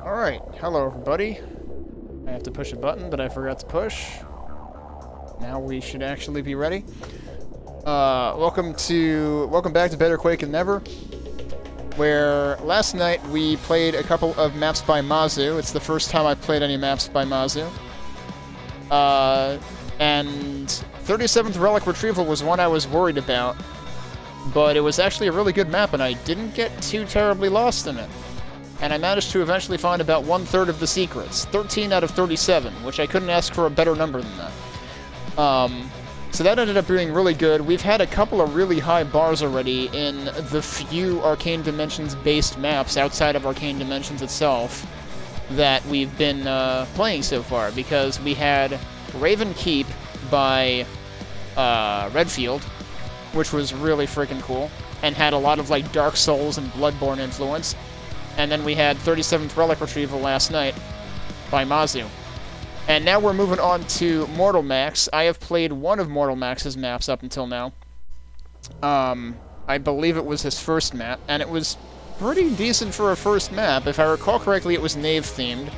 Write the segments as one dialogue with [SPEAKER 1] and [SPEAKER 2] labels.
[SPEAKER 1] Alright, hello everybody. I have to push a button that I forgot to push. Now we should actually be ready. Welcome back to Better Quake Than Never, where last night we played a couple of maps by Mazu. It's the first time I've played any maps by Mazu. And 37th Relic Retrieval was one I was worried about, but it was actually a really good map and I didn't get too terribly lost in it. And I managed to eventually find about 1/3 of the secrets. 13 out of 37, which I couldn't ask for a better number than that. So that ended up being really good. We've had a couple of really high bars already in the few Arcane Dimensions-based maps outside of Arcane Dimensions itself that we've been playing so far, because we had Raven Keep by Redfield, which was really freaking cool, and had a lot of like Dark Souls and Bloodborne influence. And then we had 37th Relic Retrieval last night by Mazu. And now we're moving on to MortalMaxx. I have played one of MortalMaxx's maps up until now. I believe it was his first map, and it was pretty decent for a first map. If I recall correctly, it was Knave-themed.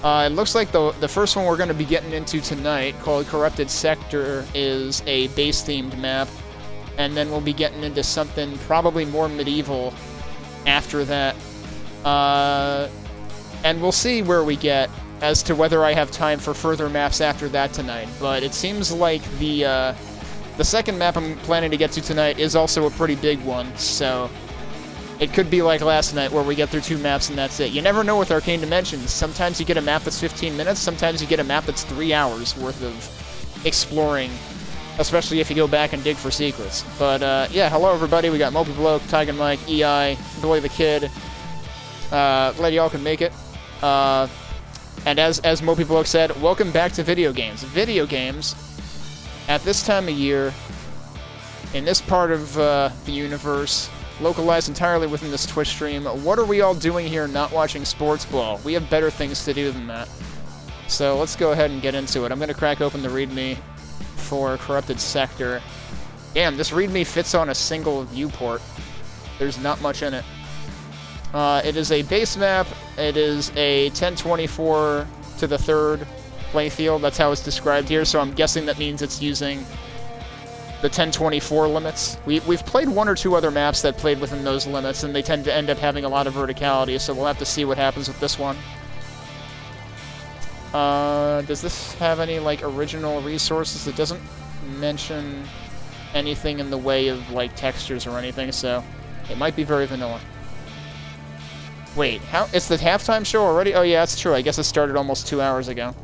[SPEAKER 1] It looks like the first one we're going to be getting into tonight, called Corrupted Sector, is a base-themed map. And then we'll be getting into something probably more medieval after that. And we'll see where we get as to whether I have time for further maps after that tonight. But it seems like the second map I'm planning to get to tonight is also a pretty big one, so it could be like last night where we get through 2 maps and that's it. You never know with Arcane Dimensions. Sometimes you get a map that's 15 minutes, sometimes you get a map that's 3 hours worth of exploring, especially if you go back and dig for secrets. But yeah, hello everybody. We got Mopey Bloke, Tiger Mike, EI, Billy the Kid. Glad y'all can make it. And as Mopey Bloke said, welcome back to video games. Video games, at this time of year, in this part of the universe, localized entirely within this Twitch stream, what are we all doing here not watching sports ball? We have better things to do than that. So let's go ahead and get into it. I'm going to crack open the README for Corrupted Sector. Damn, this README fits on a single viewport. There's not much in it. It is a base map. It is a 1024 to the 3rd playfield. That's how it's described here, so I'm guessing that means it's using the 1024 limits. We've played 1 or 2 other maps that played within those limits, and they tend to end up having a lot of verticality, so we'll have to see what happens with this one. Does this have any, like, original resources? It doesn't mention anything in the way of, like, textures or anything, so it might be very vanilla. Wait, how? It's the halftime show already? Oh yeah, that's true. I guess it started almost 2 hours ago.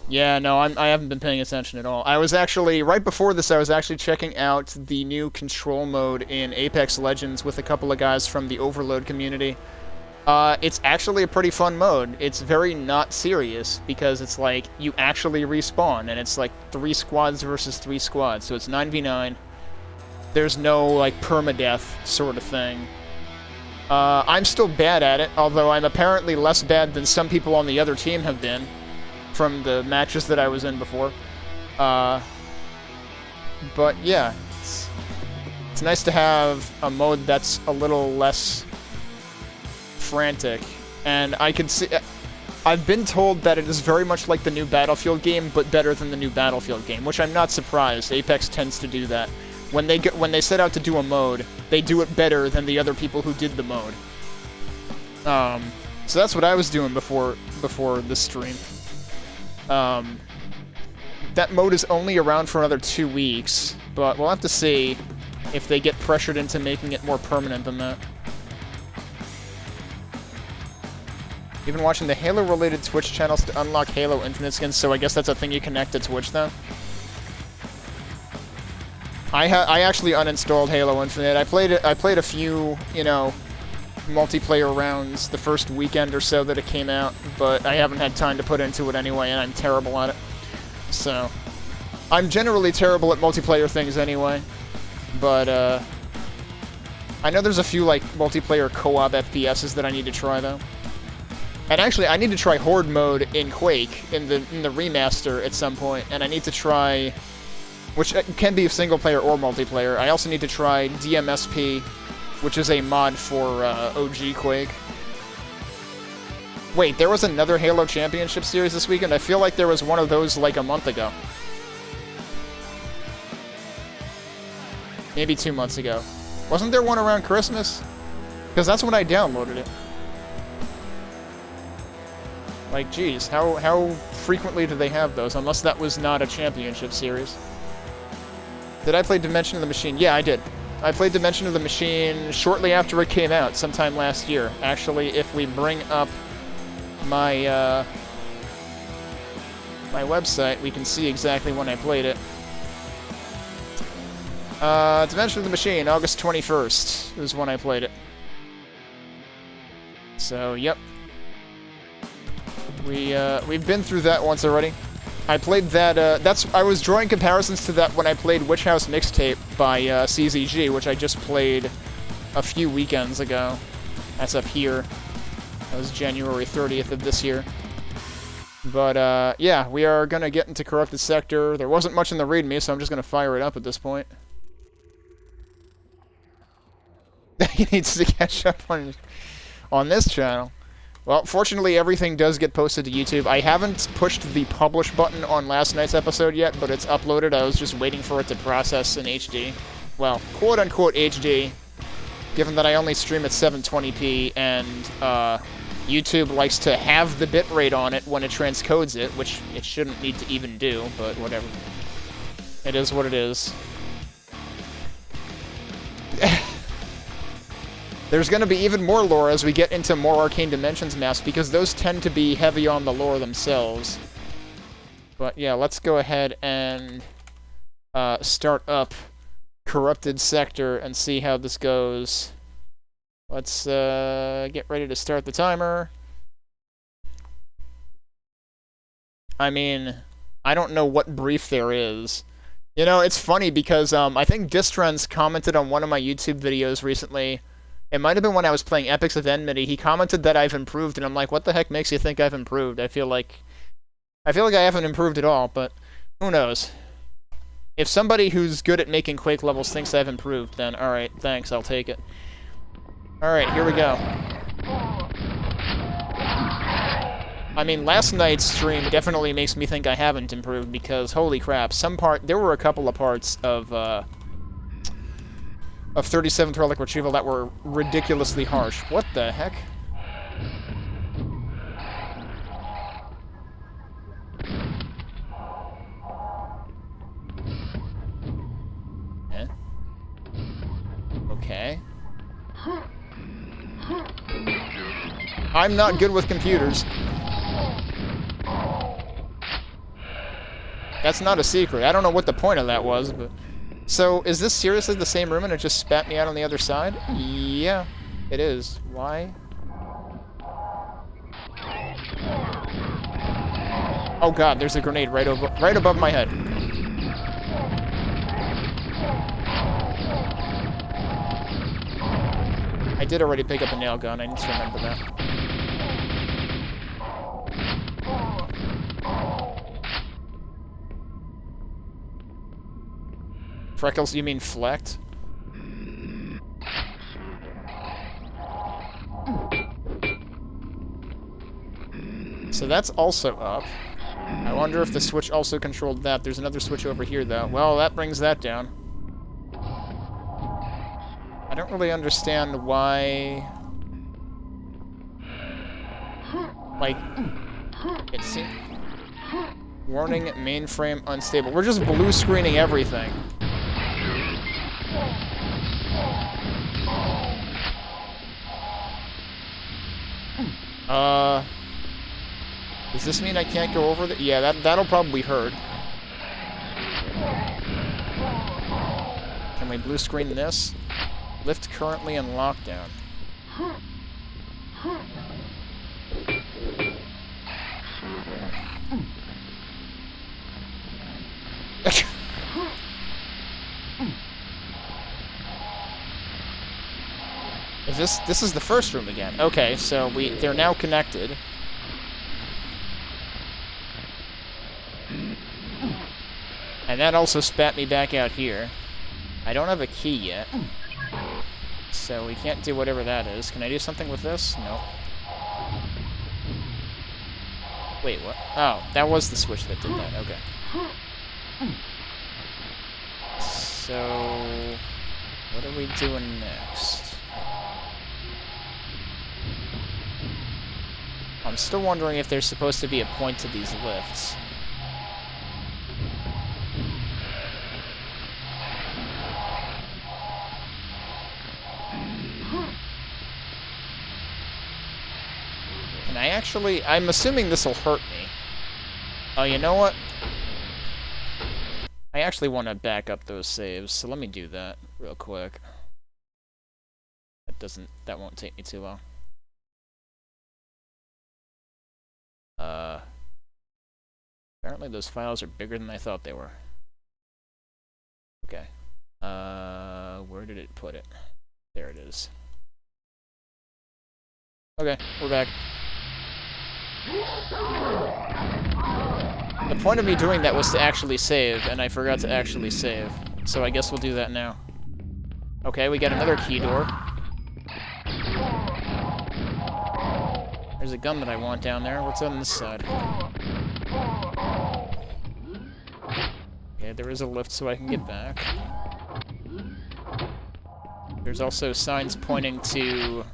[SPEAKER 1] Yeah, no, I haven't been paying attention at all. I was actually, right before this, I was actually checking out the new control mode in Apex Legends with a couple of guys from the Overload community. It's actually a pretty fun mode. It's very not serious, because it's like, you actually respawn, and it's like 3 squads versus 3 squads, so it's 9v9. There's no, like, permadeath sort of thing. I'm still bad at it, although I'm apparently less bad than some people on the other team have been from the matches that I was in before. But yeah, it's nice to have a mode that's a little less frantic. And I can see... I've been told that it is very much like the new Battlefield game, but better than the new Battlefield game, which I'm not surprised. Apex tends to do that. When they set out to do a mode, they do it better than the other people who did the mode. So that's what I was doing before this stream. That mode is only around for another 2 weeks, but we'll have to see if they get pressured into making it more permanent than that. You've been watching the Halo-related Twitch channels to unlock Halo Infinite skins, so I guess that's a thing you connect to Twitch then? I actually uninstalled Halo Infinite. I played a few, you know, multiplayer rounds the first weekend or so that it came out, but I haven't had time to put into it anyway, and I'm terrible at it. So, I'm generally terrible at multiplayer things anyway, but I know there's a few, like, multiplayer co-op FPSs that I need to try, though. And actually, I need to try Horde mode in Quake, in the remaster at some point, and I need to try which can be single player or multiplayer. I also need to try DMSP which is a mod for OG Quake. Wait, there was another Halo Championship Series this weekend? I feel like there was one of those like a month ago. Maybe 2 months ago. Wasn't there one around Christmas? Because that's when I downloaded it. Like, geez, how frequently do they have those? Unless that was not a championship series. Did I play Dimension of the Machine? Yeah, I did. I played Dimension of the Machine shortly after it came out, sometime last year. Actually, if we bring up my, my website, we can see exactly when I played it. Dimension of the Machine, August 21st is when I played it. So, yep. We've been through that once already. I played that, I was drawing comparisons to that when I played Witch House Mixtape by, CZG, which I just played a few weekends ago. That's up here. That was January 30th of this year. But, yeah, we are gonna get into Corrupted Sector. There wasn't much in the README, so I'm just gonna fire it up at this point. He needs to catch up on this channel. Well, fortunately, everything does get posted to YouTube. I haven't pushed the publish button on last night's episode yet, but it's uploaded. I was just waiting for it to process in HD. Well, quote-unquote HD, given that I only stream at 720p, and YouTube likes to have the bitrate on it when it transcodes it, which it shouldn't need to even do, but whatever. It is what it is. There's going to be even more lore as we get into more Arcane Dimensions maps, because those tend to be heavy on the lore themselves. But yeah, let's go ahead and start up Corrupted Sector and see how this goes. Let's get ready to start the timer. I mean, I don't know what brief there is. You know, it's funny because I think Distrens commented on one of my YouTube videos recently. It might have been when I was playing Epics of Enmity. He commented that I've improved, and I'm like, what the heck makes you think I've improved? I feel like I haven't improved at all, but who knows? If somebody who's good at making Quake levels thinks I've improved, then alright, thanks, I'll take it. Alright, here we go. I mean, last night's stream definitely makes me think I haven't improved, because holy crap, there were a couple of parts of 37th Relic Retrieval that were ridiculously harsh. What the heck? Eh? Okay. I'm not good with computers. That's not a secret. I don't know what the point of that was, but... So, is this seriously the same room and it just spat me out on the other side? Yeah, it is. Why? Oh god, there's a grenade right above my head. I did already pick up a nail gun, I need to remember that. Freckles, you mean Flecked? So that's also up. I wonder if the switch also controlled that. There's another switch over here, though. Well, that brings that down. I don't really understand why... Like, it seems... Warning, mainframe unstable. We're just blue screening everything. Does this mean I can't go over the... Yeah, that'll probably hurt. Can we blue screen this? Lift currently in lockdown. This is the first room again. Okay, so they're now connected. And that also spat me back out here. I don't have a key yet. So we can't do whatever that is. Can I do something with this? No. Wait, what? Oh, that was the switch that did that. Okay. So... what are we doing next? I'm still wondering if there's supposed to be a point to these lifts. Can I actually... I'm assuming this will hurt me. Oh, you know what? I actually want to back up those saves, so let me do that real quick. That won't take me too long. Apparently those files are bigger than I thought they were. Okay. Where did it put it? There it is. Okay, we're back. The point of me doing that was to actually save, and I forgot to actually save. So I guess we'll do that now. Okay, we got another key door. There's a gun that I want down there. What's on this side? Okay, there is a lift so I can get back. There's also signs pointing to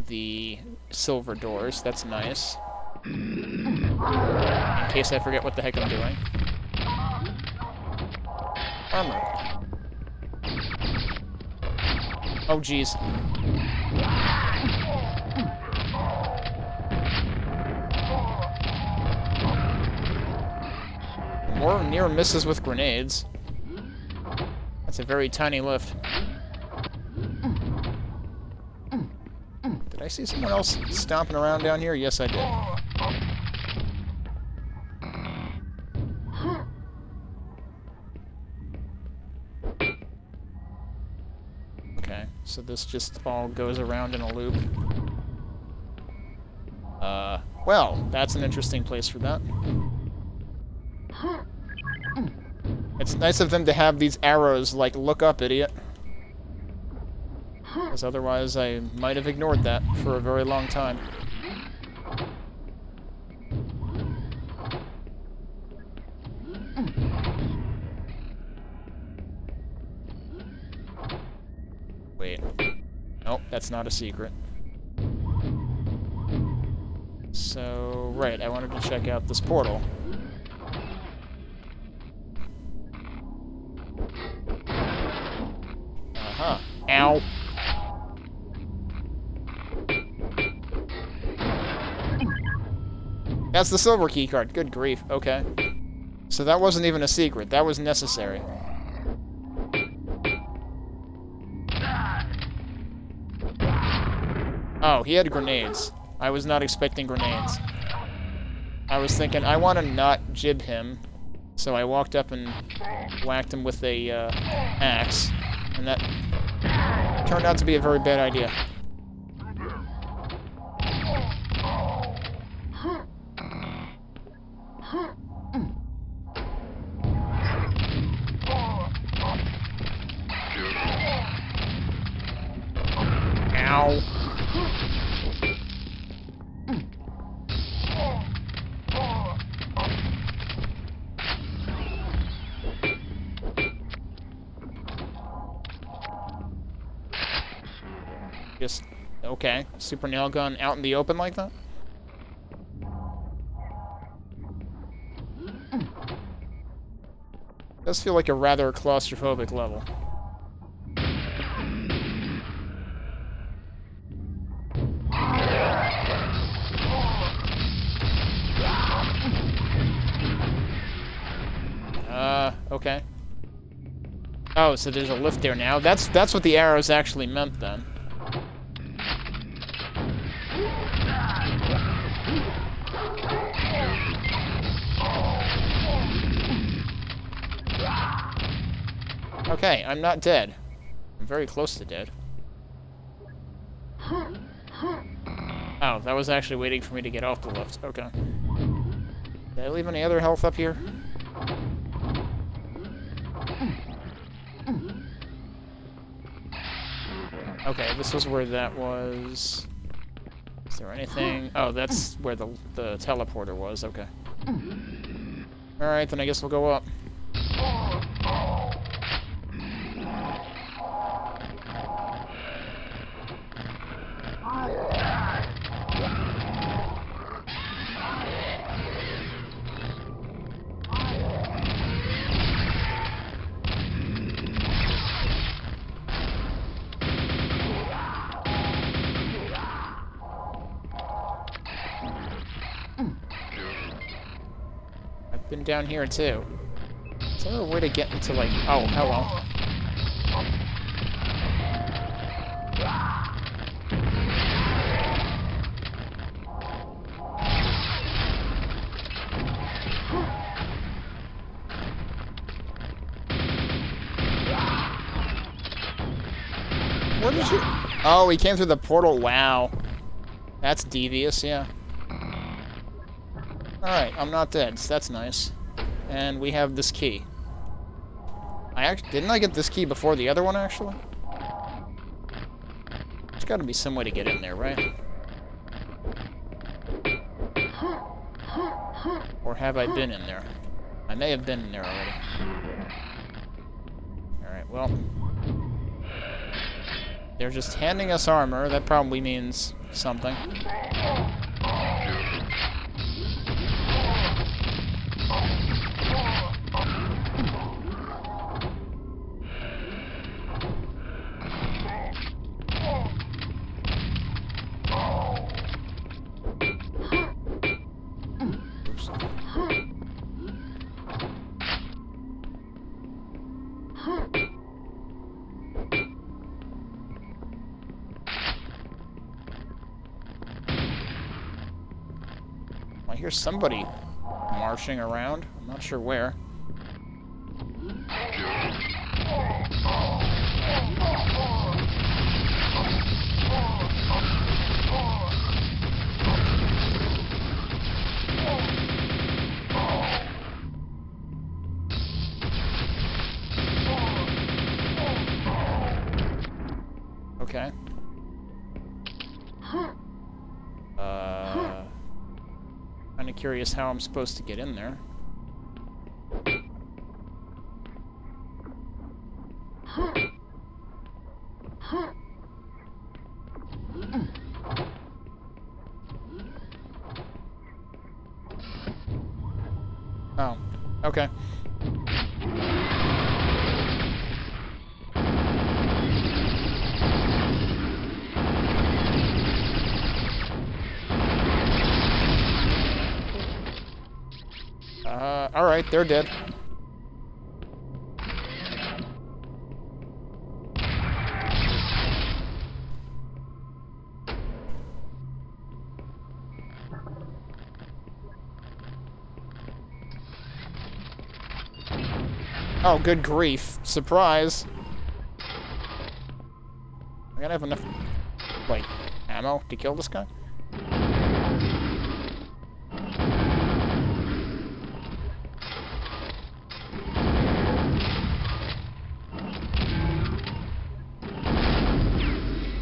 [SPEAKER 1] the silver doors. That's nice. In case I forget what the heck I'm doing. Armor. Oh, jeez. More near misses with grenades. That's a very tiny lift. Did I see someone else stomping around down here? Yes, I did. Okay, so this just all goes around in a loop. Well, that's an interesting place for that. It's nice of them to have these arrows, like, look up, idiot. Because otherwise I might have ignored that for a very long time. Wait. Nope, that's not a secret. So, right, I wanted to check out this portal. Uh-huh. Ow. That's the silver keycard. Good grief. Okay. So that wasn't even a secret. That was necessary. Oh, he had grenades. I was not expecting grenades. I was thinking, I want to not jib him. So I walked up and whacked him with a axe. And that turned out to be a very bad idea. Ow. Just, okay. Super nail gun out in the open like that? Does feel like a rather claustrophobic level. Okay. Oh, so there's a lift there now. That's what the arrows actually meant then. Okay, I'm not dead. I'm very close to dead. Oh, that was actually waiting for me to get off the lift. Okay. Did I leave any other health up here? Okay, this was where that was. Is there anything? Oh, that's where the teleporter was. Okay. Alright, then I guess we'll go up. I've been down here too. Is there a way to get into, like... Oh, hello. Where did you... Oh, he came through the portal. Wow. That's devious, yeah. Alright, I'm not dead, so that's nice. And we have this key. Didn't I get this key before the other one, actually? There's gotta be some way to get in there, right? Or have I been in there? I may have been in there already. Alright, well... They're just handing us armor. That probably means something. I hear somebody marching around. I'm not sure where. Okay. Kind of curious how I'm supposed to get in there. Oh, okay. Alright, they're dead. Oh, good grief. Surprise. I gotta have enough, like, ammo to kill this guy?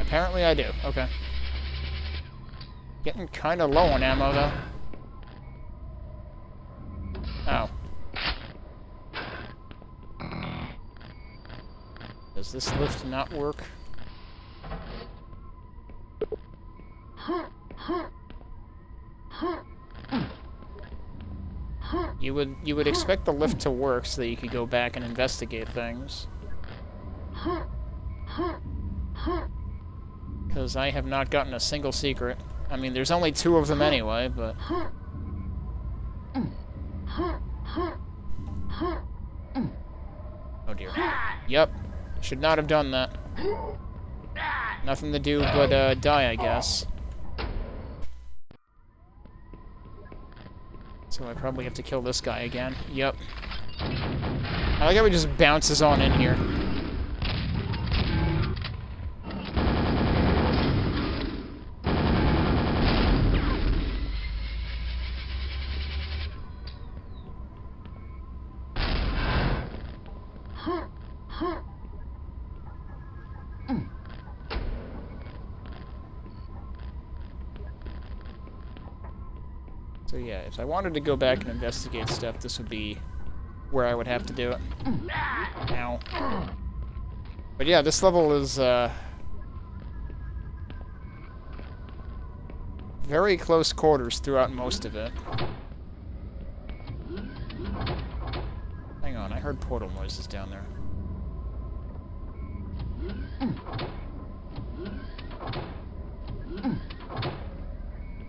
[SPEAKER 1] Apparently I do. Okay. Getting kind of low on ammo, though. Oh. Does this lift not work? You would expect the lift to work so that you could go back and investigate things. Because I have not gotten a single secret. I mean, there's only 2 of them anyway, but... Oh dear. Yep. Should not have done that. Nothing to do but die, I guess. So I probably have to kill this guy again. Yep. I like how he just bounces on in here. So yeah, if I wanted to go back and investigate stuff, this would be where I would have to do it. Ow. But yeah, this level is, very close quarters throughout most of it. Hang on, I heard portal noises down there.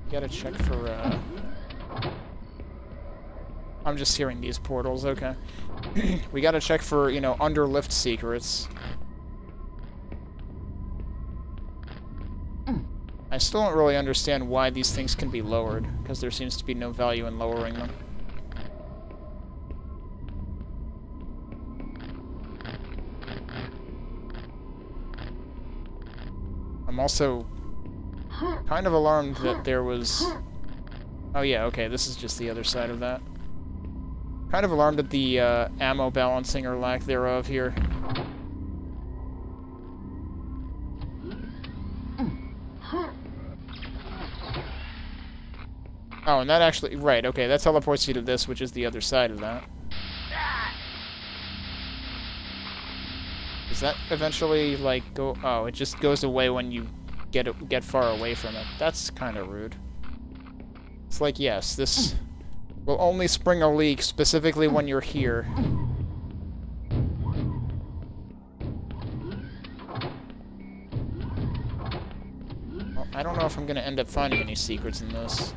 [SPEAKER 1] You gotta check for, I'm just hearing these portals, okay. We gotta check for, you know, under lift secrets. I still don't really understand why these things can be lowered, because there seems to be no value in lowering them. I'm also kind of alarmed that there was... Oh yeah, okay, this is just the other side of that. Kind of alarmed at the ammo balancing or lack thereof here. Oh, and that actually... Right, okay, that teleports you to this, which is the other side of that. Does that eventually, like, go... Oh, it just goes away when you get far away from it. That's kind of rude. It's like, yes, this will only spring a leak specifically when you're here. Well, I don't know if I'm going to end up finding any secrets in this.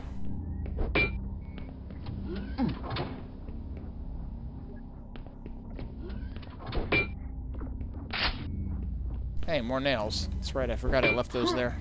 [SPEAKER 1] Hey, more nails. That's right, I forgot I left those there.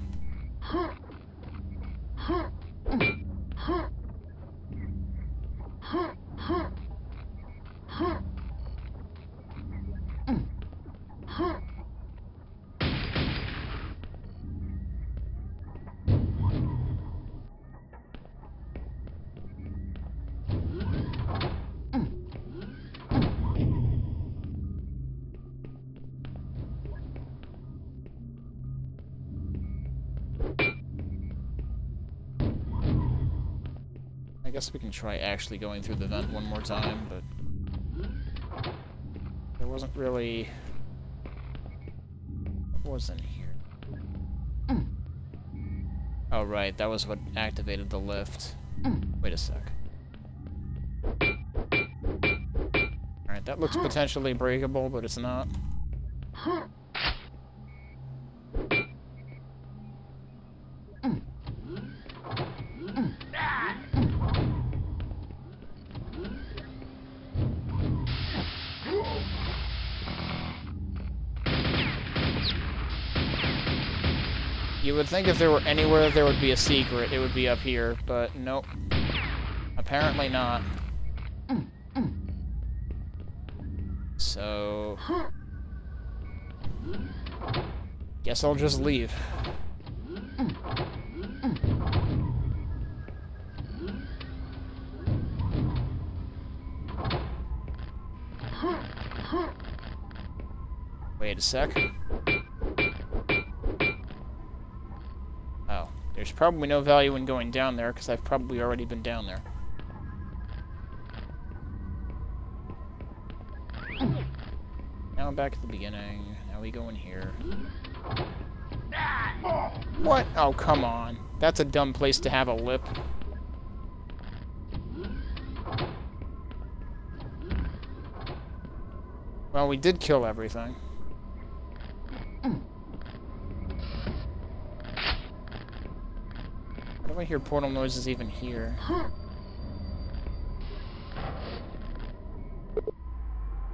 [SPEAKER 1] I guess we can try actually going through the vent one more time, but there wasn't really... What was in here? Oh, right, that was what activated the lift. Wait a sec. Alright, that looks potentially breakable, but it's not. You would think if there were anywhere there would be a secret, it would be up here, but nope. Apparently not. So... Guess I'll just leave. Wait a sec. Oh, there's probably no value in going down there, because I've probably already been down there. Now I'm back at the beginning. Now we go in here. What? Oh, come on. That's a dumb place to have a lip. Well, we did kill everything. Why do I hear portal noises even here?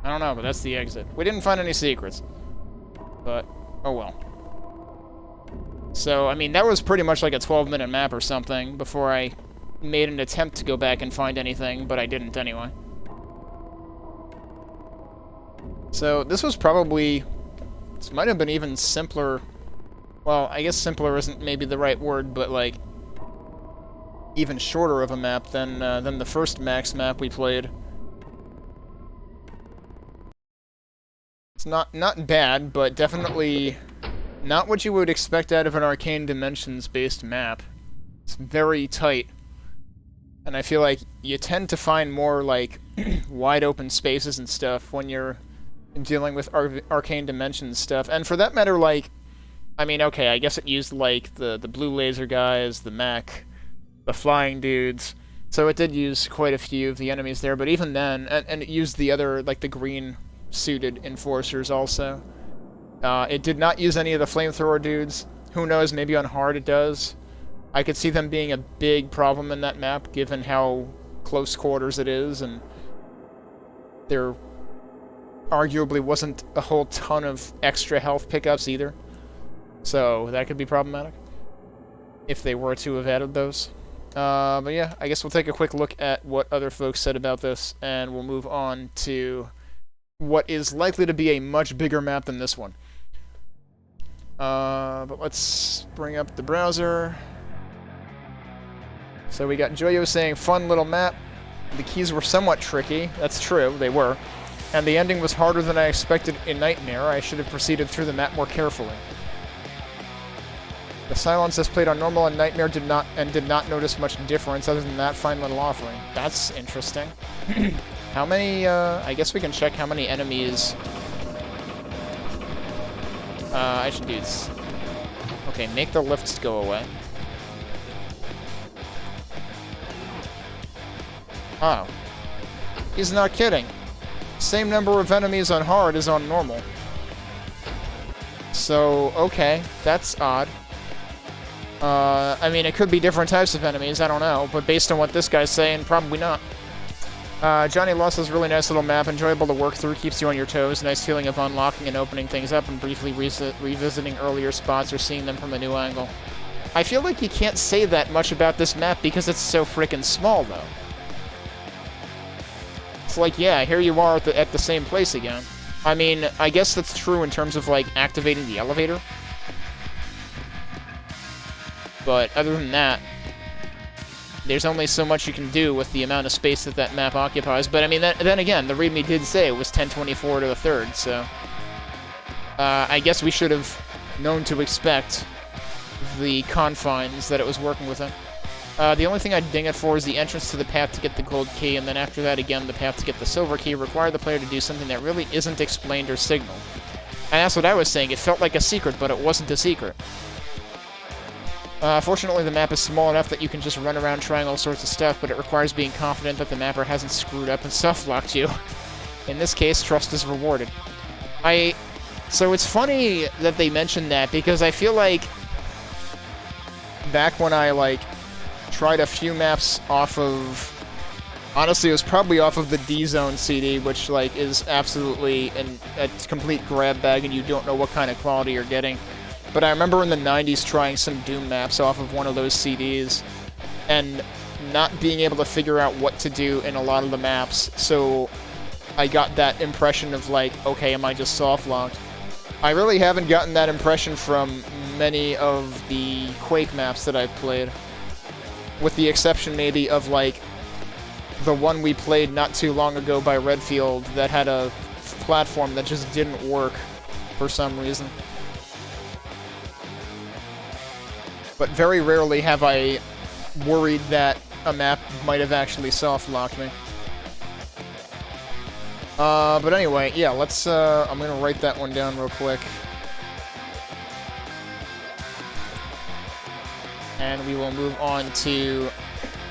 [SPEAKER 1] I don't know, but that's the exit. We didn't find any secrets. But, oh well. So, I mean, that was pretty much like a 12-minute map or something before I made an attempt to go back and find anything, but I didn't anyway. So, this was probably... This might have been even simpler... Well, I guess simpler isn't maybe the right word, but, like... even shorter of a map than the first Max map we played. It's not bad, but definitely not what you would expect out of an Arcane Dimensions-based map. It's very tight. And I feel like you tend to find more, like, wide open spaces and stuff when you're dealing with arcane dimensions stuff. And for that matter, like, I mean, okay, I guess it used, like, the blue laser guys, the mech, the flying dudes. So it did use quite a few of the enemies there, but even then, and it used the other, like, the green-suited enforcers also. It did not use any of the flamethrower dudes. Who knows, maybe on hard it does. I could see them being a big problem in that map, given how close quarters it is, and there arguably wasn't a whole ton of extra health pickups either. So that could be problematic, if they were to have added those. But yeah, I guess we'll take a quick look at what other folks said about this, and we'll move on to what is likely to be a much bigger map than this one. But let's bring up the browser. So we got Joyo saying, fun little map. The keys were somewhat tricky. That's true, they were. And the ending was harder than I expected in Nightmare. I should have proceeded through the map more carefully. The silence as played on normal and Nightmare did not notice much difference other than that fine little offering. That's interesting. How many, I guess we can check how many enemies... I should do this. Okay, make the lifts go away. Oh. He's not kidding. Same number of enemies on hard as on normal. So, okay, that's odd. I mean, it could be different types of enemies, I don't know, but based on what this guy's saying, probably not. Johnny Lost is a really nice little map, enjoyable to work through, keeps you on your toes, nice feeling of unlocking and opening things up and briefly revisiting earlier spots or seeing them from a new angle. I feel like you can't say that much about this map because it's so frickin' small, though. It's like, yeah, here you are at the same place again. I mean, I guess that's true in terms of, like, activating the elevator. But other than that, there's only so much you can do with the amount of space that that map occupies. But, I mean, then again, the README did say it was 1024 to the third, so... I guess we should have known to expect the confines that it was working within. The only thing I'd ding it for is the entrance to the path to get the gold key, and then after that, again, the path to get the silver key require the player to do something that really isn't explained or signaled. And that's what I was saying. It felt like a secret, but it wasn't a secret. Fortunately, the map is small enough that you can just run around trying all sorts of stuff, but it requires being confident that the mapper hasn't screwed up and soft-locked you. In this case, trust is rewarded. So it's funny that they mentioned that, because I feel like back when I, like, tried a few maps off of... Honestly, it was probably off of the D-Zone CD, which, like, is absolutely a complete grab bag, and you don't know what kind of quality you're getting. But I remember in the 90s trying some Doom maps off of one of those CDs, and not being able to figure out what to do in a lot of the maps, so I got that impression of, like, okay, am I just soft-locked? I really haven't gotten that impression from many of the Quake maps that I've played. With the exception, maybe, of, like, the one we played not too long ago by Redfield that had a platform that just didn't work for some reason. But very rarely have I worried that a map might have actually soft-locked me. But anyway, yeah, let's, I'm gonna write that one down real quick. And we will move on to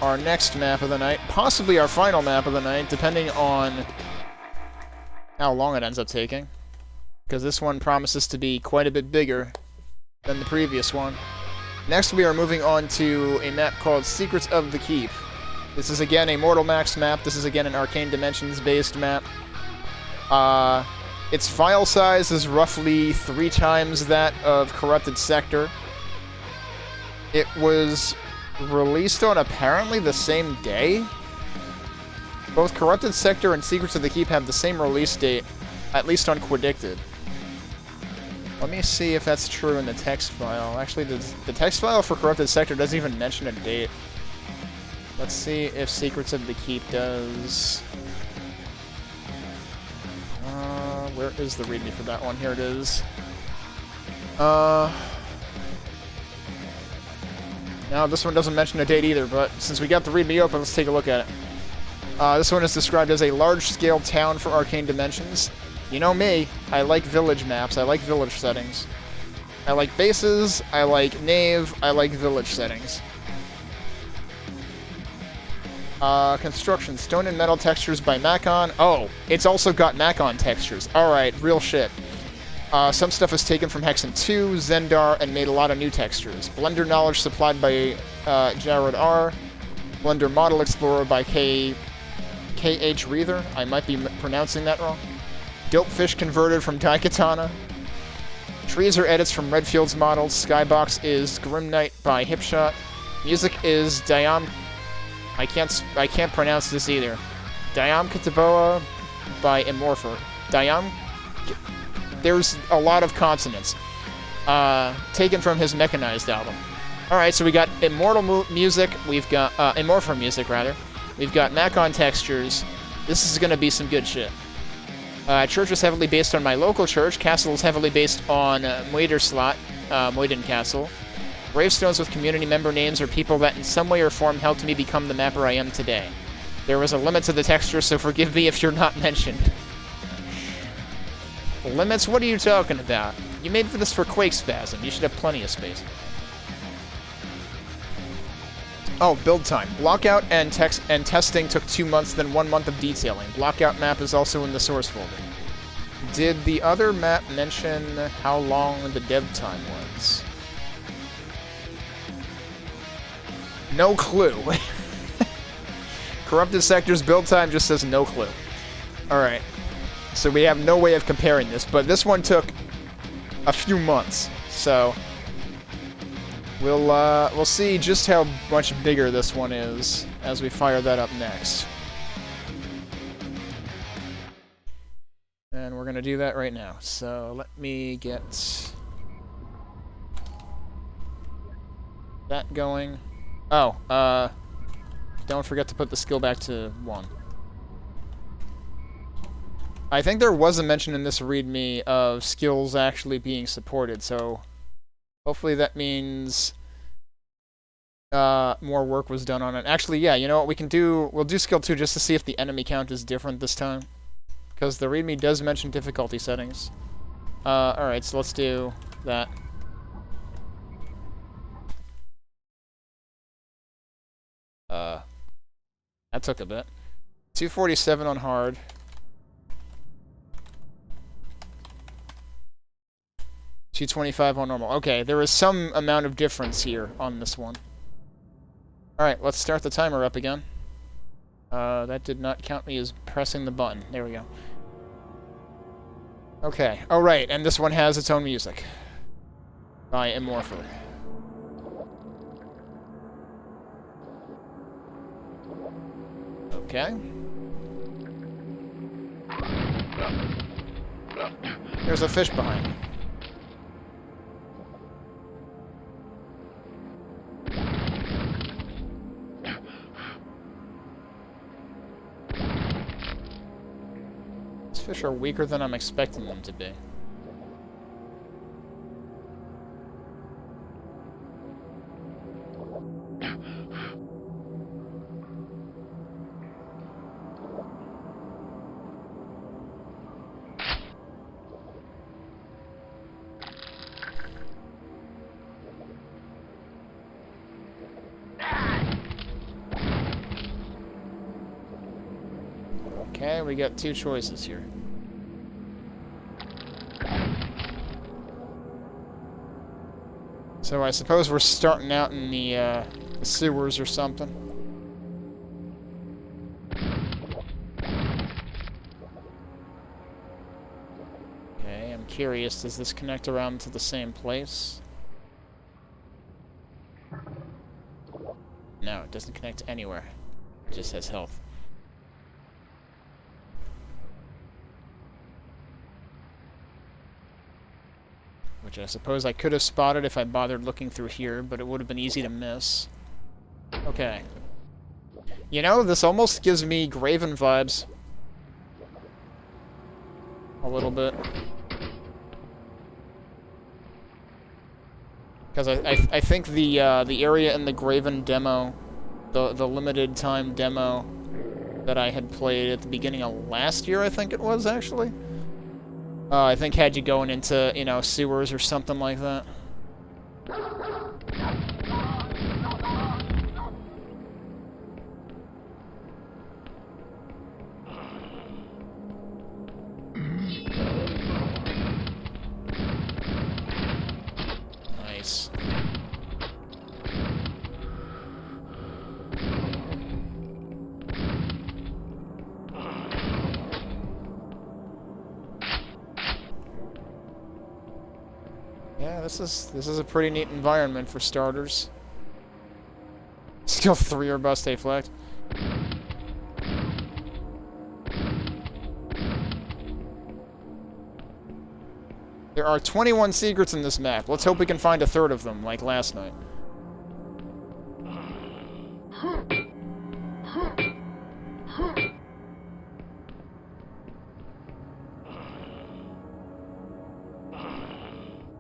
[SPEAKER 1] our next map of the night. Possibly our final map of the night, depending on how long it ends up taking. Because this one promises to be quite a bit bigger than the previous one. Next, we are moving on to a map called Secrets of the Keep. This is again a MortalMaxx map. This is again an Arcane Dimensions-based map. Its file size is roughly 3 times that of Corrupted Sector. It was released on apparently the same day. Both Corrupted Sector and Secrets of the Keep have the same release date, at least on Quaddicted. Let me see if that's true in the text file. Actually, the text file for Corrupted Sector doesn't even mention a date. Let's see if Secrets of the Keep does. Where is the readme for that one? Here it is. Now, this one doesn't mention a date either, but since we got the readme open, let's take a look at it. This one is described as a large-scale town for arcane dimensions. You know me, I like village maps, I like village settings. I like bases, I like nave, I like village settings. Construction, stone and metal textures by Macon. Oh, it's also got Macon textures. Alright, real shit. Some stuff is taken from Hexen 2, Zendar, and made a lot of new textures. Blender knowledge supplied by Jared R. Blender model explorer by K.H. Reether. I might be pronouncing that wrong. Dope fish converted from Daikatana. Trees are edits from Redfield's models. Skybox is Grim Knight by Hipshot. Music is Diam. I can't pronounce this either. Diam Kataboa by Immorpher. Diam. There's a lot of consonants. Taken from his Mechanized album. Alright, so we got Immortal music. We've got Immorpher music, rather. We've got Macon textures. This is gonna be some good shit. Church is heavily based on my local church. Castle is heavily based on Moiden Castle. Gravestones with community member names are people that in some way or form helped me become the mapper I am today. There was a limit to the texture, so forgive me if you're not mentioned. Limits? What are you talking about? You made this for Quakespasm. You should have plenty of space. Oh, build time. Blockout and testing took 2 months, then 1 month of detailing. Blockout map is also in the source folder. Did the other map mention how long the dev time was? No clue. Corrupted Sector's build time just says no clue. Alright. So we have no way of comparing this, but this one took a few months, so we'll see just how much bigger this one is as we fire that up next. And we're gonna do that right now. So let me get that going. Oh, don't forget to put the skill back to 1. I think there was a mention in this README of skills actually being supported, so hopefully that means more work was done on it. Actually, yeah, you know what we can do? We'll do skill 2 just to see if the enemy count is different this time, because the README does mention difficulty settings. Alright, so let's do that. That took a bit. 247 on hard. 225 on normal. Okay, there is some amount of difference here on this one. Alright, let's start the timer up again. That did not count me as pressing the button. There we go. Okay, alright, and this one has its own music. By Immorpher. Okay. There's a fish behind me. These fish are weaker than I'm expecting them to be. Okay, we got 2 choices here. So I suppose we're starting out in the sewers or something. Okay, I'm curious, does this connect around to the same place? No, it doesn't connect anywhere. It just has health. Which I suppose I could have spotted if I bothered looking through here, but it would have been easy to miss. Okay. You know, this almost gives me Graven vibes. A little bit. Because I think the area in the Graven demo, the limited time demo that I had played at the beginning of last year, I think it was, actually. I think had you going into, you know, sewers or something like that. Nice. Yeah, this is a pretty neat environment for starters. Skill 3 or bust, stay flagged. There are 21 secrets in this map. Let's hope we can find a third of them, like last night.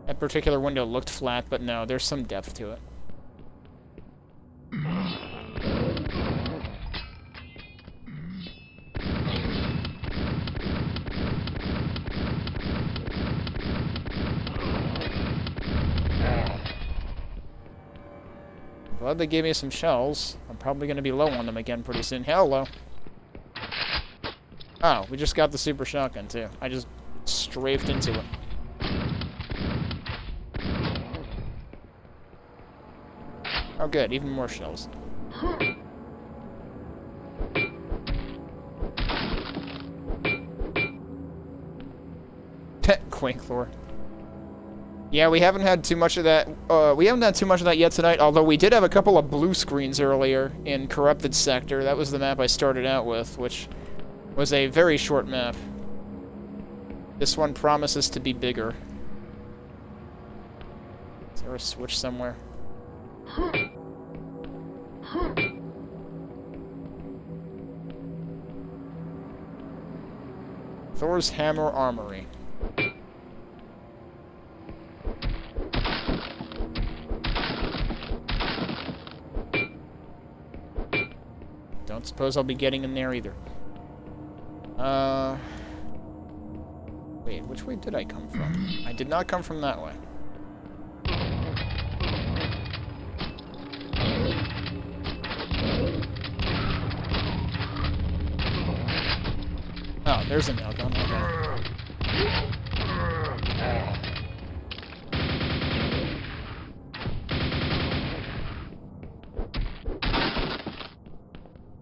[SPEAKER 1] That particular window looked flat, but no, there's some depth to it. Glad they gave me some shells. I'm probably going to be low on them again pretty soon. Hello. Oh, we just got the super shotgun, too. I just strafed into it. Oh, good. Even more shells. Quake lore. Yeah, we haven't had too much of that. We haven't had too much of that yet tonight, although we did have a couple of blue screens earlier in Corrupted Sector. That was the map I started out with, which was a very short map. This one promises to be bigger. Is there a switch somewhere? Thor's Hammer Armory. Don't suppose I'll be getting in there either. Wait, which way did I come from? I did not come from that way. Oh, there's a nail gun. Okay.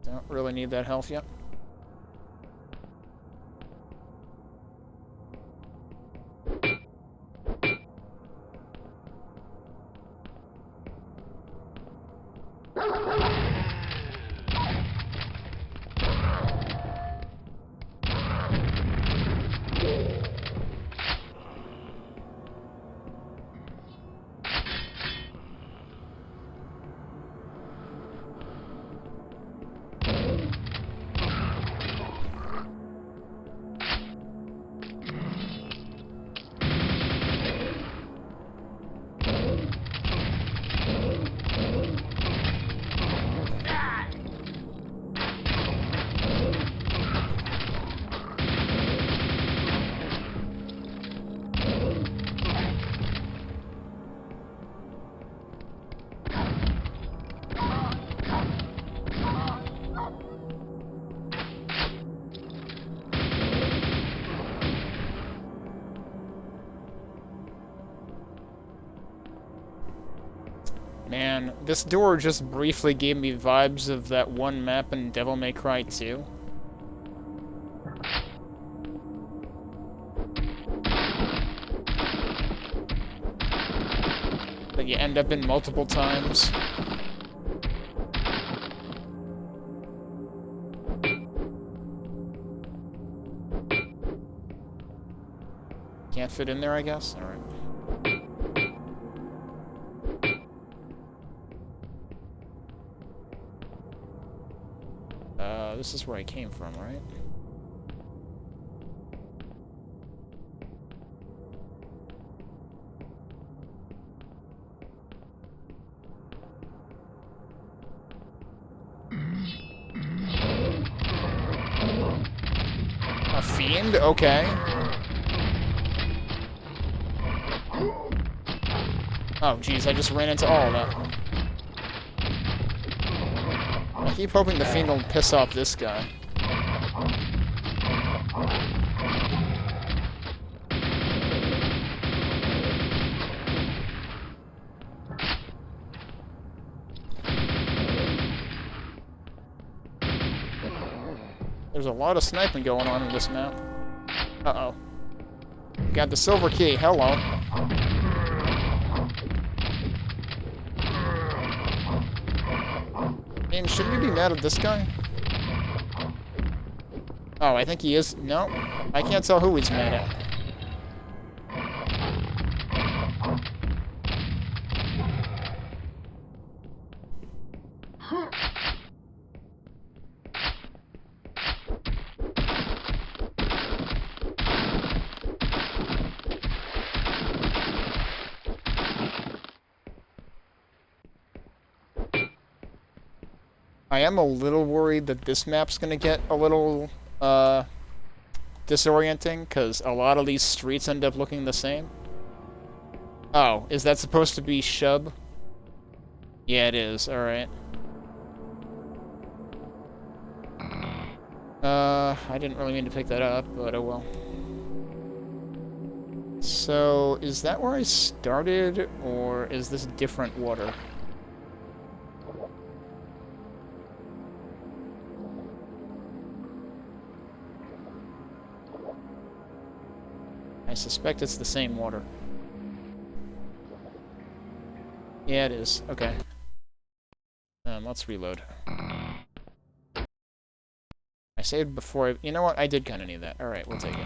[SPEAKER 1] Don't really need that health yet. Man, this door just briefly gave me vibes of that one map in Devil May Cry 2. That you end up in multiple times. Can't fit in there, I guess? Alright. This is where I came from, right? Beamed? Okay. Oh, jeez, I just ran into all of that. I keep hoping the Fiend will piss off this guy. There's a lot of sniping going on in this map. Uh-oh. Got the silver key. Hello. And should we be mad at this guy? Oh, I think he is. No. I can't tell who he's mad at. I am a little worried that this map's gonna get a little, disorienting, because a lot of these streets end up looking the same. Oh, is that supposed to be Shub? Yeah, it is. Alright. I didn't really mean to pick that up, but oh well. So, is that where I started, or is this different water? I suspect it's the same water. Yeah, it is. Okay. Let's reload. I saved before I... You know what? I did kind of need that. Alright, we'll take it.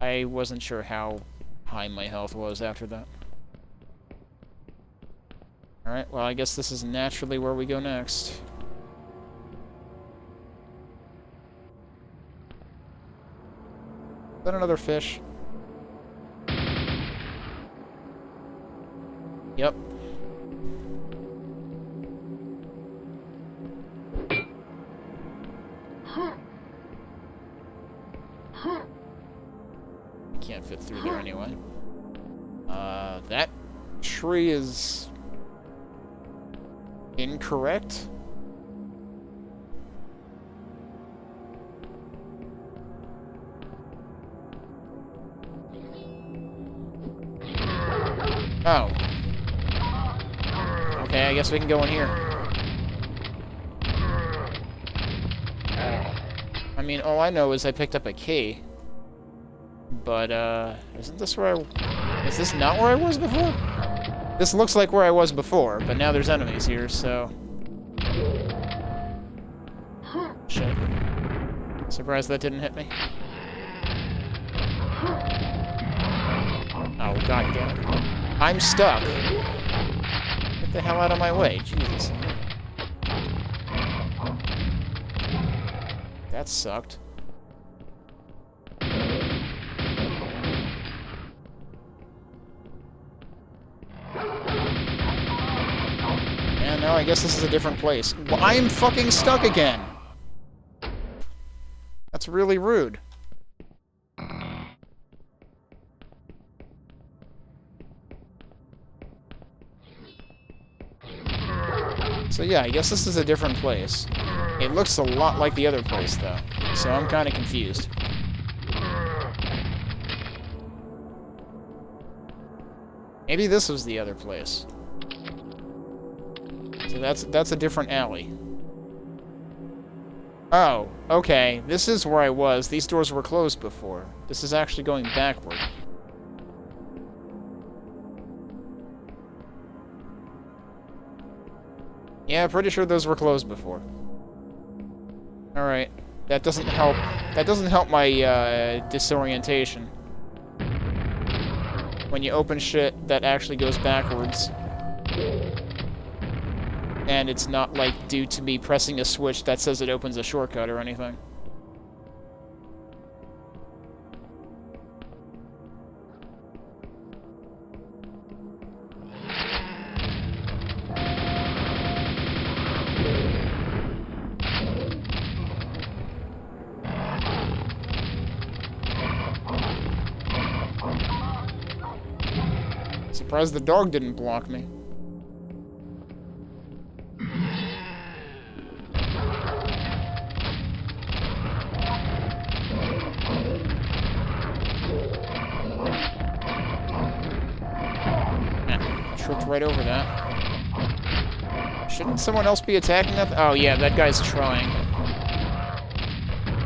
[SPEAKER 1] I wasn't sure how high my health was after that. Alright, well, I guess this is naturally where we go next. Is that another fish? Yep. I can't fit through there anyway. That tree is incorrect. Oh. Okay, I guess we can go in here. I mean, all I know is I picked up a key. But, isn't this where I... Is this not where I was before? This looks like where I was before, but now there's enemies here, so... Shit. Surprised that didn't hit me. Oh, god damn it. I'm stuck. Get the hell out of my way, Jesus. That sucked. Yeah, no, I guess this is a different place. Well, I am fucking stuck again! That's really rude. So yeah, I guess this is a different place. It looks a lot like the other place, though. So I'm kind of confused. Maybe this was the other place. So that's a different alley. Oh, okay. This is where I was. These doors were closed before. This is actually going backward. Yeah, pretty sure those were closed before. Alright. That doesn't help. That doesn't help my, disorientation. When you open shit that actually goes backwards. And it's not, like, due to me pressing a switch that says it opens a shortcut or anything. Surprised the dog didn't block me. Tripped right over that. Shouldn't someone else be attacking that? Oh yeah, that guy's trying.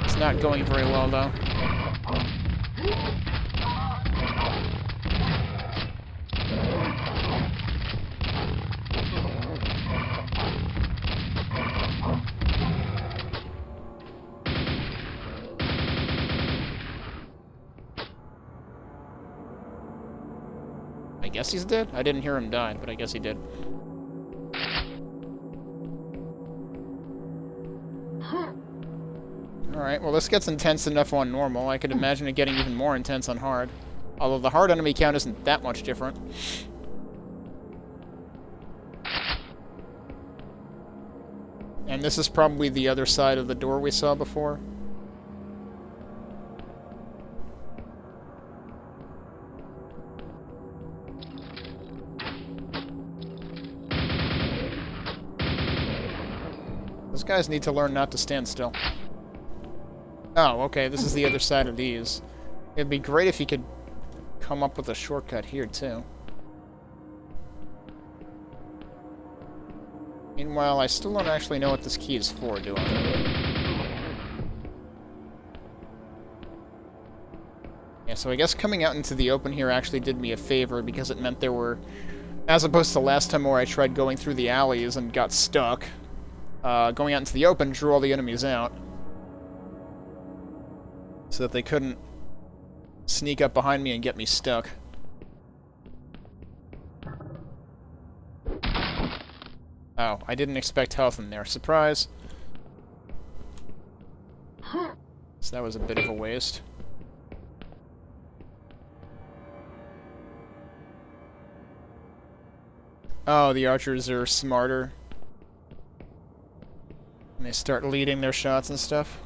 [SPEAKER 1] It's not going very well though. I guess he's dead? I didn't hear him die, but I guess he did. Alright, well this gets intense enough on normal. I could imagine it getting even more intense on hard. Although the hard enemy count isn't that much different. And this is probably the other side of the door we saw before. Those guys need to learn not to stand still. Oh, okay, this is the other side of these. It'd be great if you could come up with a shortcut here, too. Meanwhile, I still don't actually know what this key is for, do I? Yeah, so I guess coming out into the open here actually did me a favor, because it meant there were... As opposed to last time where I tried going through the alleys and got stuck, going out into the open drew all the enemies out. So that they couldn't sneak up behind me and get me stuck. Oh, I didn't expect health in there. Surprise! So that was a bit of a waste. Oh, the archers are smarter. And they start leading their shots and stuff.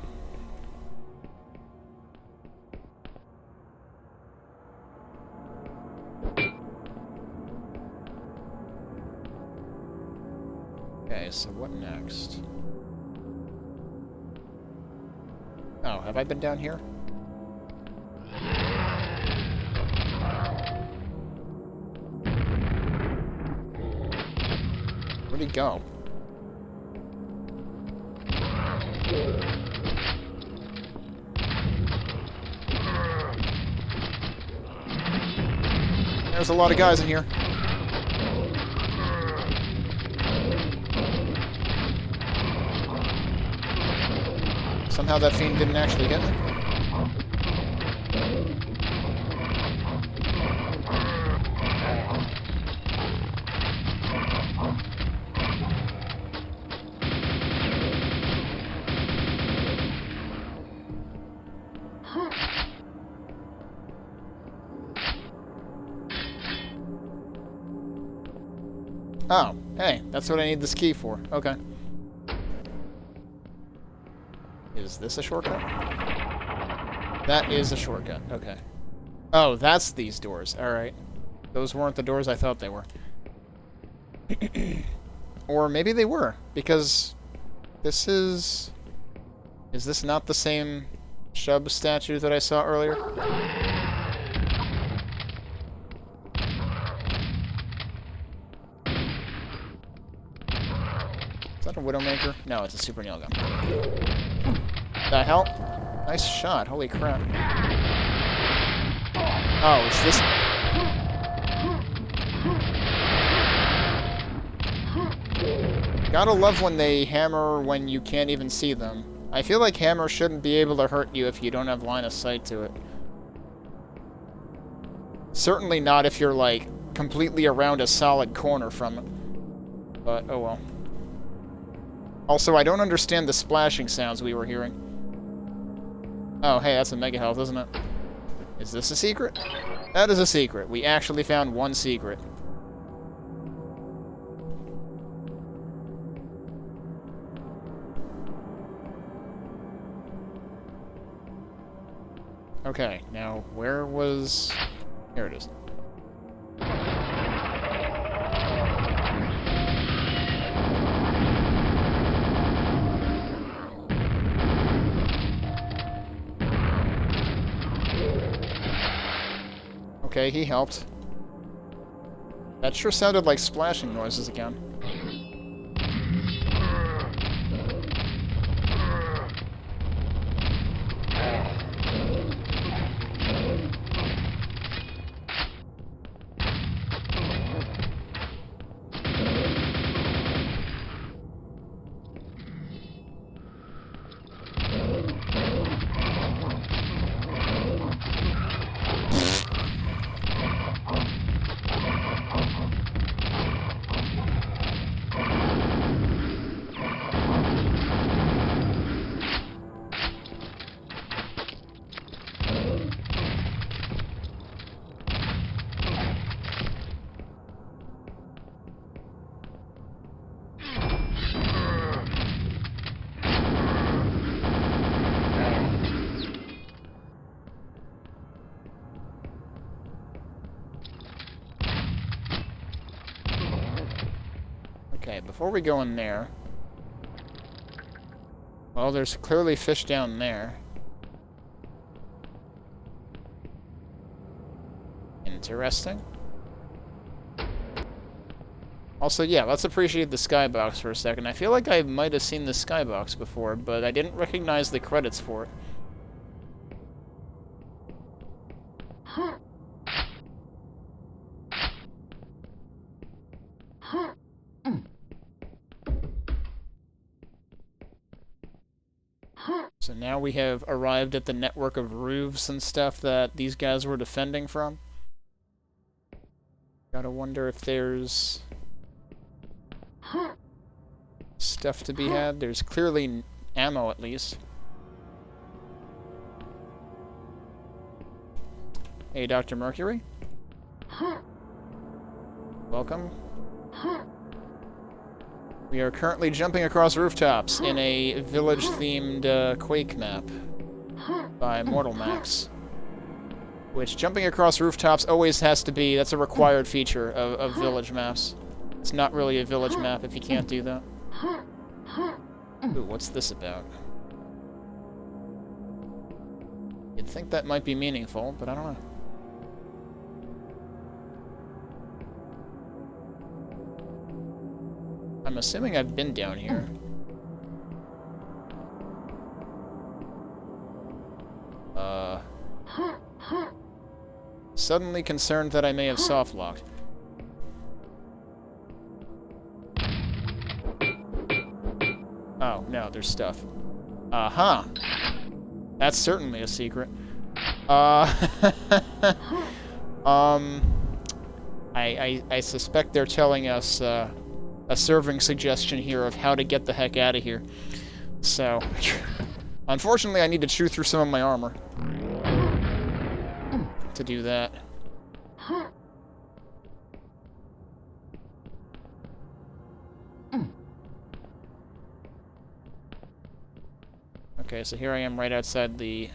[SPEAKER 1] Okay, so what next? Oh, have I been down here? Where'd he go? There's a lot of guys in here. Somehow that fiend didn't actually hit me. Oh, hey, that's what I need this key for. Okay. Is this a shortcut? That is a shortcut. Okay. Oh, that's these doors. Alright. Those weren't the doors I thought they were. Or maybe they were, because this is... Is this not the same Shub statue that I saw earlier? Is that a Widowmaker? No, it's a Super Nail Gun. The hell? Nice shot, holy crap. Oh, is this... Gotta love when they hammer when you can't even see them. I feel like hammer shouldn't be able to hurt you if you don't have line of sight to it. Certainly not if you're, like, completely around a solid corner from it. But, oh well. Also, I don't understand the splashing sounds we were hearing. Oh, hey, that's a mega health, isn't it? Is this a secret? That is a secret. We actually found one secret. Okay, now where was... Here it is. Okay, he helped. That sure sounded like splashing noises again. Okay, before we go in there... Well, there's clearly fish down there. Interesting. Also, yeah, let's appreciate the skybox for a second. I feel like I might have seen the skybox before, but I didn't recognize the credits for it. So now we have arrived at the network of roofs and stuff that these guys were defending from. Gotta wonder if there's stuff to be had. There's clearly ammo, at least. Hey, Dr. Mercury. Welcome. We are currently jumping across rooftops in a village-themed Quake map by MortalMaxx. Which, jumping across rooftops always has to be, that's a required feature of village maps. It's not really a village map if you can't do that. Ooh, what's this about? You'd think that might be meaningful, but I don't know. I'm assuming I've been down here. Suddenly concerned that I may have soft-locked. Oh, no, there's stuff. Uh-huh. That's certainly a secret. I suspect they're telling us, a serving suggestion here of how to get the heck out of here. So, unfortunately, I need to chew through some of my armor to do that. Okay, so here I am right outside the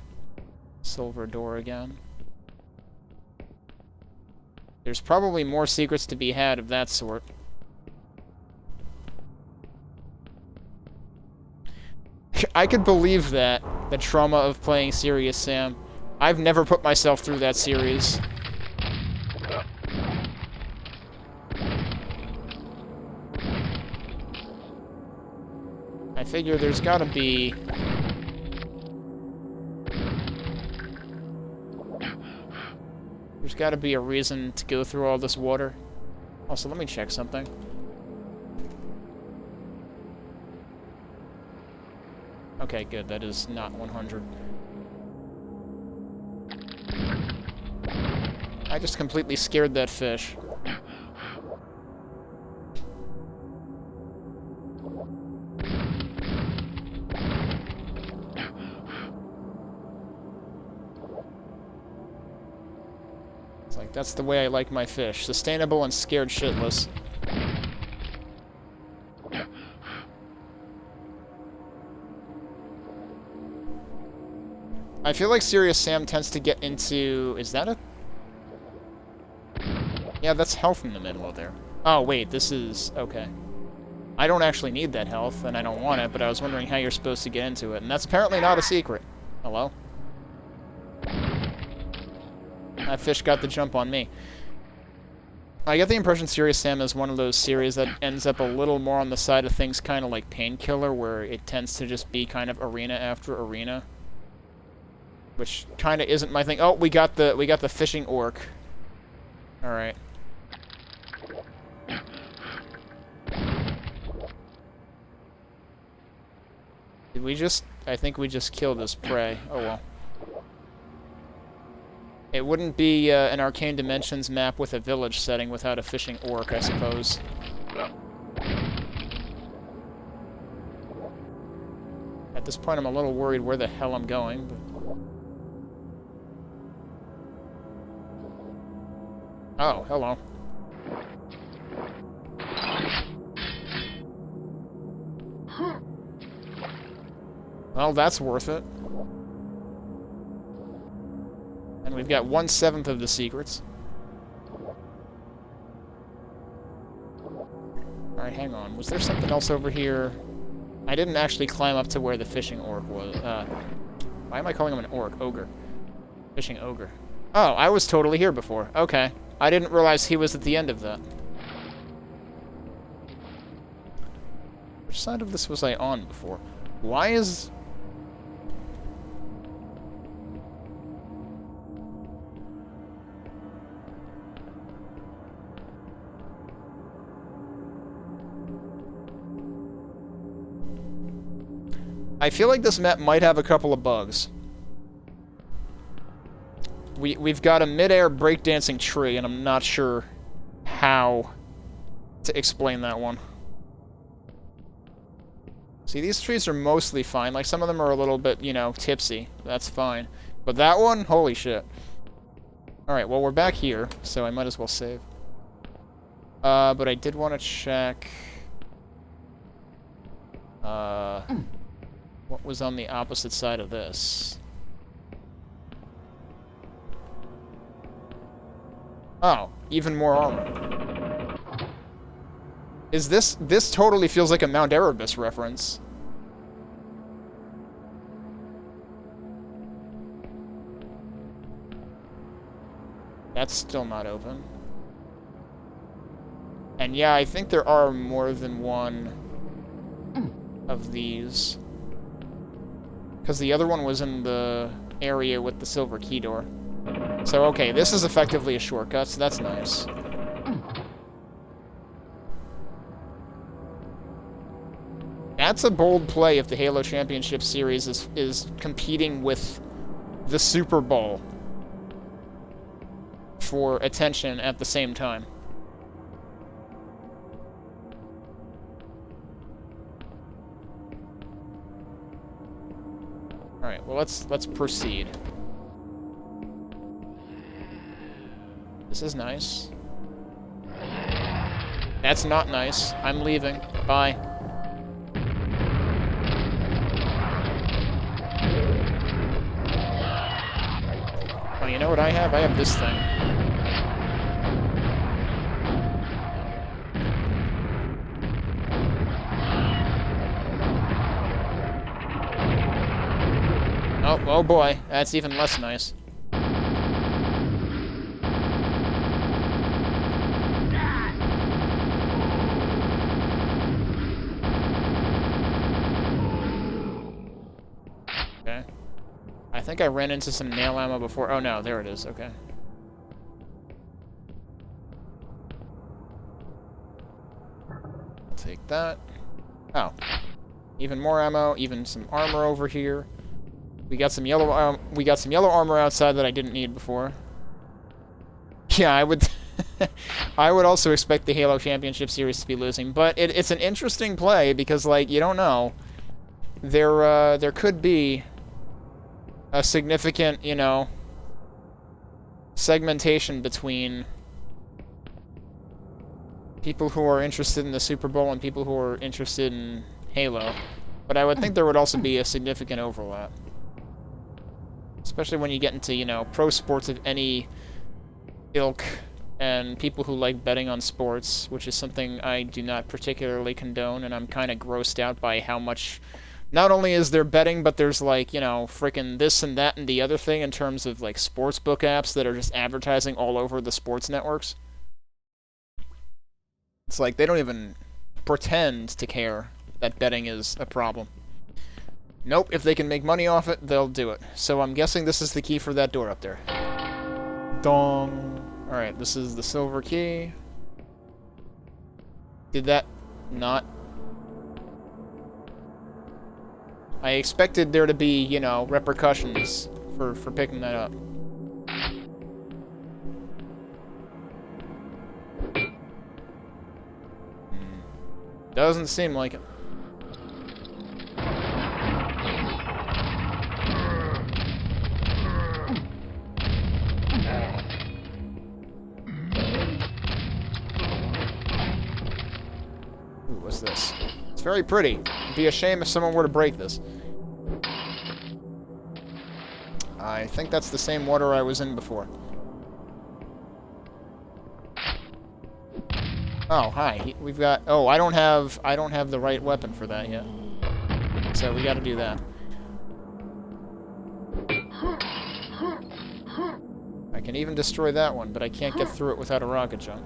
[SPEAKER 1] silver door again. There's probably more secrets to be had of that sort. I could believe that, the trauma of playing Serious Sam. I've never put myself through that series. I figure there's gotta be... There's gotta be a reason to go through all this water. Also, let me check something. Okay, good. That is not 100. I just completely scared that fish. It's like, that's the way I like my fish. Sustainable and scared shitless. I feel like Serious Sam tends to get into... Is that a... Yeah, that's health in the middle of there. Oh, wait, this is... Okay. I don't actually need that health, and I don't want it, but I was wondering how you're supposed to get into it, and that's apparently not a secret. Hello? That fish got the jump on me. I get the impression Serious Sam is one of those series that ends up a little more on the side of things kind of like Painkiller, where it tends to just be kind of arena after arena. Which kind of isn't my thing. Oh, we got the fishing orc. Alright. Did we just... I think we just killed this prey. Oh well. It wouldn't be an Arcane Dimensions map with a village setting without a fishing orc, I suppose. At this point, I'm a little worried where the hell I'm going, but... Oh, hello. Well, that's worth it. And we've got 1/7 of the secrets. Alright, hang on. Was there something else over here? I didn't actually climb up to where the fishing orc was. Why am I calling him an orc? Ogre. Fishing ogre. Oh, I was totally here before. Okay. I didn't realize he was at the end of that. Which side of this was I on before? Why is... I feel like this map might have a couple of bugs. We've got a mid-air breakdancing tree, and I'm not sure how to explain that one. See, these trees are mostly fine. Like, some of them are a little bit, you know, tipsy. That's fine. But that one? Holy shit. Alright, well, we're back here, so I might as well save. But I did want to check... what was on the opposite side of this? Oh, even more armor. Is this... This totally feels like a Mount Erebus reference. That's still not open. And yeah, I think there are more than one of these. Because the other one was in the area with the silver key door. So, okay, this is effectively a shortcut, so that's nice. That's a bold play if the Halo Championship Series is competing with the Super Bowl for attention at the same time. Alright, well, let's proceed. This is nice. That's not nice. I'm leaving. Bye. Oh, you know what I have? I have this thing. Oh boy, that's even less nice. Okay. I think I ran into some nail ammo before. Oh no, there it is, okay. I'll take that. Oh. Even more ammo, even some armor over here. We got some yellow armor outside that I didn't need before. Yeah, I would I would also expect the Halo Championship Series to be losing, but it's an interesting play because, like, you don't know. There could be a significant, you know, segmentation between people who are interested in the Super Bowl and people who are interested in Halo. But I would think there would also be a significant overlap. Especially when you get into, you know, pro sports of any ilk and people who like betting on sports, which is something I do not particularly condone, and I'm kind of grossed out by how much not only is there betting, but there's like, you know, freaking this and that and the other thing in terms of like sportsbook apps that are just advertising all over the sports networks. It's like they don't even pretend to care that betting is a problem. Nope, if they can make money off it, they'll do it. So I'm guessing this is the key for that door up there. Dong. Alright, this is the silver key. Did that not... I expected there to be, you know, repercussions for picking that up. Doesn't seem like it. Ooh, what's this? It's very pretty. It'd be a shame if someone were to break this. I think that's the same water I was in before. Oh, hi. We've got... Oh, I don't have the right weapon for that yet. So we gotta do that. I can even destroy that one, but I can't get through it without a rocket jump.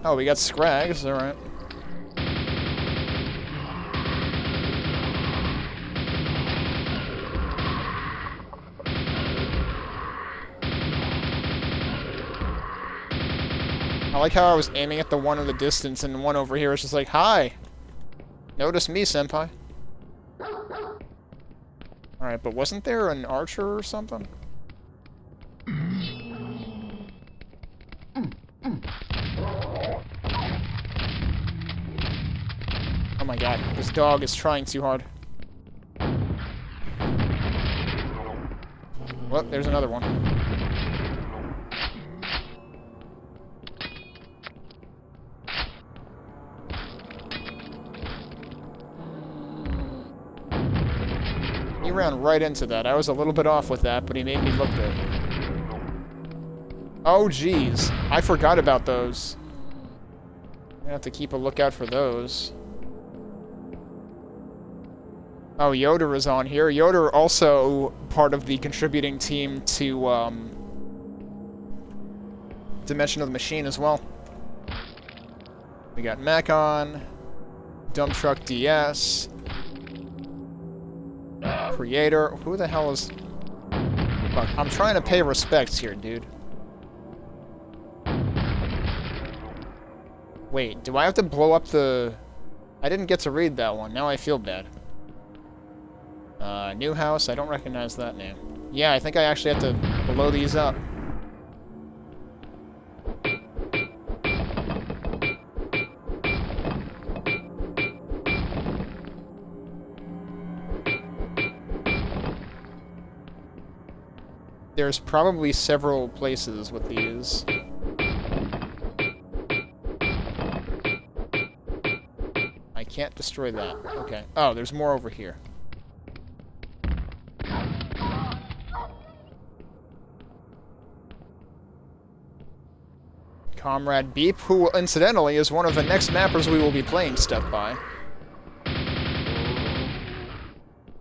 [SPEAKER 1] Oh, we got scrags, alright. I like how I was aiming at the one in the distance, and the one over here is just like, hi! Notice me, senpai. Alright, but wasn't there an archer or something? Oh my god, this dog is trying too hard. Well, there's another one. He ran right into that. I was a little bit off with that, but he made me look good. Oh, jeez. I forgot about those. I'm gonna have to keep a lookout for those. Oh, Yoder is on here. Yoder also part of the contributing team to, Dimension of the Machine as well. We got Mech on, Dump Truck DS, Creator. Who the hell is... Fuck, I'm trying to pay respects here, dude. Wait, do I have to blow up the... I didn't get to read that one. Now I feel bad. New house. I don't recognize that name. Yeah, I think I actually have to blow these up. There's probably several places with these. I can't destroy that. Okay. Oh, there's more over here. Comrade Beep, who incidentally is one of the next mappers we will be playing stuff by.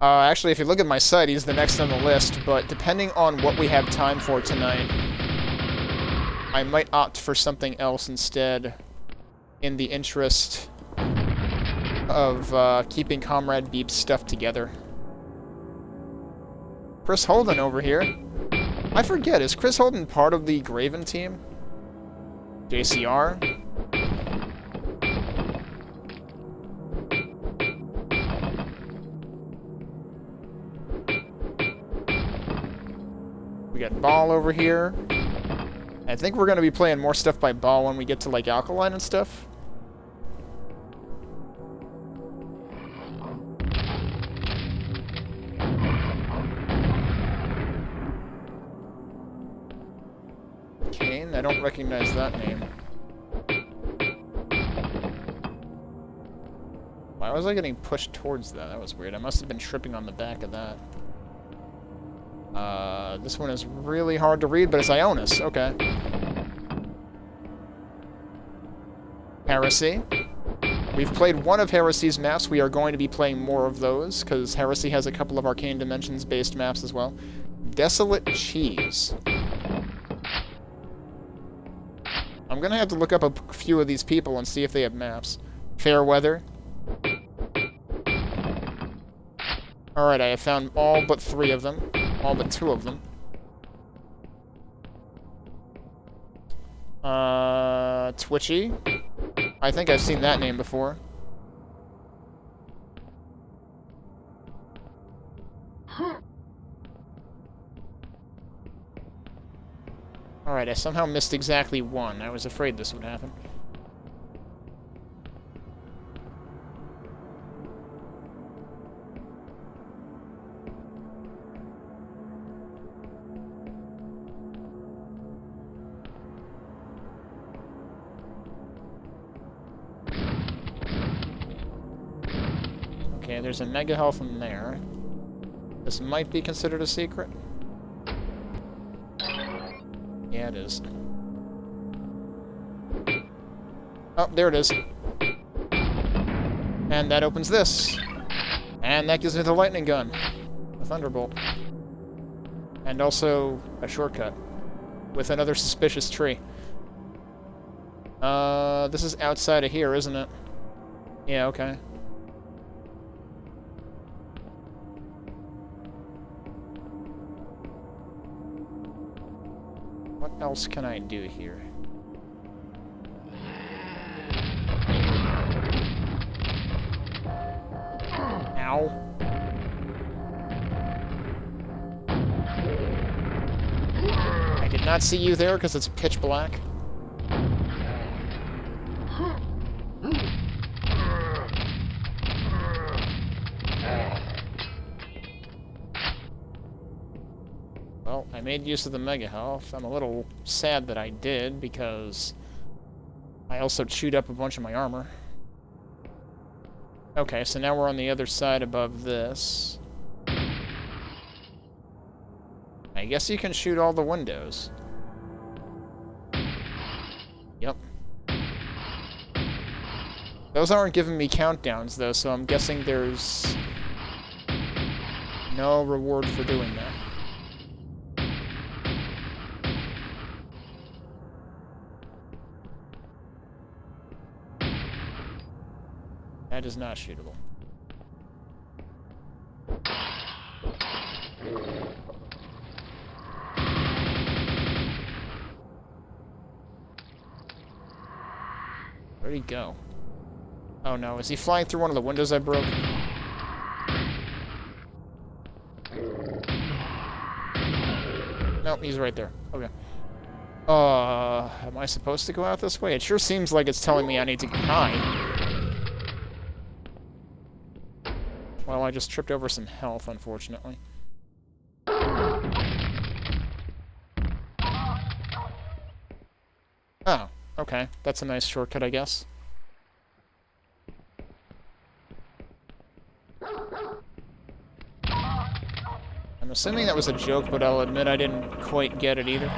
[SPEAKER 1] Actually, if you look at my site, he's the next on the list, but depending on what we have time for tonight, I might opt for something else instead, in the interest of keeping Comrade Beep's stuff together. Chris Holden over here. I forget, is Chris Holden part of the Graven team? JCR? We got Ball over here. I think we're going to be playing more stuff by Ball when we get to, like, Alkaline and stuff. Kane? I don't recognize that name. Why was I getting pushed towards that? That was weird. I must have been tripping on the back of that. This one is really hard to read, but it's Ionis. Okay. Heresy. We've played one of Heresy's maps. We are going to be playing more of those, because Heresy has a couple of Arcane Dimensions-based maps as well. Desolate Cheese. I'm gonna have to look up a few of these people and see if they have maps. Fair Weather. Alright, I have found all but 3 of them. All but 2 of them. Twitchy. I think I've seen that name before. Alright, I somehow missed exactly 1. I was afraid this would happen. Okay, there's a Mega Health in there. This might be considered a secret. Yeah, it is. Oh, there it is. And that opens this. And that gives me the lightning gun. A thunderbolt. And also a shortcut. With another suspicious tree. This is outside of here, isn't it? Yeah, okay. What else can I do here? Ow. I did not see you there because it's pitch black. Well, I made use of the Mega Health. I'm a little sad that I did, because I also chewed up a bunch of my armor. Okay, so now we're on the other side above this. I guess you can shoot all the windows. Yep. Those aren't giving me countdowns, though, so I'm guessing there's no reward for doing that. That is not shootable. Where'd he go? Oh no, is he flying through one of the windows I broke? Nope, he's right there. Okay. Am I supposed to go out this way? It sure seems like it's telling me I need to hide. Well, I just tripped over some health, unfortunately. Oh, okay. That's a nice shortcut, I guess. I'm assuming that was a joke, but I'll admit I didn't quite get it either.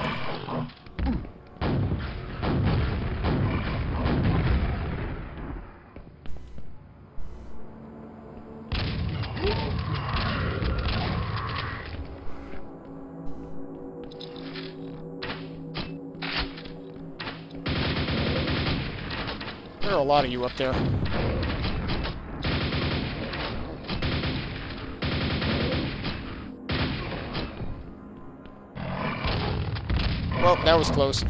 [SPEAKER 1] There are a lot of you up there. Well, that was close.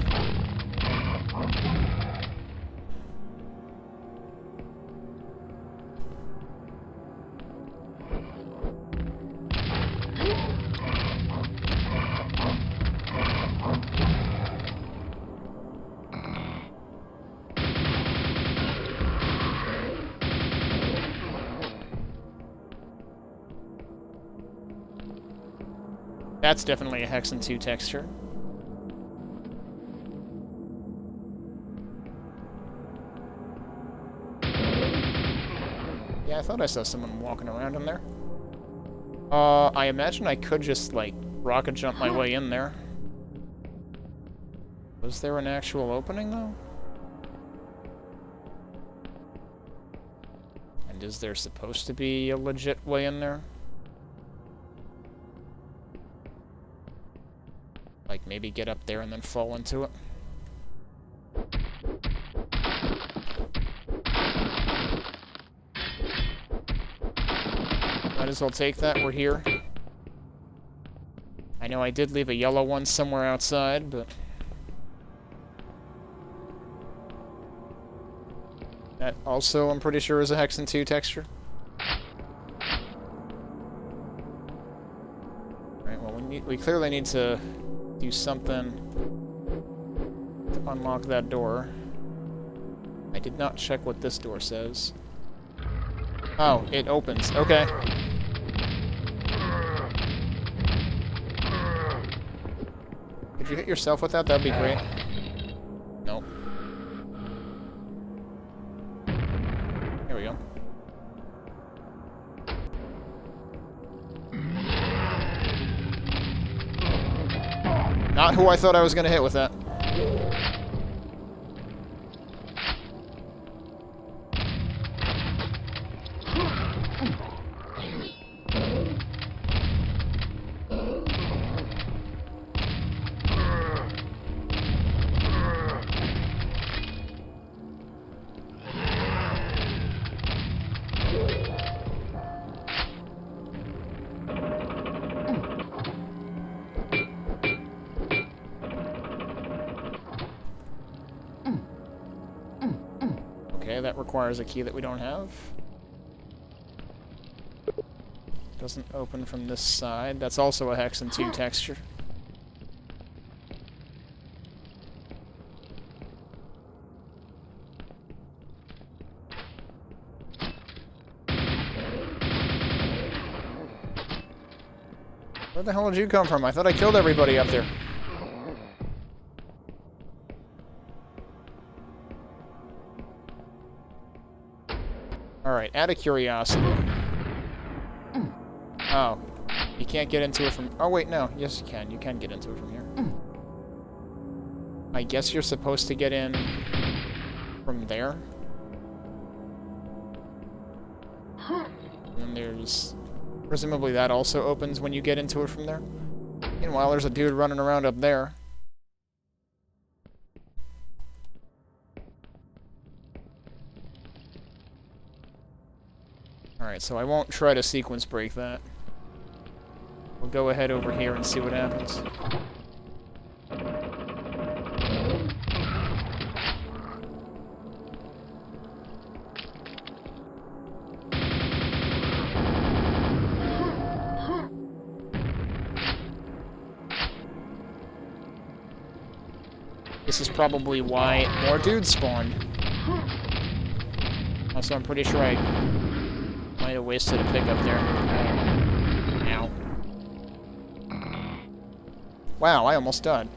[SPEAKER 1] That's definitely a Hexen 2 texture. Yeah, I thought I saw someone walking around in there. I imagine I could just, like, rocket jump my way in there. Was there an actual opening, though? And is there supposed to be a legit way in there? Like, maybe get up there and then fall into it? Might as well take that, we're here. I know I did leave a yellow one somewhere outside, but... that also, I'm pretty sure, is a Hexen 2 texture. Alright, well, we clearly need to do something to unlock that door. I did not check what this door says. Oh, it opens. Okay. Could you hit yourself with that? That'd be great. Nope. Here we go. Not who I thought I was gonna hit with that. Okay, that requires a key that we don't have. Doesn't open from this side. That's also a Hexen 2 texture. Where the hell did you come from? I thought I killed everybody up there. Alright, out of curiosity. Oh. You can't get into it from... oh, wait, no. Yes, you can. You can get into it from here. I guess you're supposed to get in from there. And then there's... presumably that also opens when you get into it from there. Meanwhile, there's a dude running around up there. Alright, so I won't try to sequence break that. We'll go ahead over here and see what happens. This is probably why more dudes spawned. Also, I'm pretty sure I might have wasted a pick up there. Ow. Wow, I almost died.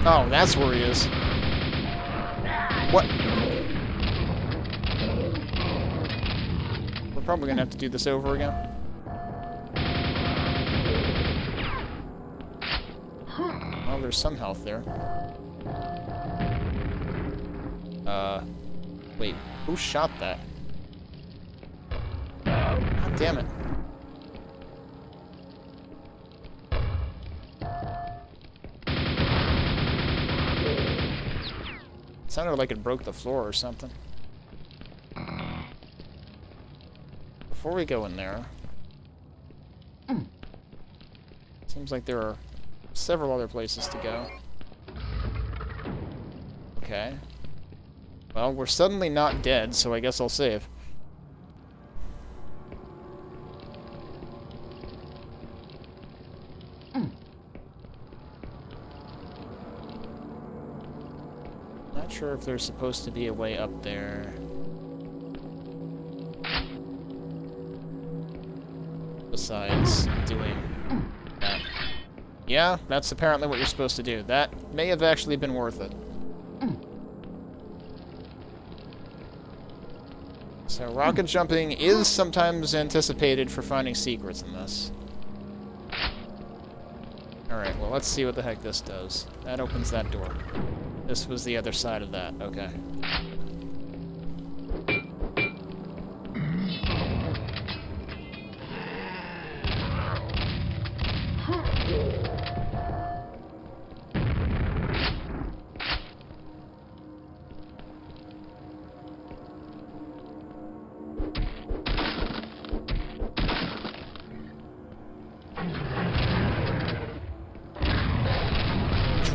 [SPEAKER 1] Oh, that's where he is. What? We're probably gonna have to do this over again. Well, there's some health there. Wait, who shot that? God damn it. It sounded like it broke the floor or something. Before we go in there... seems like there are several other places to go. Okay. Well, we're suddenly not dead, so I guess I'll save. Not sure if there's supposed to be a way up there. Besides doing that. Yeah, that's apparently what you're supposed to do. That may have actually been worth it. So rocket jumping is sometimes anticipated for finding secrets in this. Alright, well let's see what the heck this does. That opens that door. This was the other side of that, okay.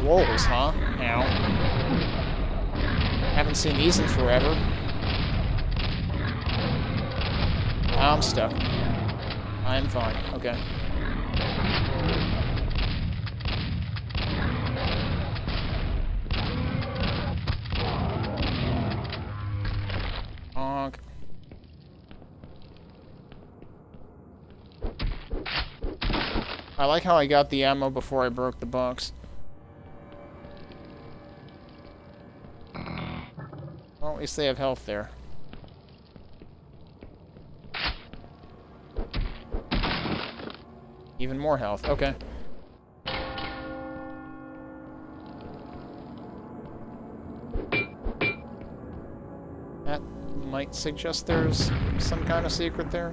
[SPEAKER 1] Rolls, huh? Ow. Haven't seen these in forever. I'm stuck. I'm fine. Okay. Honk. I like how I got the ammo before I broke the box. Well, at least they have health there. Even more health. Okay. That might suggest there's some kind of secret there.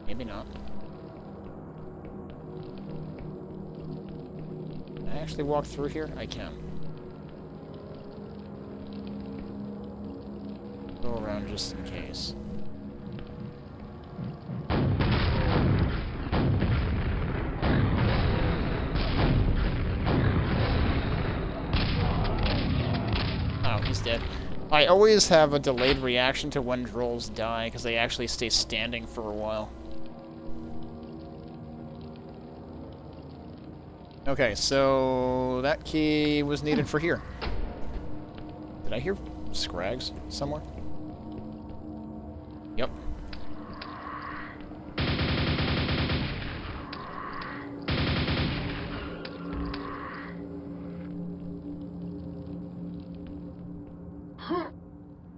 [SPEAKER 1] Maybe not. Can I actually walk through here? I can. Go around just in case. Oh, he's dead. I always have a delayed reaction to when trolls die, because they actually stay standing for a while. Okay, so that key was needed for here. Did I hear scrags somewhere? Yep.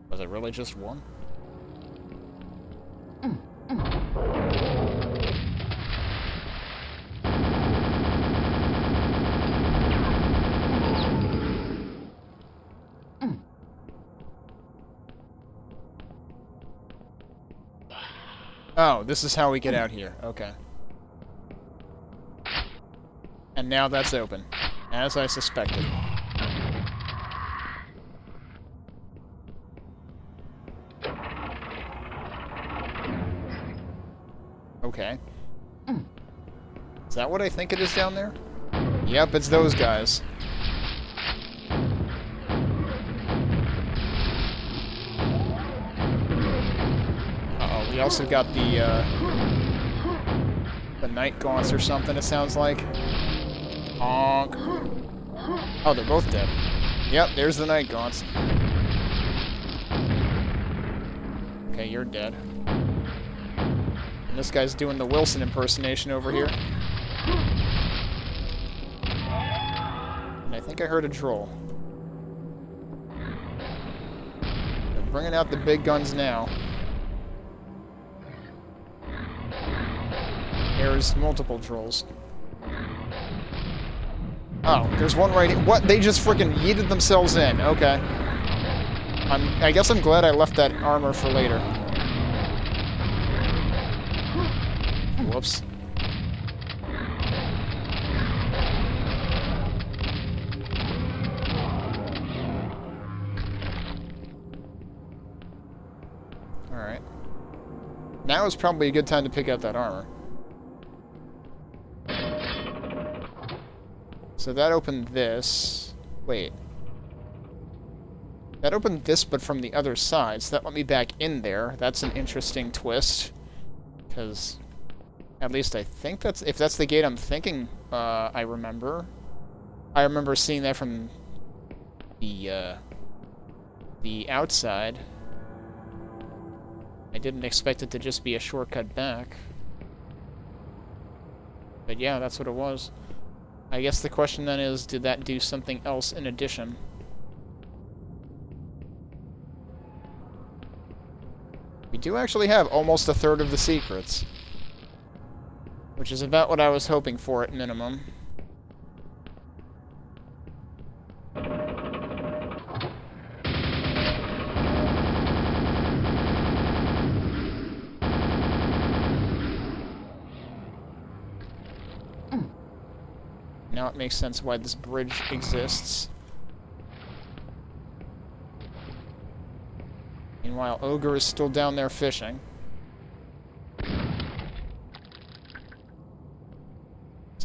[SPEAKER 1] Was it really just one? Oh, this is how we get out here. Okay. And now that's open, as I suspected. Okay. Is that what I think it is down there? Yep, it's those guys. Uh-oh, we also got the night gaunts or something, it sounds like. Honk. Oh, they're both dead. Yep, there's the night gaunts. Okay, you're dead. And this guy's doing the Wilson impersonation over here. And I think I heard a troll. They're bringing out the big guns now. There's multiple trolls. Oh, there's one right here. What? They just freaking yeeted themselves in. Okay. I guess I'm glad I left that armor for later. Whoops. Alright. Now is probably a good time to pick up that armor. So that opened this. Wait. That opened this, but from the other side, so that let me back in there. That's an interesting twist. Because, at least I think that's... If that's the gate I'm thinking, I remember. I remember seeing that from the outside. I didn't expect it to just be a shortcut back. But yeah, that's what it was. I guess the question then is, did that do something else in addition? do actually have almost a third of the secrets. Which is about what I was hoping for at minimum. Now it makes sense why this bridge exists. Meanwhile, Ogre is still down there fishing. This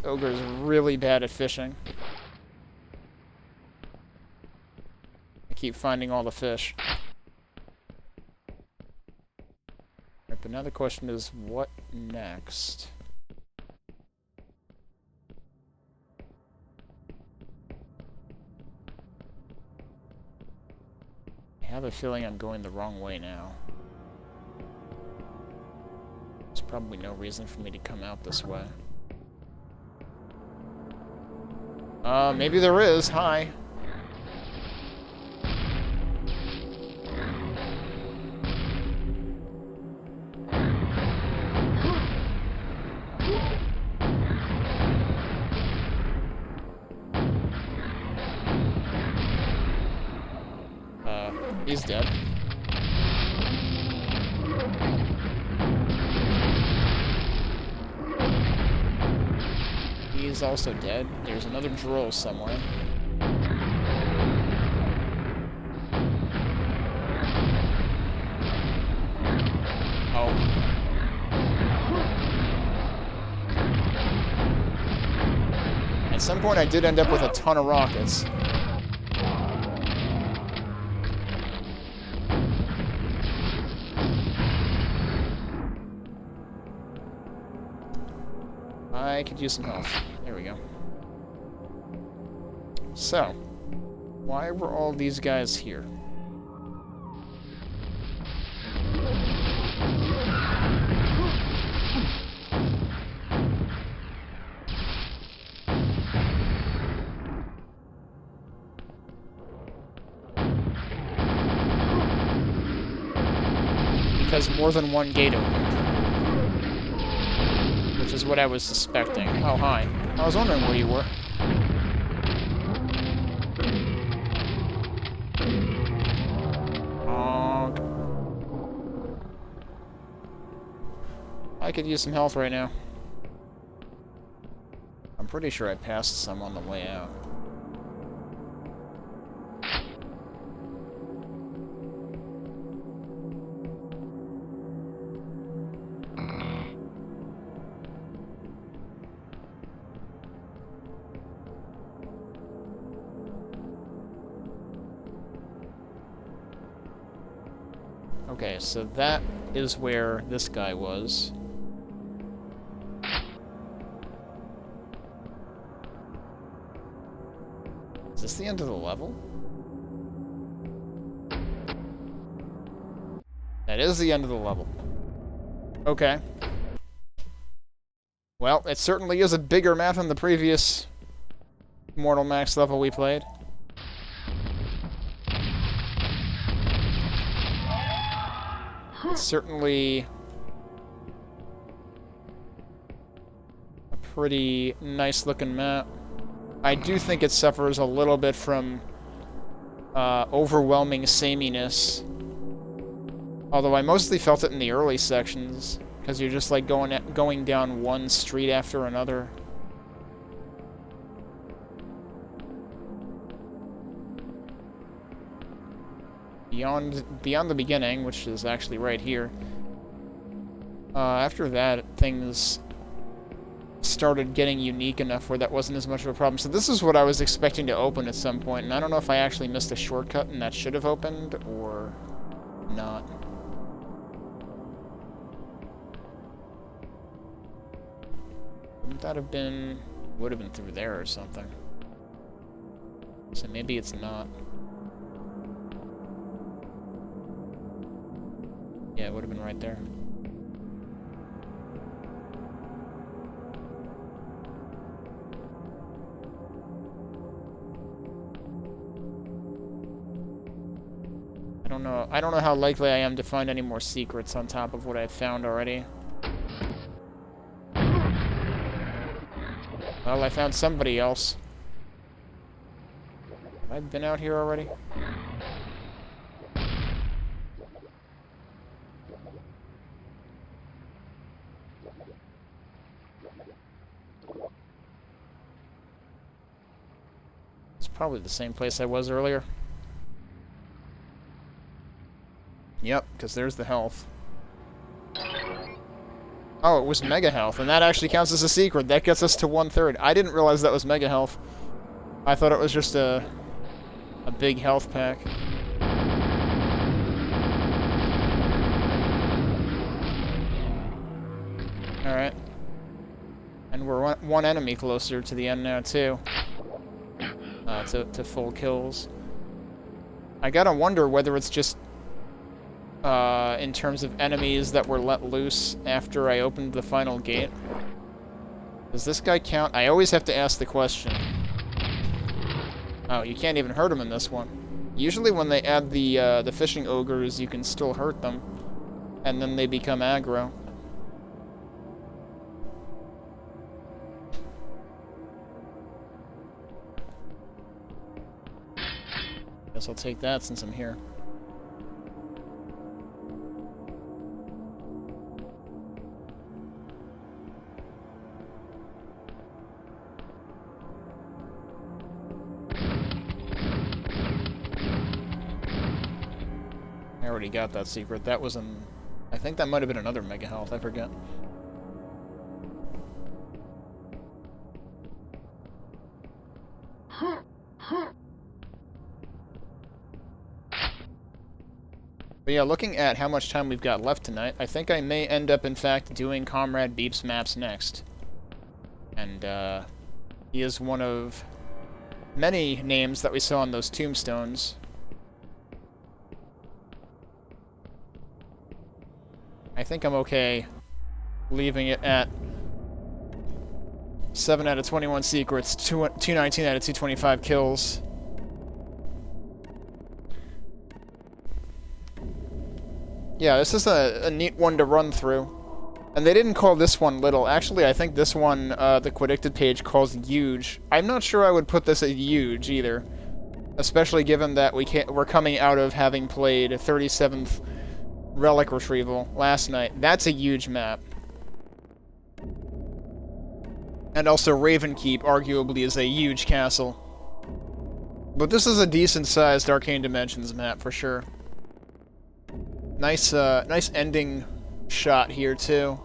[SPEAKER 1] Ogre is really bad at fishing. I keep finding all the fish. Right, but now the question is, what next? I have a feeling I'm going the wrong way now. There's probably no reason for me to come out this way. Maybe there is. Hi. He's dead. He's also dead. There's another droll somewhere. Oh. At some point I did end up with a ton of rockets. I could use some health. There we go. So, why were all these guys here? Because more than one gate opened. Which is what I was suspecting. Oh, hi. I was wondering where you were. I could use some health right now. I'm pretty sure I passed some on the way out. Okay, so that is where this guy was. Is this the end of the level? That is the end of the level. Okay. Well, it certainly is a bigger map than the previous MortalMaxx level we played. It's certainly a pretty nice looking map. I do think it suffers a little bit from overwhelming sameness. Although I mostly felt it in the early sections, because you're just like going down one street after another. Beyond the beginning, which is actually right here. After that, things started getting unique enough where that wasn't as much of a problem. So this is what I was expecting to open at some point, and I don't know if I actually missed a shortcut and that should have opened, or not. Wouldn't that have been... would have been through there or something. So maybe it's not. Yeah, it would have been right there. I don't know how likely I am to find any more secrets on top of what I've found already. Well, I found somebody else. Have I been out here already? It's probably the same place I was earlier. Yep, because there's the health. Oh, it was mega health, and that actually counts as a secret. That gets us to 1/3. I didn't realize that was mega health. I thought it was just a big health pack. Alright. And we're one enemy closer to the end now, too. To full kills. I gotta wonder whether it's just in terms of enemies that were let loose after I opened the final gate. Does this guy count? I always have to ask the question. Oh, you can't even hurt him in this one. Usually when they add the fishing ogres, you can still hurt them, and then they become aggro. Guess I'll take that since I'm here. I already got that secret. That was an... I think that might have been another mega health. I forget. But yeah, looking at how much time we've got left tonight, I think I may end up, in fact, doing Comrade Beep's maps next. And, he is one of many names that we saw on those tombstones. I think I'm okay leaving it at 7 out of 21 secrets, 219 out of 225 kills. Yeah, this is a neat one to run through. And they didn't call this one little. Actually, I think this one, the Quaddicted page calls huge. I'm not sure I would put this at huge either. Especially given that we're coming out of having played 37th Relic Retrieval last night. That's a huge map. And also Ravenkeep arguably is a huge castle. But this is a decent-sized Arcane Dimensions map for sure. Nice ending shot here too.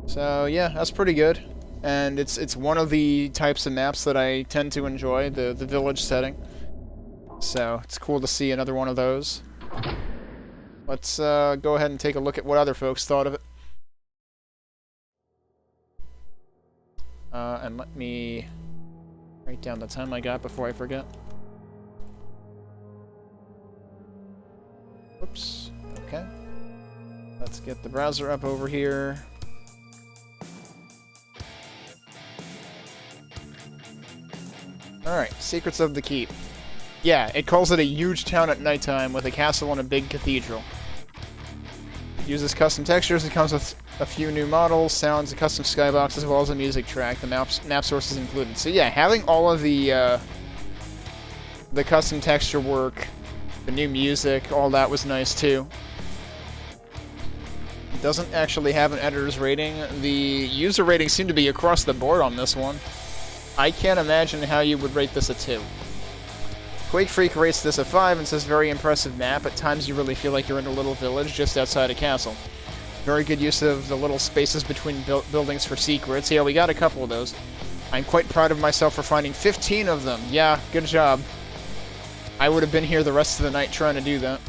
[SPEAKER 1] So yeah, that's pretty good. And it's one of the types of maps that I tend to enjoy, the village setting. So it's cool to see another one of those. Let's go ahead and take a look at what other folks thought of it. And let me write down the time I got before I forget. Oops. Okay. Let's get the browser up over here. Alright, Secrets of the Keep. Yeah, it calls it a huge town at nighttime with a castle and a big cathedral. Uses custom textures. It comes with a few new models, sounds, a custom skybox, as well as a music track. The map source is included. So yeah, having all of the custom texture work, the new music, all that was nice too. It doesn't actually have an editor's rating. The user ratings seem to be across the board on this one. I can't imagine how you would rate this a 2. Quake Freak rates this a 5 and says, very impressive map. At times you really feel like you're in a little village just outside a castle. Very good use of the little spaces between buildings for secrets. Yeah, we got a couple of those. I'm quite proud of myself for finding 15 of them. Yeah, good job. I would have been here the rest of the night trying to do that.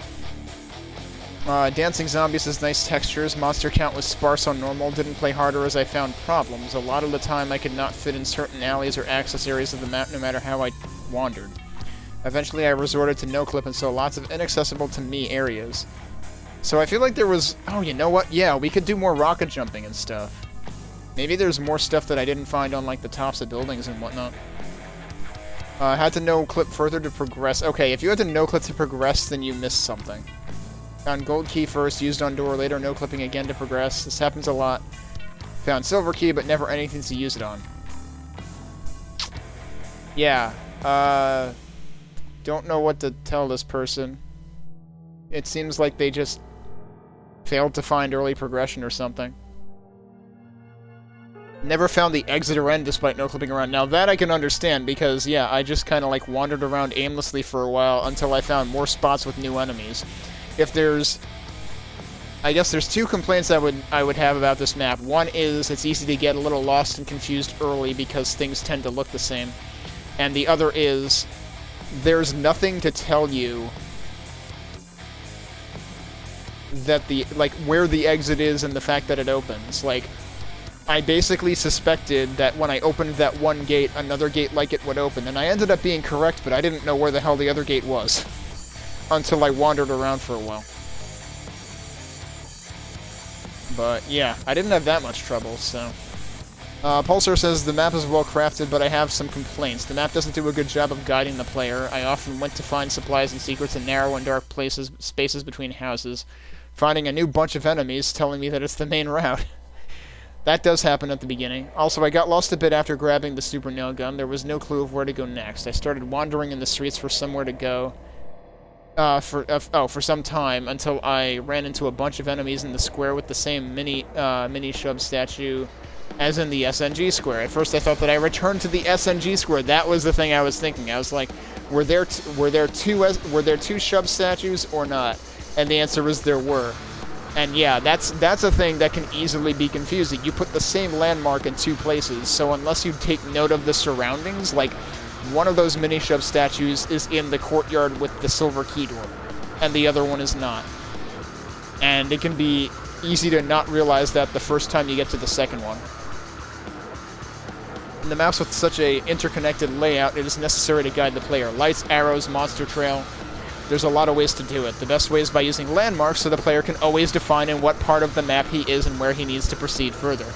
[SPEAKER 1] Dancing Zombies has nice textures. Monster count was sparse on normal. Didn't play harder as I found problems. A lot of the time I could not fit in certain alleys or access areas of the map no matter how I wandered. Eventually I resorted to no-clip and saw lots of inaccessible to me areas. So I feel like there was... Oh, you know what? Yeah, we could do more rocket jumping and stuff. Maybe there's more stuff that I didn't find on, like, the tops of buildings and whatnot. Had to no-clip further to progress. Okay, if you had to no-clip to progress, then you missed something. Found gold key first, used on door later, no-clipping again to progress. This happens a lot. Found silver key, but never anything to use it on. Yeah, don't know what to tell this person. It seems like they just failed to find early progression or something. Never found the exit or end despite no-clipping around. Now that I can understand because, yeah, I just kind of like wandered around aimlessly for a while until I found more spots with new enemies. If there's... I guess there's two complaints I would have about this map. One is it's easy to get a little lost and confused early because things tend to look the same. And the other is there's nothing to tell you that the, like, where the exit is and the fact that it opens. Like, I basically suspected that when I opened that one gate, another gate like it would open, and I ended up being correct, but I didn't know where the hell the other gate was until I wandered around for a while. But, yeah, I didn't have that much trouble, so... Pulsar says, the map is well crafted, but I have some complaints. The map doesn't do a good job of guiding the player. I often went to find supplies and secrets in narrow and dark places, spaces between houses, finding a new bunch of enemies telling me that it's the main route. That does happen at the beginning. Also, I got lost a bit after grabbing the super nail gun. There was no clue of where to go next. I started wandering in the streets for somewhere to go for some time until I ran into a bunch of enemies in the square with the same mini Shub statue as in the SNG square. At first I thought that I returned to the SNG square. That was the thing I was thinking. I was like, were there two Shub statues or not? And the answer was there were. And yeah, that's a thing that can easily be confusing. You put the same landmark in two places, so unless you take note of the surroundings, like one of those mini Shub statues is in the courtyard with the silver key door, and the other one is not. And it can be easy to not realize that the first time you get to the second one. In the maps with such a interconnected layout, it is necessary to guide the player. Lights, arrows, monster trail. There's a lot of ways to do it. The best way is by using landmarks so the player can always define in what part of the map he is and where he needs to proceed further.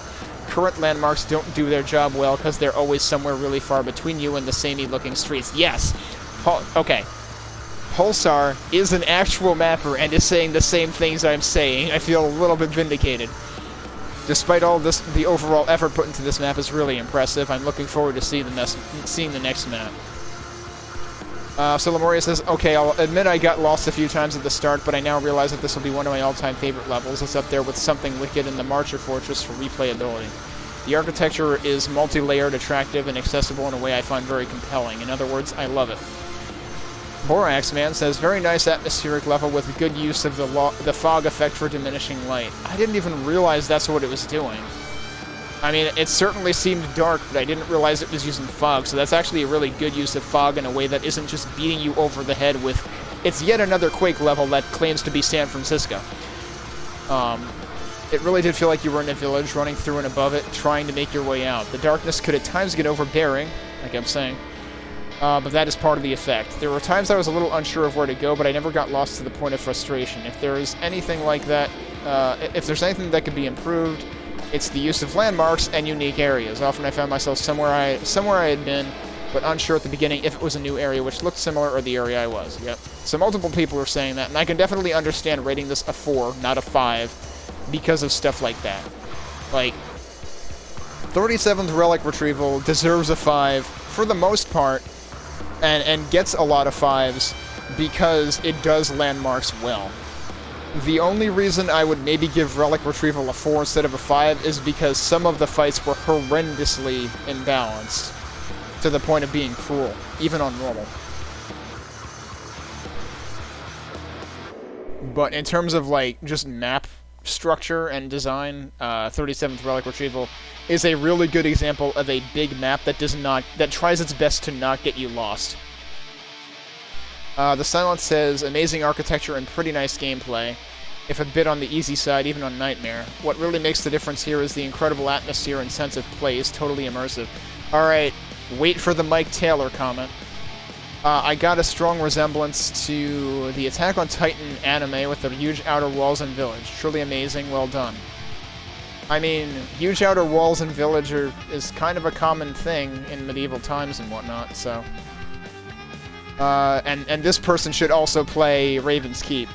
[SPEAKER 1] Current landmarks don't do their job well because they're always somewhere really far between you and the samey-looking streets. Yes! Okay. Pulsar is an actual mapper and is saying the same things I'm saying. I feel a little bit vindicated. Despite all this, the overall effort put into this map is really impressive. I'm looking forward to seeing the next map. So Lemuria says, okay, I'll admit I got lost a few times at the start, but I now realize that this will be one of my all-time favorite levels. It's up there with Something Wicked and the Marcher Fortress for replayability. The architecture is multi-layered, attractive, and accessible in a way I find very compelling. In other words, I love it. Borax Man says, very nice atmospheric level with good use of the fog effect for diminishing light. I didn't even realize that's what it was doing. I mean, it certainly seemed dark, but I didn't realize it was using fog, so that's actually a really good use of fog in a way that isn't just beating you over the head with... It's yet another Quake level that claims to be San Francisco. It really did feel like you were in a village, running through and above it, trying to make your way out. The darkness could at times get overbearing, like I'm saying, but that is part of the effect. There were times I was a little unsure of where to go, but I never got lost to the point of frustration. If there is anything like that, if there's anything that could be improved, it's the use of landmarks and unique areas. Often I found myself somewhere I had been, but unsure at the beginning if it was a new area which looked similar or the area I was. Yep. So multiple people are saying that, and I can definitely understand rating this a 4, not a 5, because of stuff like that. Like, 37th Relic Retrieval deserves a 5 for the most part, and gets a lot of 5s because it does landmarks well. The only reason I would maybe give Relic Retrieval a 4 instead of a 5 is because some of the fights were horrendously imbalanced, to the point of being cruel, even on normal. But in terms of, like, just map structure and design, 37th Relic Retrieval is a really good example of a big map that tries its best to not get you lost. The Silence says, amazing architecture and pretty nice gameplay, if a bit on the easy side, even on Nightmare. What really makes the difference here is the incredible atmosphere and sense of place, totally immersive. Alright, wait for the Mike Taylor comment. I got a strong resemblance to the Attack on Titan anime with the huge outer walls and village. Truly amazing, well done. I mean, huge outer walls and village is kind of a common thing in medieval times and whatnot, so... And this person should also play Raven's Keep.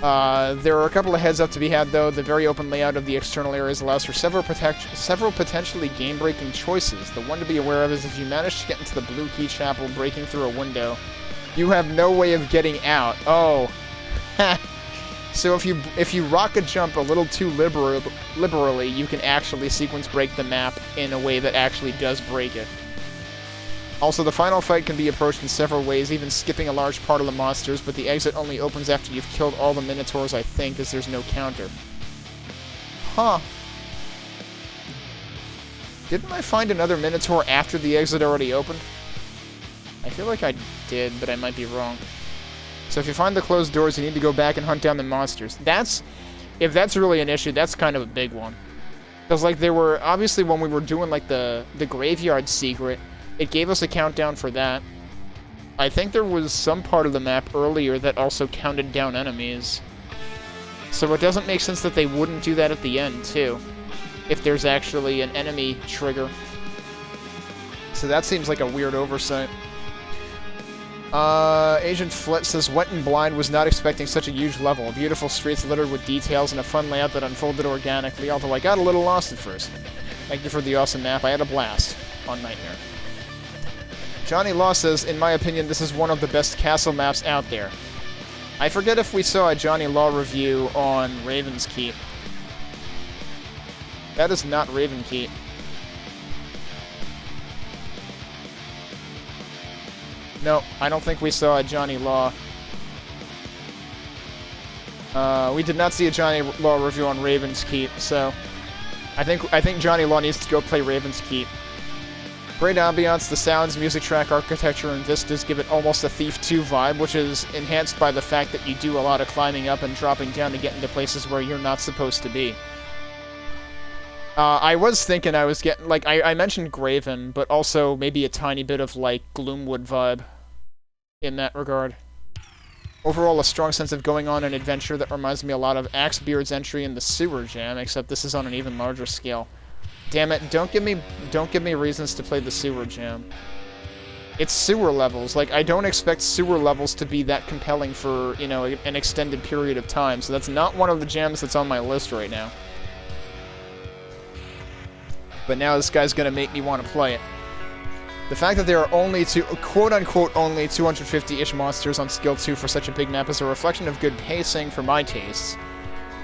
[SPEAKER 1] There are a couple of heads up to be had, though. The very open layout of the external areas allows for several potentially game-breaking choices. The one to be aware of is if you manage to get into the Blue Key Chapel breaking through a window, you have no way of getting out. Oh. So if you rocket jump a little too liberally, you can actually sequence break the map in a way that actually does break it. Also, the final fight can be approached in several ways, even skipping a large part of the monsters, but the exit only opens after you've killed all the Minotaurs, I think, as there's no counter. Huh. Didn't I find another Minotaur after the exit already opened? I feel like I did, but I might be wrong. So if you find the closed doors, you need to go back and hunt down the monsters. If that's really an issue, that's kind of a big one. Because, like, there were, obviously, when we were doing, like, the graveyard secret, it gave us a countdown for that. I think there was some part of the map earlier that also counted down enemies. So it doesn't make sense that they wouldn't do that at the end, too. If there's actually an enemy trigger. So that seems like a weird oversight. Agent Flit says, Wet and Blind was not expecting such a huge level. Beautiful streets littered with details and a fun layout that unfolded organically, although I got a little lost at first. Thank you for the awesome map. I had a blast on Nightmare. Johnny Law says, in my opinion, this is one of the best castle maps out there. I forget if we saw a Johnny Law review on Raven's Keep. That is not Raven Keep. No, I don't think we saw a Johnny Law. We did not see a Johnny Law review on Raven's Keep, so I think Johnny Law needs to go play Raven's Keep. Great ambiance, the sounds, music track, architecture, and vistas give it almost a Thief 2 vibe, which is enhanced by the fact that you do a lot of climbing up and dropping down to get into places where you're not supposed to be. I was thinking I was getting, like, I mentioned Graven, but also maybe a tiny bit of, like, Gloomwood vibe in that regard. Overall, a strong sense of going on an adventure that reminds me a lot of Axebeard's entry in the Sewer Jam, except this is on an even larger scale. Damn it, don't give me reasons to play the Sewer Jam. It's sewer levels. Like, I don't expect sewer levels to be that compelling for, you know, an extended period of time, so that's not one of the jams that's on my list right now. But now this guy's gonna make me want to play it. The fact that there are only quote-unquote only 250-ish monsters on Skill 2 for such a big map is a reflection of good pacing for my tastes.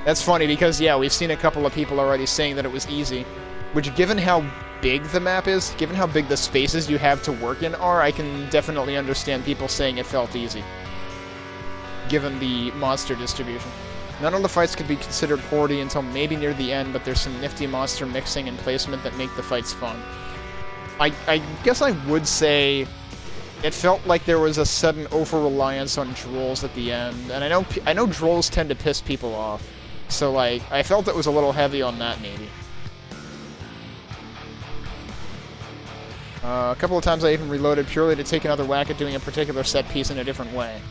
[SPEAKER 1] That's funny because, yeah, we've seen a couple of people already saying that it was easy. Which, given how big the map is, given how big the spaces you have to work in are, I can definitely understand people saying it felt easy. Given the monster distribution. None of the fights could be considered hoardy until maybe near the end, but there's some nifty monster mixing and placement that make the fights fun. I guess I would say it felt like there was a sudden over-reliance on drolls at the end, and I know drolls tend to piss people off, so, like, I felt it was a little heavy on that, maybe. A couple of times I even reloaded purely to take another whack at doing a particular set piece in a different way.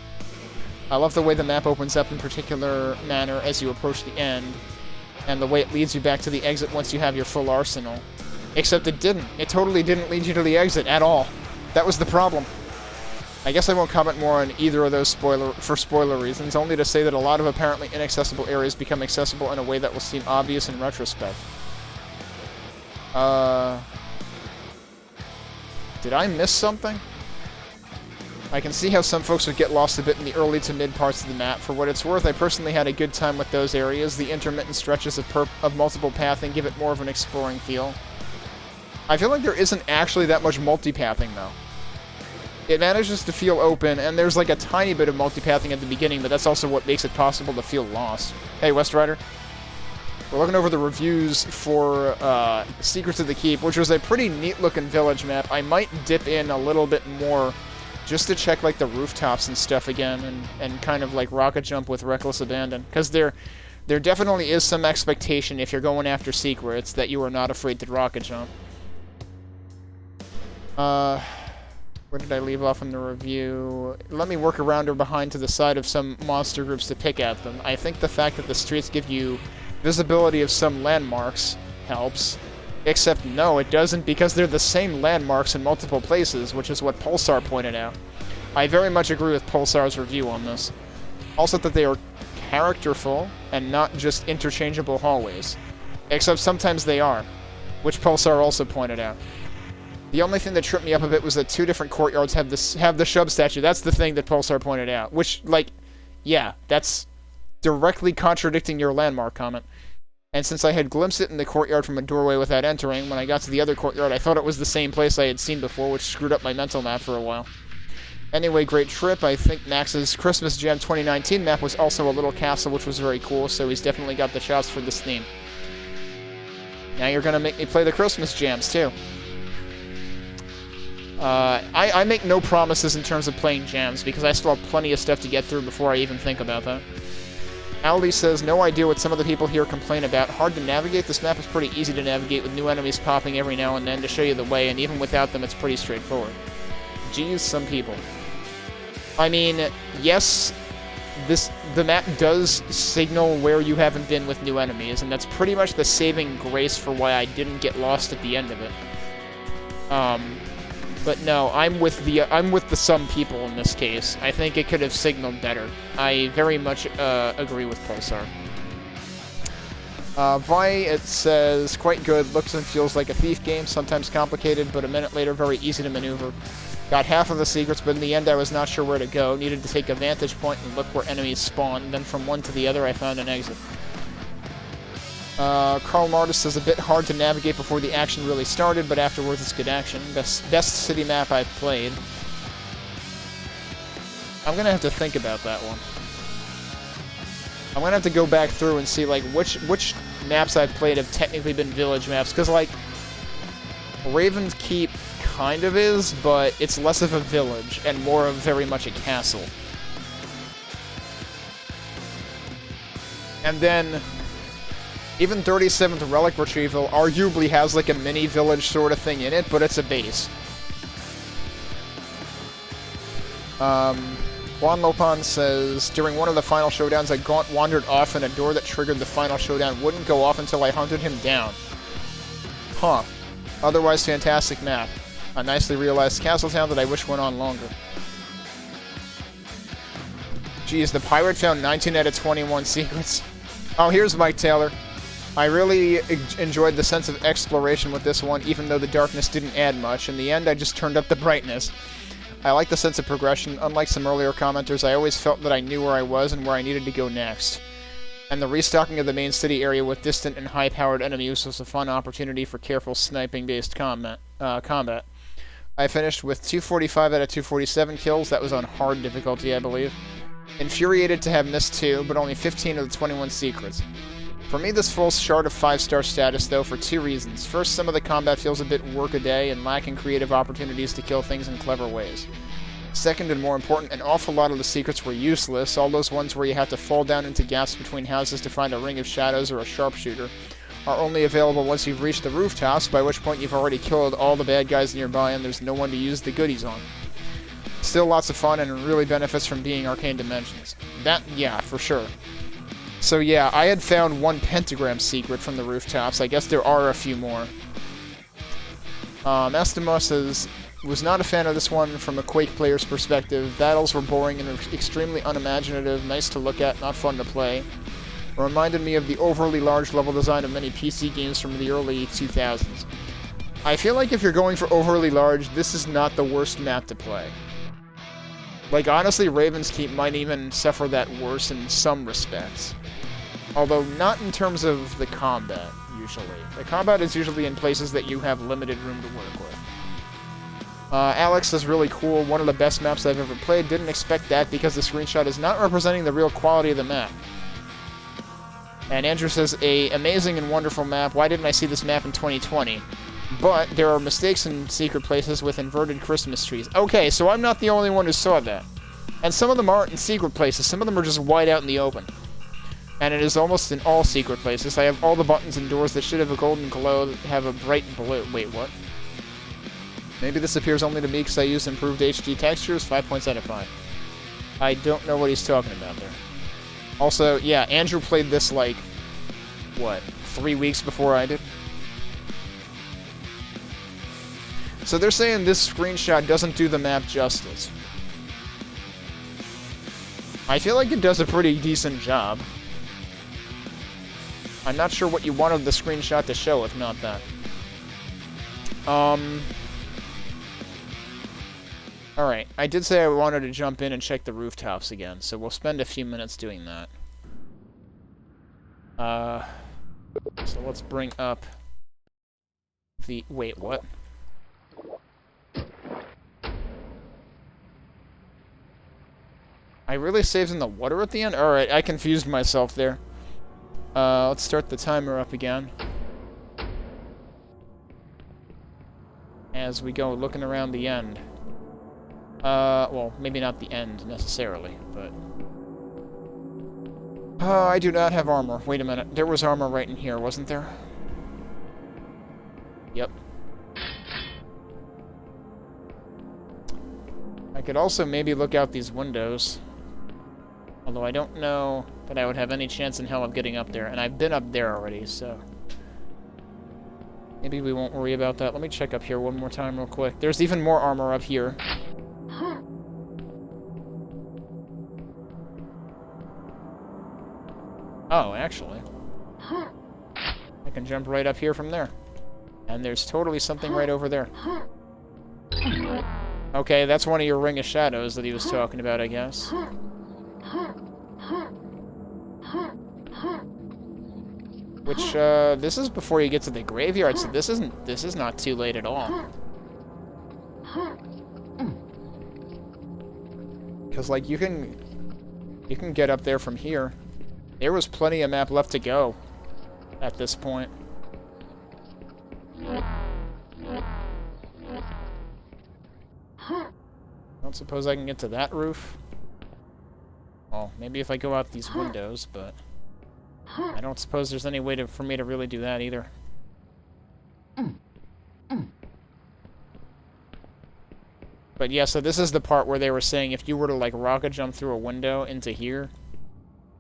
[SPEAKER 1] I love the way the map opens up in particular manner as you approach the end, and the way it leads you back to the exit once you have your full arsenal. Except it didn't. It totally didn't lead you to the exit at all. That was the problem. I guess I won't comment more on either of those for spoiler reasons, only to say that a lot of apparently inaccessible areas become accessible in a way that will seem obvious in retrospect. Did I miss something? I can see how some folks would get lost a bit in the early to mid parts of the map. For what it's worth, I personally had a good time with those areas. The intermittent stretches of multiple pathing give it more of an exploring feel. I feel like there isn't actually that much multipathing, though. It manages to feel open, and there's like a tiny bit of multipathing at the beginning, but that's also what makes it possible to feel lost. Hey, West Rider. We're looking over the reviews for Secrets of the Keep, which was a pretty neat-looking village map. I might dip in a little bit more just to check, like, the rooftops and stuff again, and kind of, like, rocket jump with reckless abandon. Because there definitely is some expectation, if you're going after secrets, that you are not afraid to rocket jump. Where did I leave off in the review? Let me work around or behind to the side of some monster groups to pick at them. I think the fact that the streets give you visibility of some landmarks helps. Except no, it doesn't, because they're the same landmarks in multiple places, which is what Pulsar pointed out. I very much agree with Pulsar's review on this. Also that they are characterful and not just interchangeable hallways. Except sometimes they are, which Pulsar also pointed out. The only thing that tripped me up a bit was that 2 different courtyards have the Shub statue. That's the thing that Pulsar pointed out. Which, like, yeah, that's directly contradicting your landmark comment. And since I had glimpsed it in the courtyard from a doorway without entering, when I got to the other courtyard, I thought it was the same place I had seen before, which screwed up my mental map for a while. Anyway, great trip. I think Max's Christmas Jam 2019 map was also a little castle, which was very cool, so he's definitely got the chops for this theme. Now you're gonna make me play the Christmas Jams, too. I make no promises in terms of playing jams, because I still have plenty of stuff to get through before I even think about that. Aldi says, no idea what some of the people here complain about. Hard to navigate. This map is pretty easy to navigate with new enemies popping every now and then to show you the way, and even without them, it's pretty straightforward. Geez, some people. I mean, yes, the map does signal where you haven't been with new enemies, and that's pretty much the saving grace for why I didn't get lost at the end of it. But no, I'm with the some people in this case. I think it could have signaled better. I very much agree with Pulsar. Vi, it says, quite good, looks and feels like a Thief game, sometimes complicated, but a minute later very easy to maneuver. Got half of the secrets, but in the end I was not sure where to go. Needed to take a vantage point and look where enemies spawn. Then from one to the other I found an exit. Carl Martis says, a bit hard to navigate before the action really started, but afterwards it's good action. Best city map I've played. I'm gonna have to think about that one. I'm gonna have to go back through and see, like, which maps I've played have technically been village maps, because, like, Raven's Keep kind of is, but it's less of a village and more of very much a castle. And then even 37th Relic Retrieval arguably has like a mini village sort of thing in it, but it's a base. Juan Lopan says, during one of the final showdowns, a Gaunt wandered off and a door that triggered the final showdown wouldn't go off until I hunted him down. Huh. Otherwise, fantastic map. A nicely realized castle town that I wish went on longer. Geez, the pirate found 19 out of 21 secrets. Oh, here's Mike Taylor. I really enjoyed the sense of exploration with this one, even though the darkness didn't add much. In the end, I just turned up the brightness. I like the sense of progression. Unlike some earlier commenters, I always felt that I knew where I was and where I needed to go next. And the restocking of the main city area with distant and high-powered enemies was a fun opportunity for careful sniping-based combat. I finished with 245 out of 247 kills. That was on hard difficulty, I believe. Infuriated to have missed 2, but only 15 of the 21 secrets. For me, this falls short of 5-star status, though, for 2 reasons. First, some of the combat feels a bit workaday and lacking creative opportunities to kill things in clever ways. Second, and more important, an awful lot of the secrets were useless, all those ones where you have to fall down into gaps between houses to find a ring of shadows or a sharpshooter, are only available once you've reached the rooftops, by which point you've already killed all the bad guys nearby and there's no one to use the goodies on. Still lots of fun and really benefits from being Arcane Dimensions. That, yeah, for sure. So yeah, I had found 1 pentagram secret from the rooftops. I guess there are a few more. Estimo says, was not a fan of this one from a Quake player's perspective. Battles were boring and extremely unimaginative, nice to look at, not fun to play. Reminded me of the overly large level design of many PC games from the early 2000s. I feel like if you're going for overly large, this is not the worst map to play. Like, honestly, Raven's Keep might even suffer that worse in some respects. Although, not in terms of the combat, usually. The combat is usually in places that you have limited room to work with. Alex is really cool, one of the best maps I've ever played. Didn't expect that because the screenshot is not representing the real quality of the map. And Andrew says, a amazing and wonderful map. Why didn't I see this map in 2020? But there are mistakes in secret places with inverted Christmas trees. Okay, so I'm not the only one who saw that. And some of them aren't in secret places. Some of them are just wide out in the open. And it is almost in all secret places. I have all the buttons and doors that should have a golden glow that have a bright blue. Wait, what? Maybe this appears only to me because I use improved HD textures. 5 points out of 5. I don't know what he's talking about there. Also, yeah, Andrew played this, like, what, 3 weeks before I did? So they're saying this screenshot doesn't do the map justice. I feel like it does a pretty decent job. I'm not sure what you wanted the screenshot to show, if not that. Alright, I did say I wanted to jump in and check the rooftops again, so we'll spend a few minutes doing that. So let's bring up the... Wait, what? I really saved in the water at the end? Alright, I confused myself there. Let's start the timer up again. As we go looking around the end. Well, maybe not the end, necessarily, but... I do not have armor. Wait a minute. There was armor right in here, wasn't there? Yep. I could also maybe look out these windows. Although I don't know that I would have any chance in hell of getting up there. And I've been up there already, so... Maybe we won't worry about that. Let me check up here one more time real quick. There's even more armor up here. Oh, actually. I can jump right up here from there. And there's totally something right over there. Okay, that's one of your Ring of Shadows that he was talking about, I guess. Which, this is before you get to the graveyard, so this is not too late at all. Because, like, you can get up there from here. There was plenty of map left to go at this point. I don't suppose I can get to that roof. Well, maybe if I go out these windows, but I don't suppose there's any way for me to really do that either. But yeah, so this is the part where they were saying if you were to, like, rocket jump through a window into here,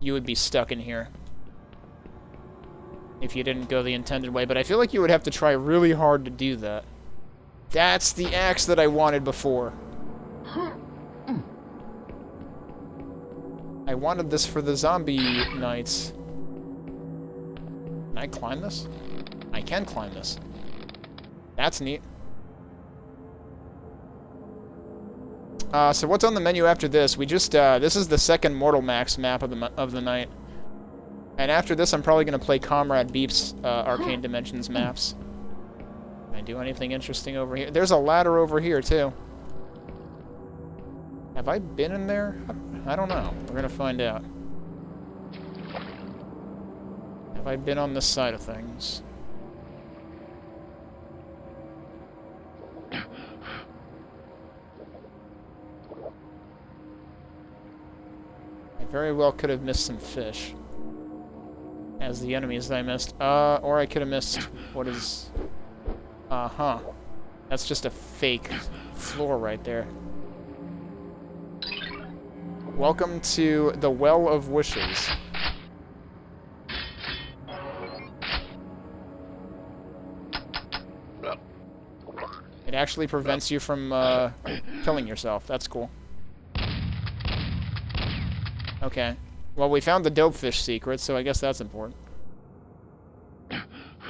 [SPEAKER 1] you would be stuck in here. If you didn't go the intended way. But I feel like you would have to try really hard to do that. That's the axe that I wanted before. I wanted this for the zombie nights. Can I climb this? I can climb this. That's neat. So what's on the menu after this? We just, this is the second MortalMaxx map of the night. And after this, I'm probably going to play Comrade Beep's Arcane Dimensions maps. Can I do anything interesting over here? There's a ladder over here, too. Have I been in there? I don't know. We're going to find out. Have I been on this side of things? Very well could have missed some fish. As the enemies I missed. Or I could have missed what is... Uh-huh. That's just a fake floor right there. Welcome to the Well of Wishes. It actually prevents you from, killing yourself. That's cool. Okay. Well, we found the dopefish secret, so I guess that's important.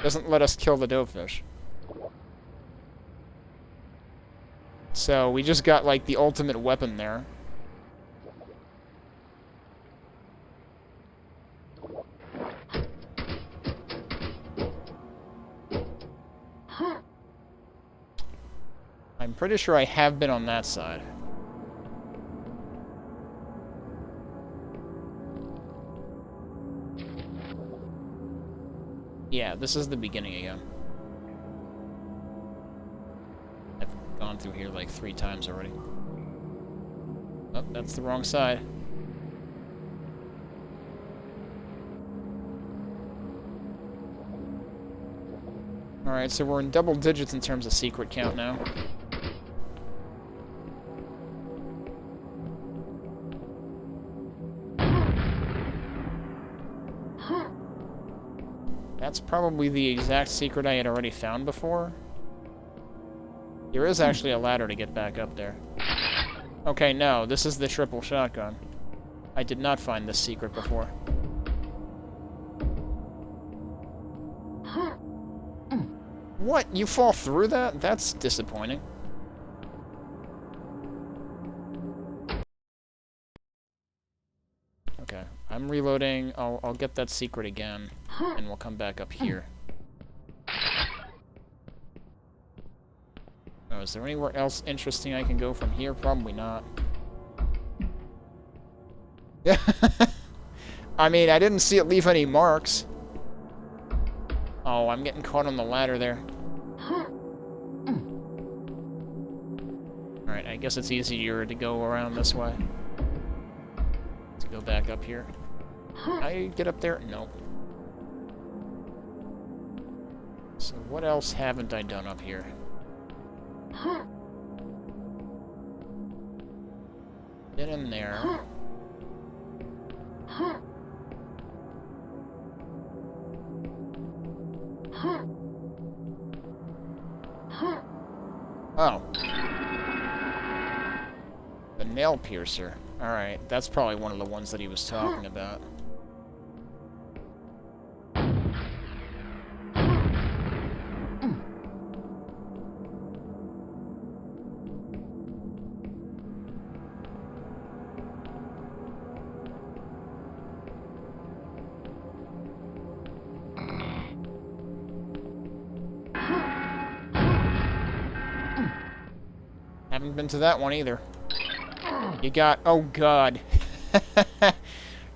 [SPEAKER 1] Doesn't let us kill the dopefish. So, we just got, like, the ultimate weapon there. I'm pretty sure I have been on that side. Yeah, this is the beginning again. I've gone through here like 3 times already. Oh, that's the wrong side. Alright, so we're in double digits in terms of secret count now. That's probably the exact secret I had already found before. There is actually a ladder to get back up there. Okay, no, this is the triple shotgun. I did not find this secret before. What? You fall through that? That's disappointing. Okay, I'm reloading. I'll get that secret again, and we'll come back up here. Oh, is there anywhere else interesting I can go from here? Probably not. Yeah. I mean, I didn't see it leave any marks. Oh, I'm getting caught on the ladder there. Alright, I guess it's easier to go around this way. To go back up here. Can I get up there? Nope. So what else haven't I done up here? Get in there. Oh. The nail piercer. Alright, that's probably one of the ones that he was talking about. Haven't been to that one either. You got... Oh, God.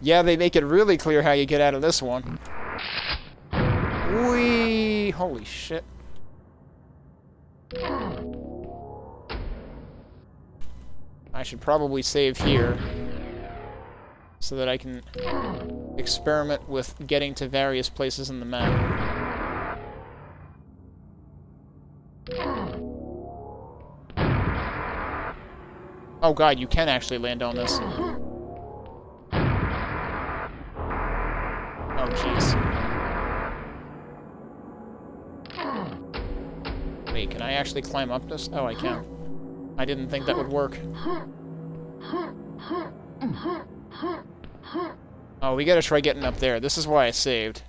[SPEAKER 1] Yeah, they make it really clear how you get out of this one. Whee! Holy shit. I should probably save here, so that I can experiment with getting to various places in the map. Oh god, you can actually land on this. Oh jeez. Wait, can I actually climb up this? Oh, I can. I didn't think that would work. Oh, we gotta try getting up there. This is why I saved.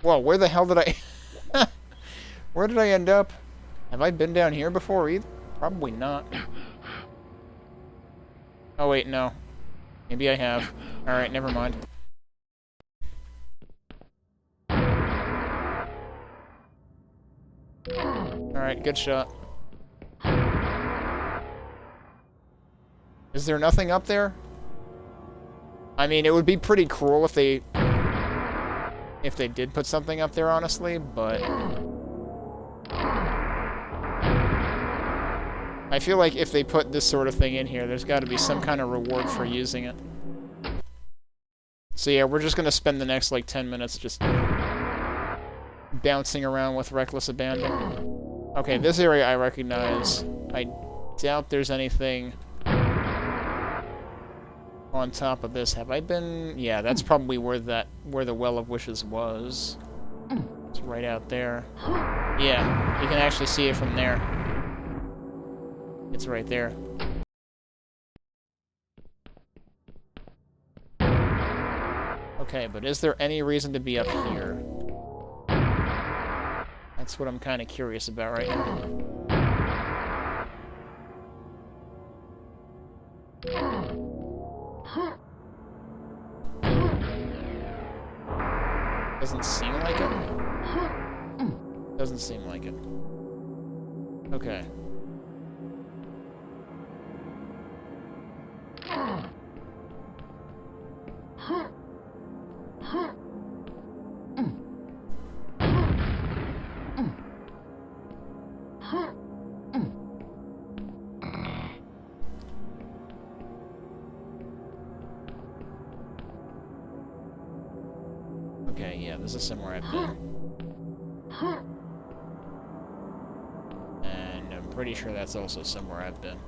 [SPEAKER 1] Whoa, where the hell did I... Where did I end up? Have I been down here before either? Probably not. Oh wait, no. Maybe I have. Alright, never mind. Alright, good shot. Is there nothing up there? I mean, it would be pretty cruel if they did put something up there, honestly, but... I feel like if they put this sort of thing in here, there's got to be some kind of reward for using it. So yeah, we're just going to spend the next, like, 10 minutes just bouncing around with reckless abandon. Okay, this area I recognize. I doubt there's anything on top of this. Have I been... Yeah, that's probably where the Well of Wishes was. It's right out there. Yeah, you can actually see it from there. It's right there. Okay, but is there any reason to be up here? That's what I'm kind of curious about right now. Doesn't seem like it. Doesn't seem like it. Okay. Okay, yeah, this is somewhere I've been. And I'm pretty sure that's also somewhere I've been.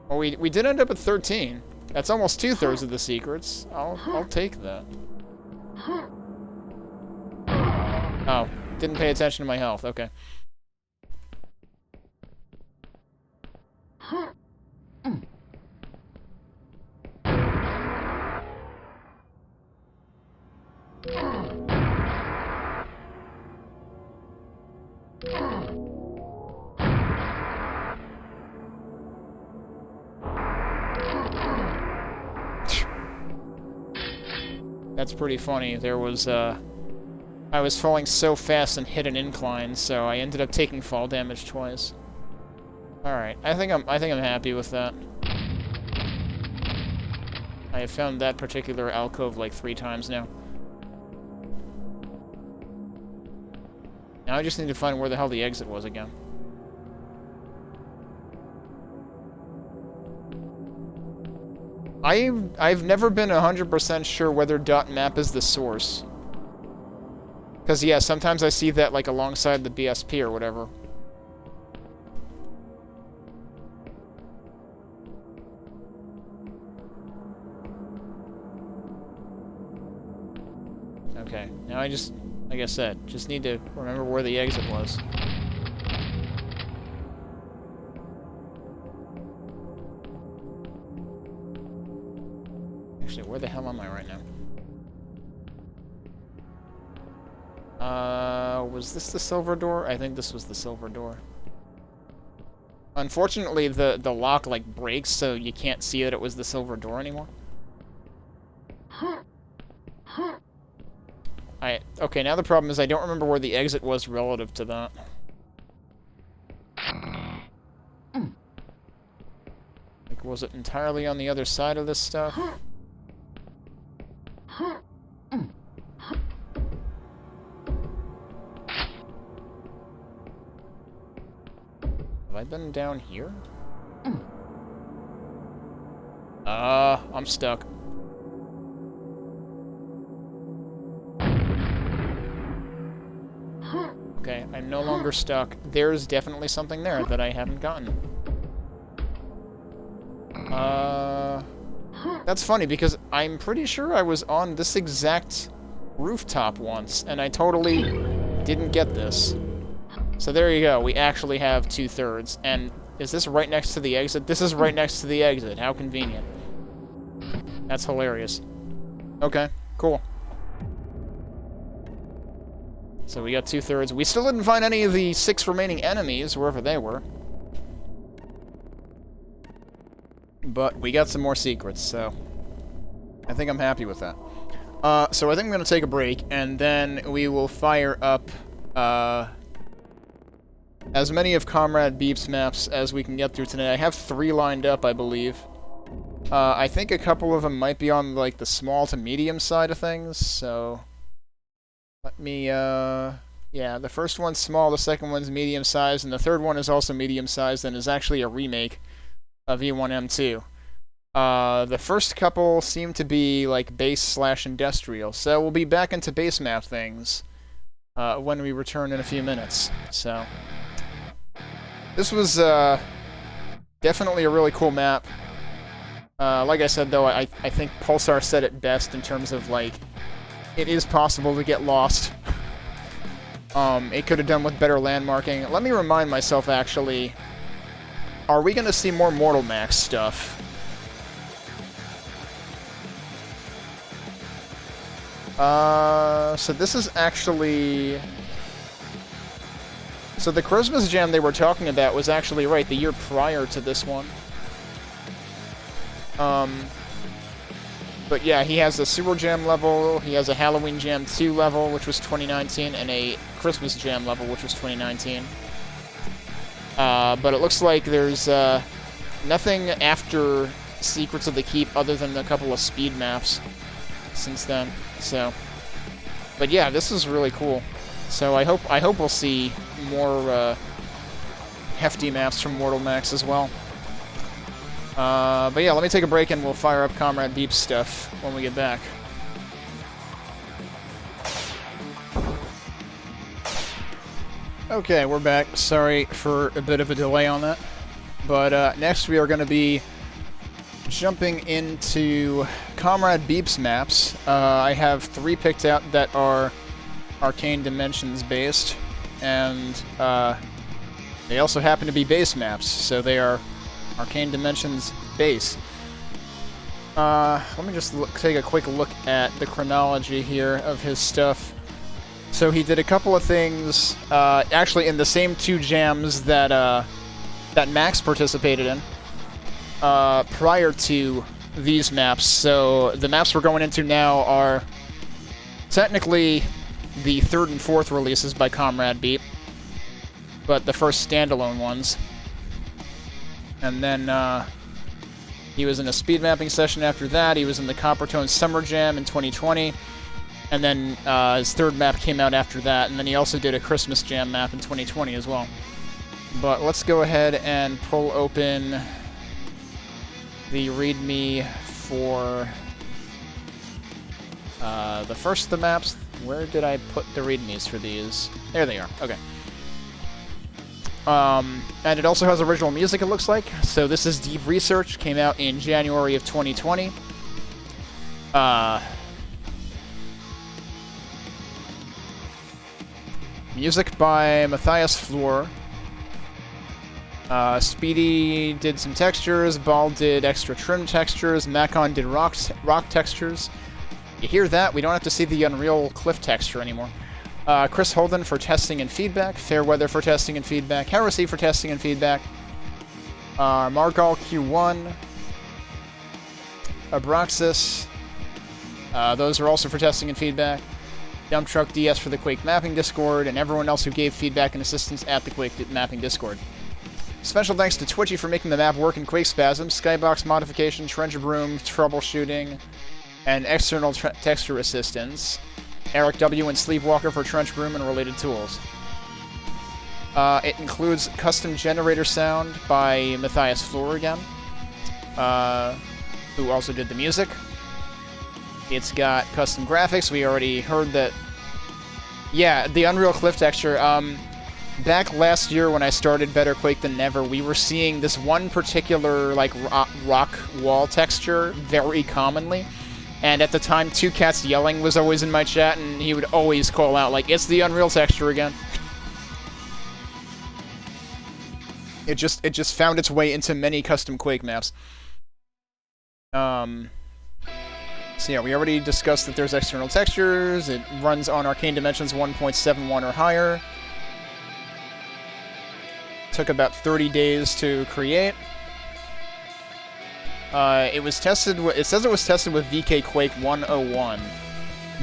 [SPEAKER 1] Well, we did end up at 13. That's almost 2/3 of the secrets. I'll take that. Oh, didn't pay attention to my health. Okay. That's pretty funny. There was, I was falling so fast and hit an incline, so I ended up taking fall damage twice. Alright, I think I'm happy with that. I have found that particular alcove like 3 times now. Now I just need to find where the hell the exit was again. I've never been 100% sure whether .map is the source. Because, yeah, sometimes I see that, like, alongside the BSP or whatever. Okay, now I just, like I said, just need to remember where the exit was. Actually, where the hell am I right now? Was this the silver door? I think this was the silver door. Unfortunately, the lock, like, breaks, so you can't see that it was the silver door anymore. Okay, now the problem is I don't remember where the exit was relative to that. Like, was it entirely on the other side of this stuff? Have I been down here? I'm stuck. Okay, I'm no longer stuck. There's definitely something there that I haven't gotten. That's funny because I'm pretty sure I was on this exact rooftop once, and I totally didn't get this. So there you go, we actually have 2/3. And is this right next to the exit? This is right next to the exit. How convenient. That's hilarious. Okay, cool. So we got 2/3. We still didn't find any of the 6 remaining enemies, wherever they were. But we got some more secrets, so I think I'm happy with that. So I think I'm going to take a break, and then we will fire up as many of Comrade Beep's maps as we can get through today. I have 3 lined up, I believe. I think a couple of them might be on, like, the small to medium side of things, so let me, yeah, the first one's small, the second one's medium-sized, and the third one is also medium-sized and is actually a remake of E112. The first couple seem to be, like, base/industrial, so we'll be back into base map things when we return in a few minutes, so this was definitely a really cool map. Like I said, though, I think Pulsar said it best in terms of, like, it is possible to get lost. It could have done with better landmarking. Let me remind myself, actually, are we going to see more MortalMaxx stuff? So this is actually... So the Christmas Jam they were talking about was actually right, the year prior to this one. But yeah, he has a Sewer Jam level, he has a Halloween Jam 2 level, which was 2019, and a Christmas Jam level, which was 2019. But it looks like there's nothing after Secrets of the Keep other than a couple of speed maps since then. So, but yeah, this is really cool. So I hope we'll see more hefty maps from MortalMaxx as well. But yeah, let me take a break and we'll fire up Comrade Beep's stuff when we get back. Okay, we're back. Sorry for a bit of a delay on that. But next we are going to be jumping into Comrade Beep's maps. I have 3 picked out that are Arcane Dimensions based, and they also happen to be base maps, so they are Arcane Dimensions base. Let me just take a quick look at the chronology here of his stuff. So he did a couple of things, actually in the same 2 jams that that Max participated in prior to these maps. So the maps we're going into now are technically the 3rd and 4th releases by Comrade Beep, but the first standalone ones. And then he was in a speed mapping session after that. He was in the Coppertone Summer Jam in 2020. And then his 3rd map came out after that. And then he also did a Christmas Jam map in 2020 as well. But let's go ahead and pull open the README for the first of the maps. Where did I put the READMEs for these? There they are. Okay. And it also has original music, it looks like. So this is Deep Research, came out in January of 2020. Music by Matthias Fleur. Speedy did some textures, Ball did extra trim textures, Macon did rock textures. You hear that? We don't have to see the Unreal Cliff texture anymore. Chris Holden for testing and feedback, Fairweather for testing and feedback, Heresy for testing and feedback, Margal Q1, Abraxas, those are also for testing and feedback, Dump Truck DS for the Quake Mapping Discord, and everyone else who gave feedback and assistance at the Quake Mapping Discord. Special thanks to Twitchy for making the map work in Quakespasm, Skybox modification, Treasure Room, troubleshooting, and external texture assistance. Eric W. and Sleepwalker for Trench Broom and related tools. It includes custom generator sound by Matthias Fleur again, who also did the music. It's got custom graphics. We already heard that. Yeah, the Unreal Cliff texture. Back last year when I started Better Quake Than Never, we were seeing this one particular like rock wall texture very commonly. And at the time, Two Cats Yelling was always in my chat, and he would always call out, like, it's the Unreal texture again. It just found its way into many custom Quake maps. So yeah, we already discussed that there's external textures. It runs on Arcane Dimensions 1.71 or higher. Took about 30 days to create. It was tested. It says it was tested with VK Quake 101,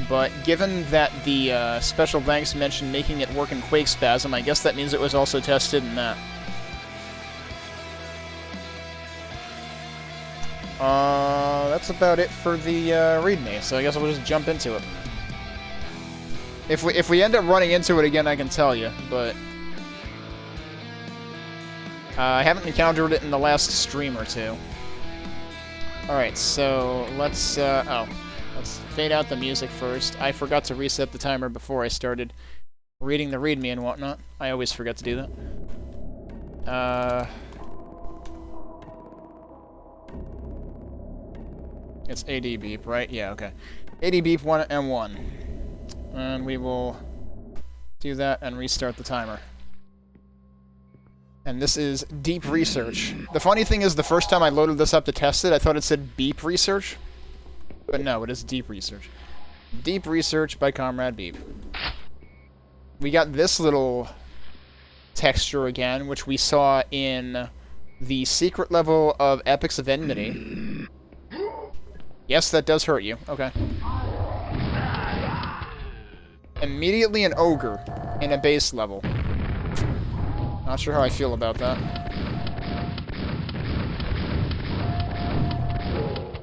[SPEAKER 1] but given that the special thanks mentioned making it work in Quakespasm, I guess that means it was also tested in that. That's about it for the README. So I guess we'll just jump into it. If we end up running into it again, I can tell you, but I haven't encountered it in the last stream or two. Alright, so let's fade out the music first. I forgot to reset the timer before I started reading the README and whatnot. I always forget to do that. It's AD beep, right? Yeah, okay. AD beep 1 M1. And we will do that and restart the timer. And this is Deep Research. The funny thing is, the first time I loaded this up to test it, I thought it said Beep Research. But no, it is Deep Research. Deep Research by Comrade Beep. We got this little texture again, which we saw in the secret level of Epics of Enmity. Yes, that does hurt you. Okay. Immediately an ogre in a base level. Not sure how I feel about that.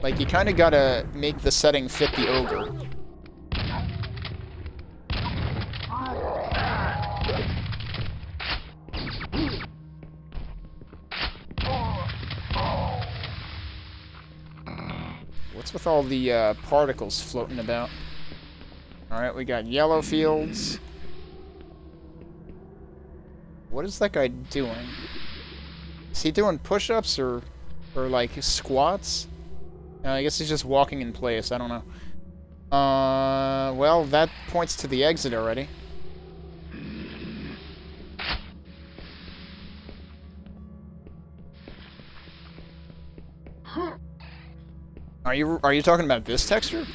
[SPEAKER 1] Like, you kind of gotta make the setting fit the ogre. What's with all the particles floating about? Alright, we got yellow fields. What is that guy doing? Is he doing push-ups or like squats? I guess he's just walking in place. I don't know. Well, that points to the exit already. Are you talking about this texture?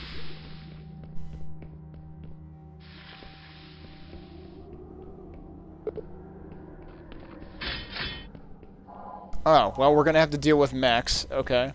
[SPEAKER 1] Oh, well, we're gonna have to deal with Max. Okay.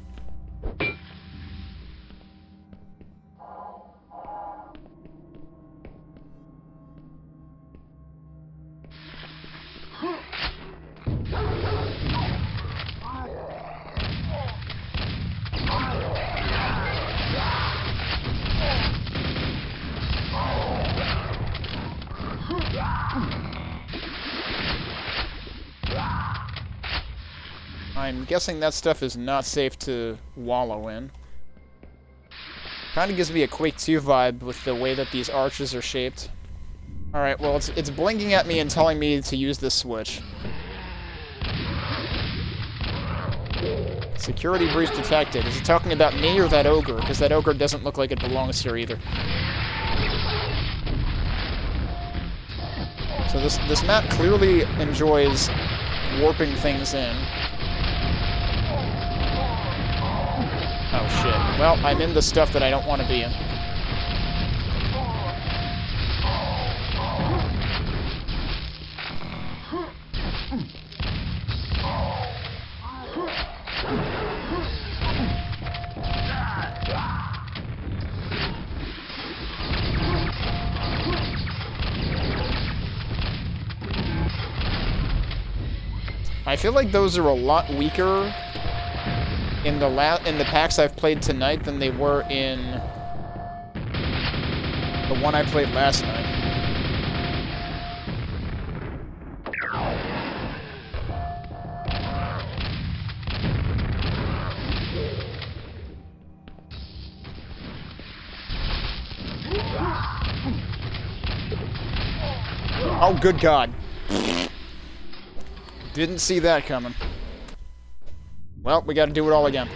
[SPEAKER 1] I'm guessing that stuff is not safe to wallow in. Kinda gives me a Quake 2 vibe with the way that these arches are shaped. Alright, well, it's blinking at me and telling me to use this switch. Security breach detected. Is it talking about me or that ogre? Because that ogre doesn't look like it belongs here either. So this map clearly enjoys warping things in. Oh shit. Well, I'm in the stuff that I don't want to be in. I feel like those are a lot weaker in the packs I've played tonight than they were in the one I played last night. Oh, good God. Didn't see that coming. Well, we gotta do it all again.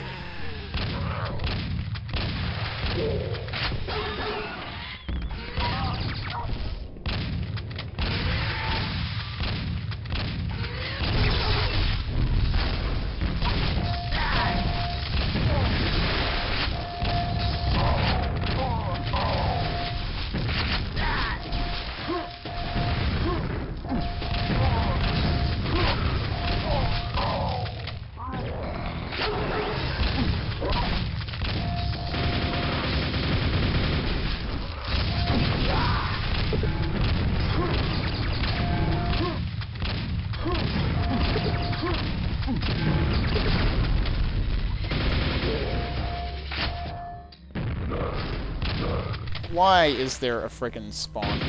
[SPEAKER 1] Why is there a frickin' spawn?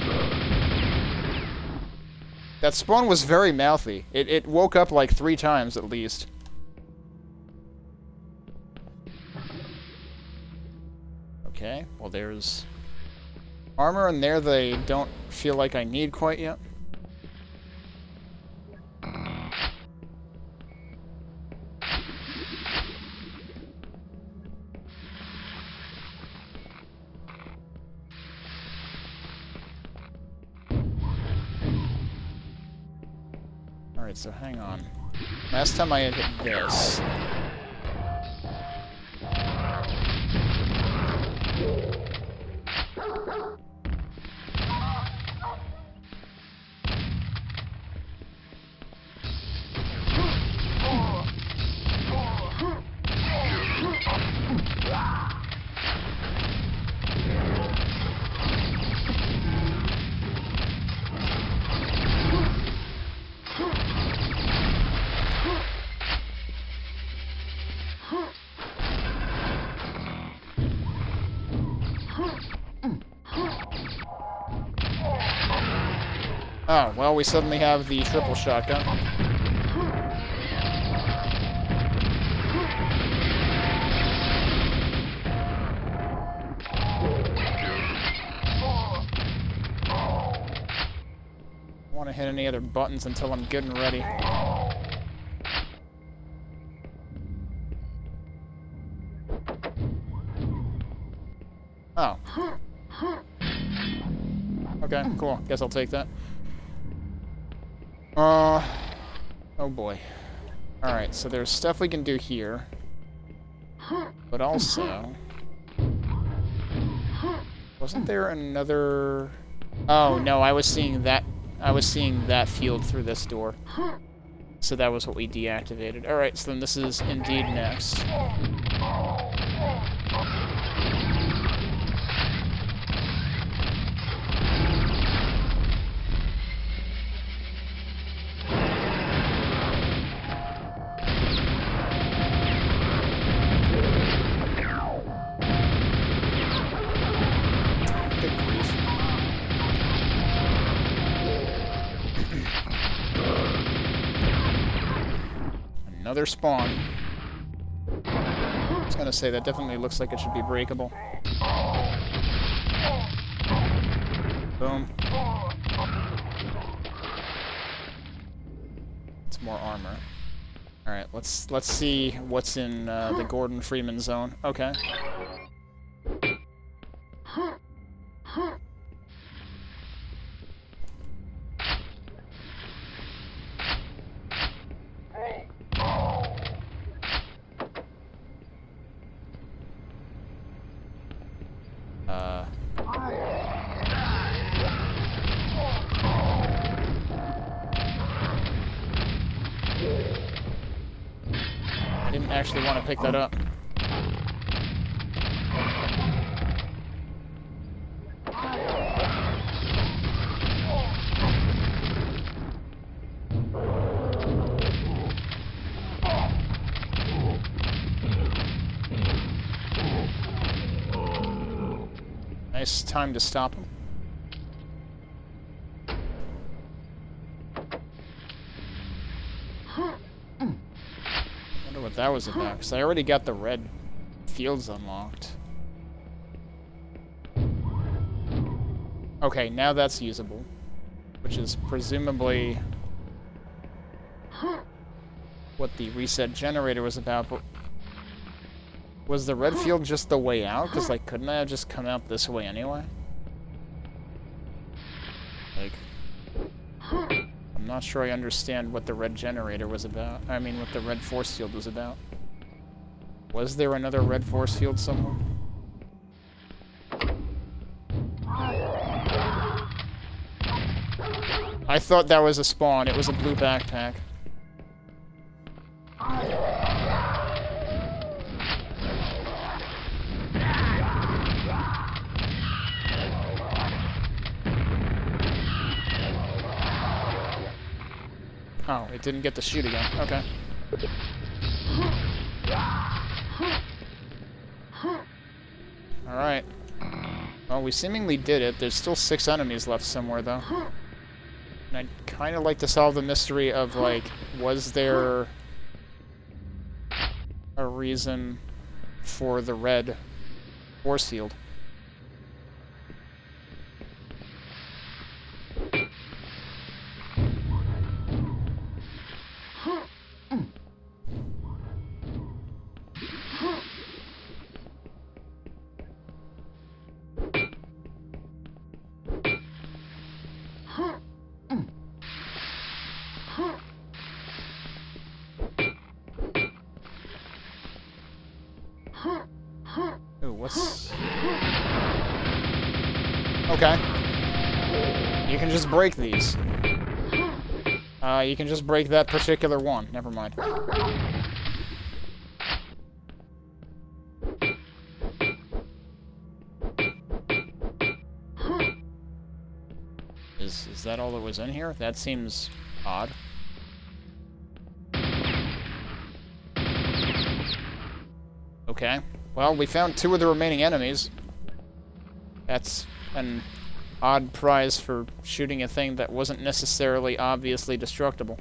[SPEAKER 1] That spawn was very mouthy. It woke up like 3 times at least. Okay, well there's armor in there that I don't feel like I need quite yet. Alright, so hang on. Last time I had hit this. Oh, well, we suddenly have the triple shotgun. Don't want to hit any other buttons until I'm good and ready. Oh. Okay, cool. Guess I'll take that. Oh boy. Alright, so there's stuff we can do here. But also... Wasn't there another... Oh, no, I was seeing that field through this door. So that was what we deactivated. Alright, so then this is indeed next. Another spawn. I was gonna say, that definitely looks like it should be breakable. Boom. It's more armor. Alright, let's see what's in the Gordon Freeman zone. Okay. I didn't actually want to pick that up. Nice time to stop him. Wonder what that was about, because I already got the red fields unlocked. Okay, now that's usable, which is presumably what the reset generator was about, but was the red field just the way out? Because, like, couldn't I have just come out this way anyway? Like, I'm not sure I understand what the red generator was about. I mean, what the red force field was about. Was there another red force field somewhere? I thought that was a spawn. It was a blue backpack. Oh, it didn't get to shoot again. Okay. Alright. Well, we seemingly did it. There's still 6 enemies left somewhere, though. And I'd kind of like to solve the mystery of, like, was there a reason for the red force field? Ooh, what's... Okay. You can just break these. You can just break that particular one. Never mind. Is that all that was in here? That seems odd. Okay. Well, we found 2 of the remaining enemies. That's an odd prize for shooting a thing that wasn't necessarily obviously destructible.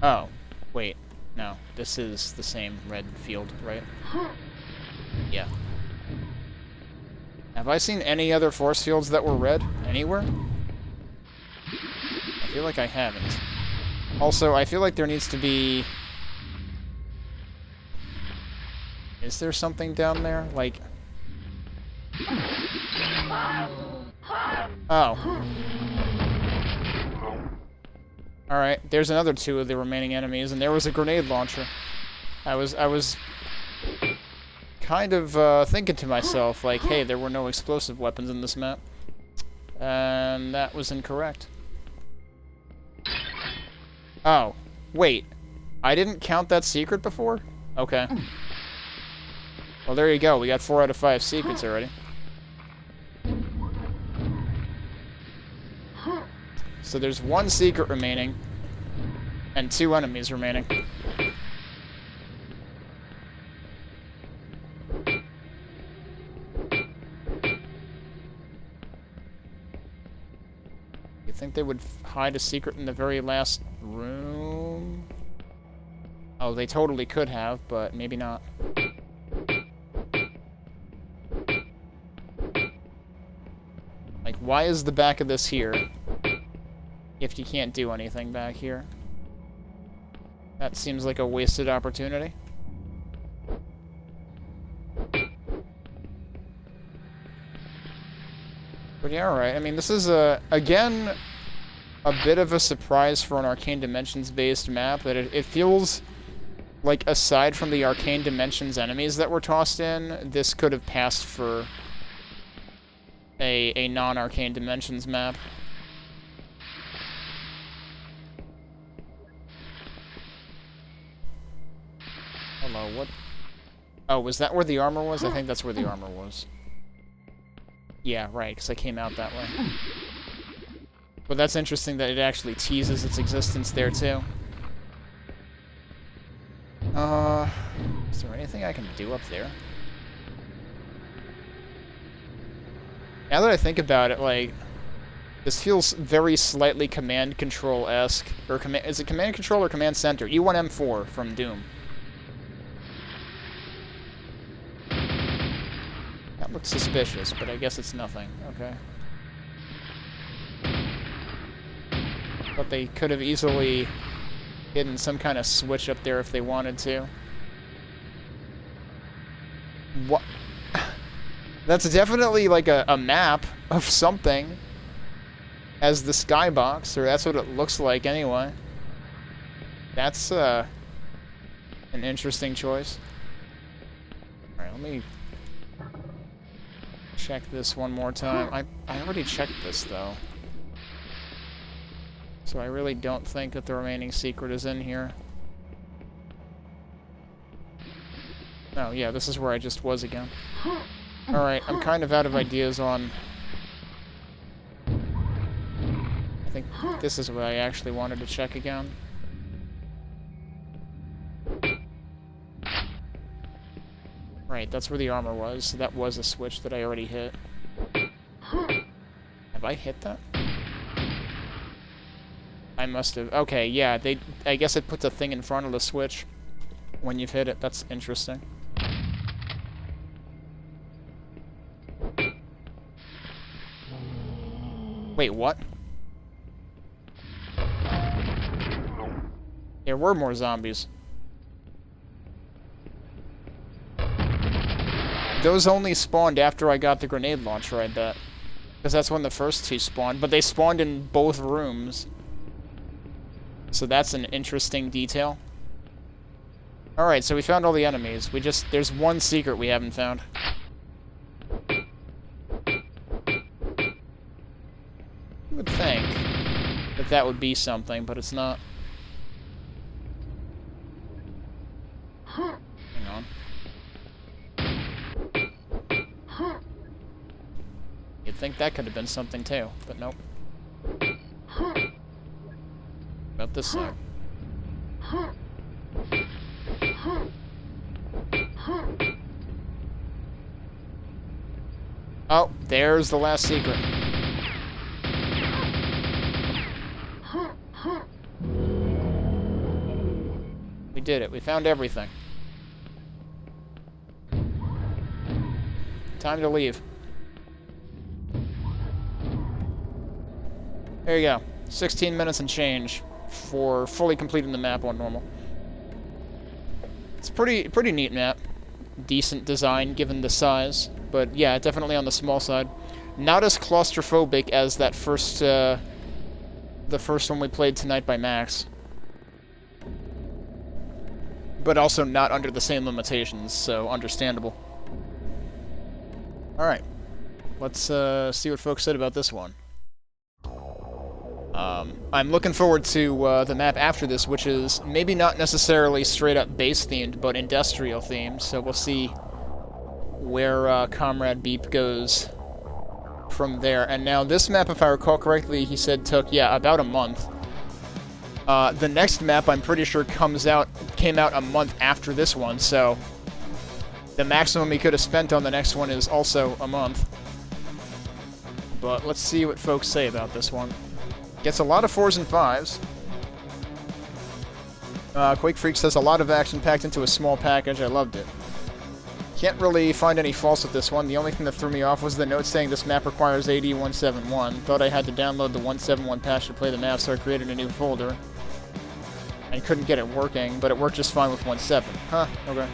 [SPEAKER 1] Oh, wait. No, this is the same red field, right? Yeah. Have I seen any other force fields that were red anywhere? I feel like I haven't. Also, I feel like there needs to be... Is there something down there? Like... Oh. Alright, there's another 2 of the remaining enemies, and there was a grenade launcher. I was kind of thinking to myself, like, hey, there were no explosive weapons in this map. And that was incorrect. Oh, wait. I didn't count that secret before? Okay. Well, there you go. We got 4 out of 5 secrets already. So there's 1 secret remaining, and 2 enemies remaining. You think they would hide a secret in the very last room? Oh, they totally could have, but maybe not. Like, why is the back of this here if you can't do anything back here? That seems like a wasted opportunity. But yeah, alright. I mean, this is, again, a bit of a surprise for an Arcane Dimensions-based map, that it feels like, aside from the Arcane Dimensions enemies that were tossed in, this could have passed for a non-Arcane Dimensions map. Hello, what? Oh, was that where the armor was? I think that's where the armor was. Yeah, right, because I came out that way. But that's interesting that it actually teases its existence there, too. Is there anything I can do up there? Now that I think about it, like, this feels very slightly Command Control-esque. Or is it Command Control or Command Center? E1M4 from Doom. That looks suspicious, but I guess it's nothing. Okay. But they could have easily hidden some kind of switch up there if they wanted to. What? That's definitely like a map of something as the skybox, or that's what it looks like anyway. That's an interesting choice. Alright, let me check this one more time. I already checked this, though. So I really don't think that the remaining secret is in here. Oh, yeah, this is where I just was again. Alright, I'm kind of out of ideas on... I think this is what I actually wanted to check again. Right, that's where the armor was. So that was a switch that I already hit. Have I hit that? I must have. Okay, yeah, I guess it puts a thing in front of the switch when you've hit it. That's interesting. Wait, what? There were more zombies. Those only spawned after I got the grenade launcher, I bet. Because that's when the first 2 spawned, but they spawned in both rooms. So that's an interesting detail. Alright, so we found all the enemies. There's one secret we haven't found. You would think that that would be something, but it's not. Hang on. You'd think that could have been something too, but nope. About this side. Oh, there's the last secret. We did it. We found everything. Time to leave. There you go. 16 minutes and change for fully completing the map on normal. It's pretty neat map. Decent design given the size, but yeah, definitely on the small side. Not as claustrophobic as that first, the first one we played tonight by Max. But also not under the same limitations, so understandable. Alright. Let's see what folks said about this one. I'm looking forward to the map after this, which is maybe not necessarily straight-up base-themed, but industrial-themed, so we'll see where Comrade Beep goes from there. And now this map, if I recall correctly, he said took, yeah, about a month. The next map, I'm pretty sure, came out a month after this one, so the maximum he could have spent on the next one is also a month. But let's see what folks say about this one. Gets a lot of 4s and 5s. Quake Freak says a lot of action packed into a small package. I loved it. Can't really find any faults with this one. The only thing that threw me off was the note saying this map requires AD 171. Thought I had to download the 171 patch to play the map, so I created a new folder. And couldn't get it working, but it worked just fine with 1.7. Huh, okay.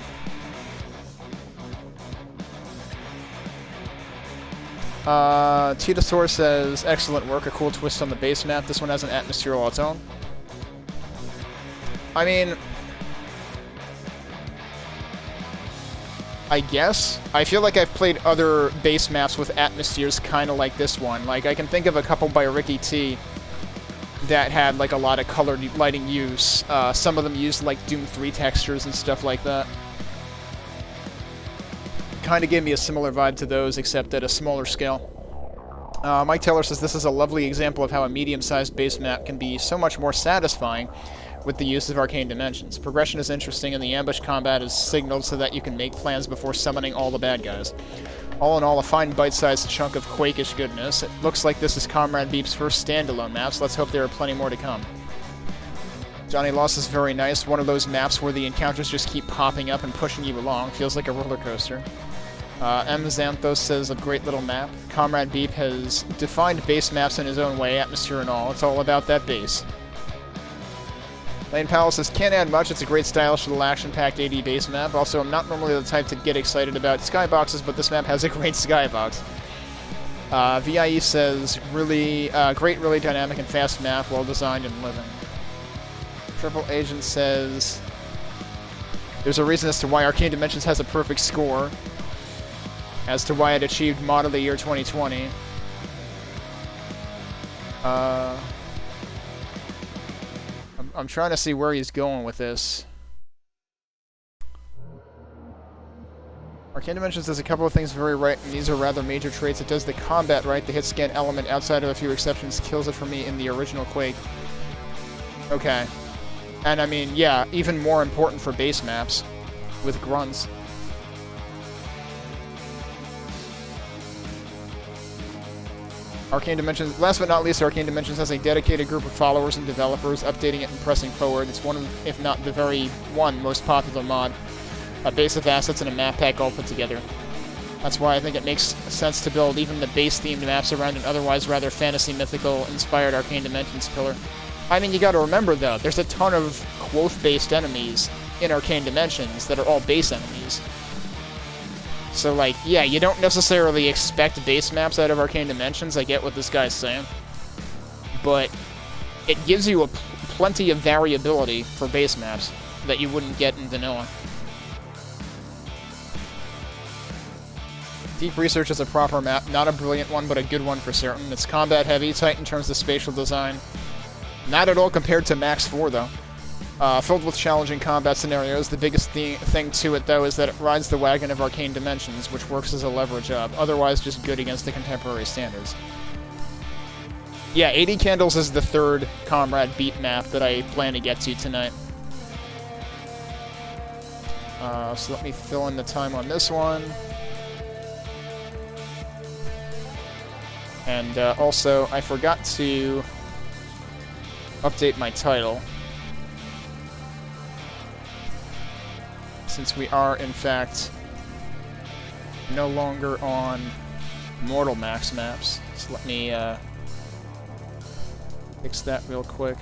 [SPEAKER 1] Titosaur says, excellent work, a cool twist on the base map. This one has an atmosphere all its own. I mean, I guess. I feel like I've played other base maps with atmospheres kind of like this one. Like, I can think of a couple by Ricky T that had, like, a lot of colored lighting use. Some of them used, like, Doom 3 textures and stuff like that. Kind of gave me a similar vibe to those, except at a smaller scale. Mike Taylor says, this is a lovely example of how a medium-sized base map can be so much more satisfying with the use of arcane dimensions. Progression is interesting, and the ambush combat is signaled so that you can make plans before summoning all the bad guys. All in all, a fine bite-sized chunk of Quake-ish goodness. It looks like this is Comrade Beep's first standalone map, so let's hope there are plenty more to come. Johnny Lost is very nice. One of those maps where the encounters just keep popping up and pushing you along. Feels like a roller coaster. M. Xanthos says, a great little map. Comrade Beep has defined base maps in his own way, atmosphere and all. It's all about that base. Lane Powell says, can't add much. It's a great stylish little action-packed AD base map. Also, I'm not normally the type to get excited about skyboxes, but this map has a great skybox. VIE says, really great, really dynamic and fast map, well designed and living. Triple Agent says, there's a reason as to why Arcane Dimensions has a perfect score, as to why it achieved Mod of the Year 2020. I'm trying to see where he's going with this. Arcane Dimensions does a couple of things very right, and these are rather major traits. It does the combat right, the hit scan element, outside of a few exceptions, kills it for me in the original Quake. Okay. And I mean, yeah, even more important for base maps, with grunts. Arcane Dimensions, last but not least, Arcane Dimensions has a dedicated group of followers and developers updating it and pressing forward. It's one of, if not the very one, most popular mod. A base of assets and a map pack all put together. That's why I think it makes sense to build even the base-themed maps around an otherwise rather fantasy-mythical-inspired Arcane Dimensions pillar. I mean, you gotta remember, though, there's a ton of Quoth-based enemies in Arcane Dimensions that are all base enemies. So, like, yeah, you don't necessarily expect base maps out of Arcane Dimensions, I get what this guy's saying. But it gives you plenty of variability for base maps that you wouldn't get in vanilla. Deep Research is a proper map, not a brilliant one, but a good one for certain. It's combat heavy, tight in terms of spatial design. Not at all compared to Max 4, though. Filled with challenging combat scenarios. The biggest thing to it, though, is that it rides the wagon of Arcane Dimensions, which works as a leverage job. Otherwise, just good against the contemporary standards. Yeah, 80 Candles is the third Comrade Beat map that I plan to get to tonight. So let me fill in the time on this one. And also, I forgot to update my title. Since we are, in fact, no longer on MortalMaxx maps. So let me Fix that real quick.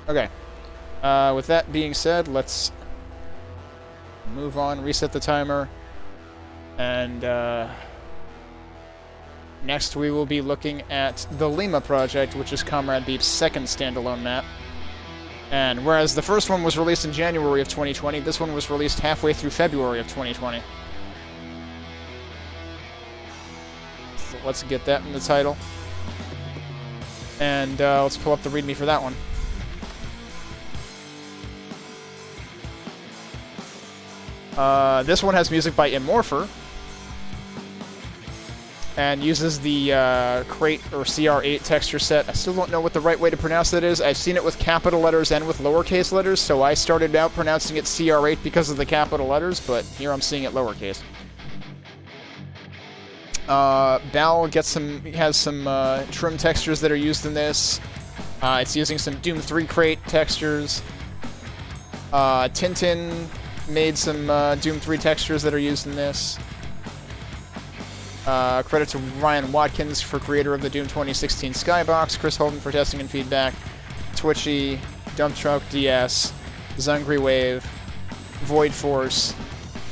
[SPEAKER 1] Okay. With that being said, let's move on, reset the timer, and next we will be looking at the Lima project, which is Comrade Beep's second standalone map. And whereas the first one was released in January of 2020, this one was released halfway through February of 2020. So let's get that in the title. And let's pull up the README for that one. This one has music by Immorpher, and uses the Crate or CR8 texture set. I still don't know what the right way to pronounce that is. I've seen it with capital letters and with lowercase letters, so I started out pronouncing it CR8 because of the capital letters, but here I'm seeing it lowercase. Bal has some trim textures that are used in this. It's using some Doom 3 Crate textures. Tintin made some Doom 3 textures that are used in this. Credit to Ryan Watkins for creator of the Doom 2016 Skybox, Chris Holden for testing and feedback, Twitchy, Dump Truck DS, Zungry Wave, Void Force,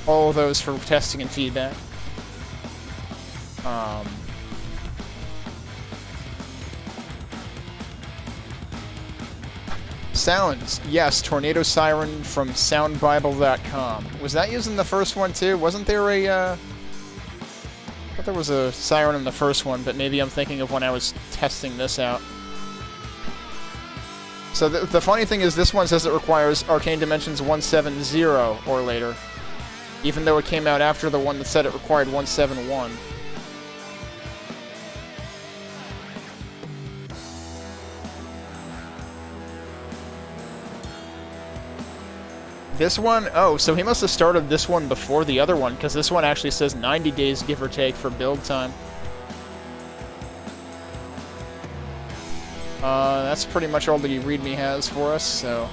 [SPEAKER 1] all of those for testing and feedback. Sounds. Yes, Tornado Siren from soundbible.com. Was that used in the first one too? Wasn't there a, I thought there was a siren in the first one, but maybe I'm thinking of when I was testing this out. So the funny thing is this one says it requires Arcane Dimensions 170 or later, even though it came out after the one that said it required 171. This one, oh, so he must have started this one before the other one, because this one actually says 90 days, give or take, for build time. That's pretty much all the README has for us, so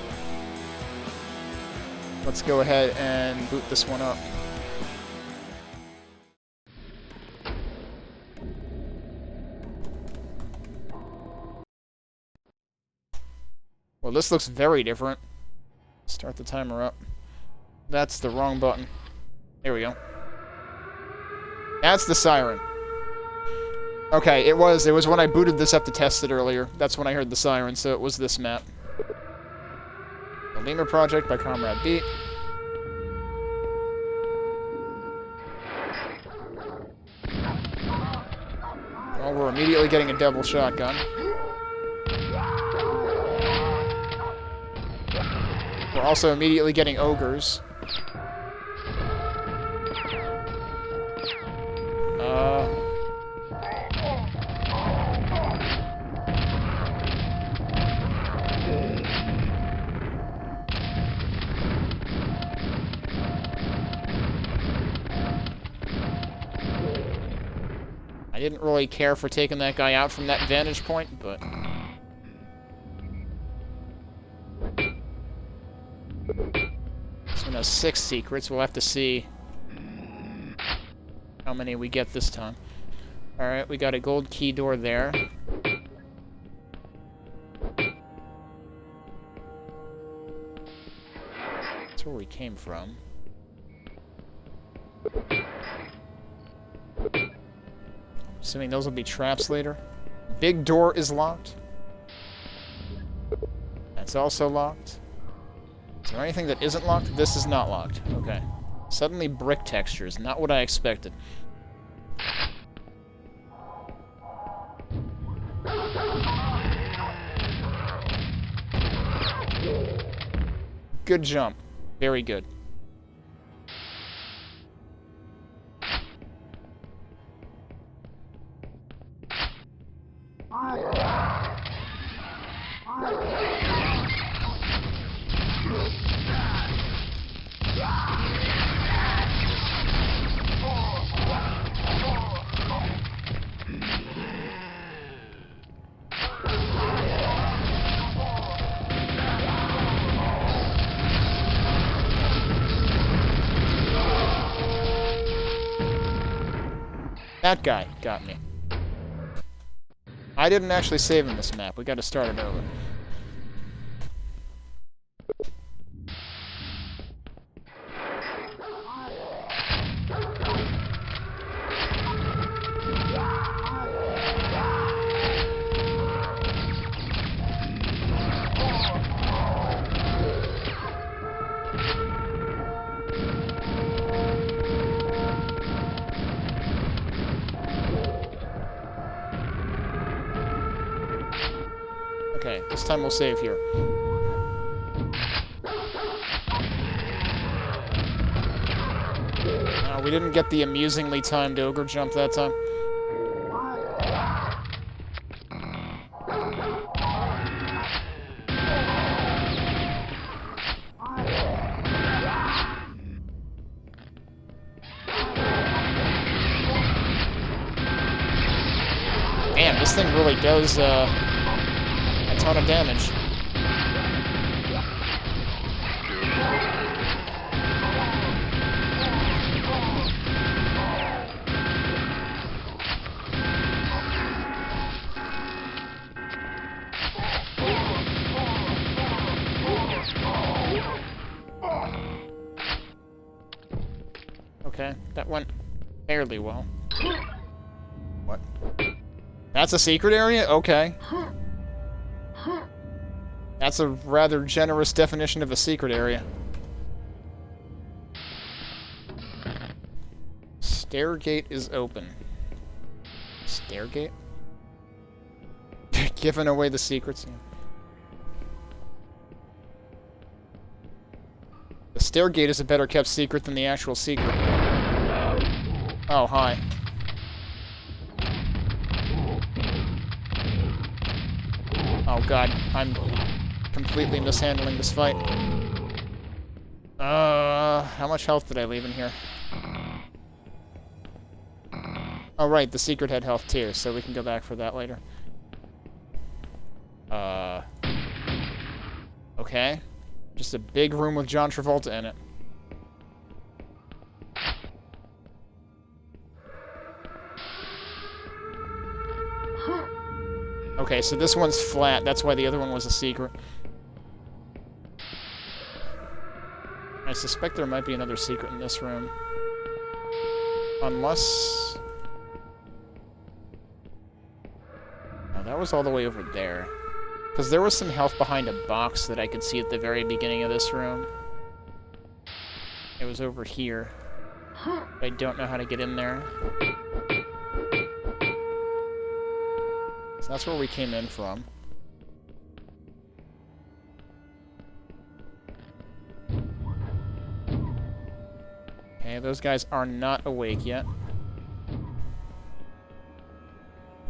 [SPEAKER 1] let's go ahead and boot this one up. Well, this looks very different. Start the timer up. That's the wrong button. There we go. That's the siren. Okay, it was when I booted this up to test it earlier. That's when I heard the siren, so it was this map. The Lima Project by Comrade Beat. Well, we're immediately getting a double shotgun. We're also immediately getting ogres. I didn't really care for taking that guy out from that vantage point, but... This one has 6 secrets. We'll have to see how many we get this time. Alright, we got a gold key door there. That's where we came from. Assuming those will be traps later. Big door is locked. That's also locked. Is there anything that isn't locked? This is not locked. Okay. Suddenly brick textures. Not what I expected. Good jump. Very good. That guy got me. I didn't actually save in this map. We gotta start it over. Okay, this time we'll save here. We didn't get the amusingly timed ogre jump that time. Damn, this thing really does, a ton of damage. Okay, that went fairly well. What? That's a secret area? Okay. That's a rather generous definition of a secret area. Stairgate is open. Stairgate? Giving away the secrets. The stairgate is a better kept secret than the actual secret. Oh, hi. Oh god, I'm completely mishandling this fight. How much health did I leave in here? Oh right, the secret had health too, so we can go back for that later. Okay. Just a big room with John Travolta in it. Okay, so this one's flat, that's why the other one was a secret. I suspect there might be another secret in this room. Unless... Oh, that was all the way over there. Because there was some health behind a box that I could see at the very beginning of this room. It was over here. I don't know how to get in there. So that's where we came in from. Okay, those guys are not awake yet.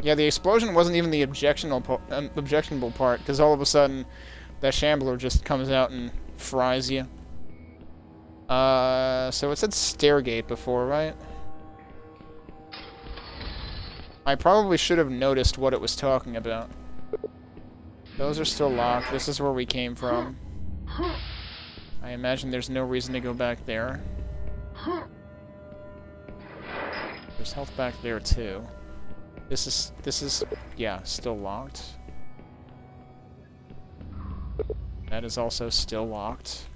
[SPEAKER 1] Yeah, the explosion wasn't even the objectionable part, because all of a sudden, that shambler just comes out and fries you. So it said Stairgate before, right? I probably should have noticed what it was talking about. Those are still locked. This is where we came from. I imagine there's no reason to go back there. There's health back there, too. This is, yeah, still locked. That is also still locked.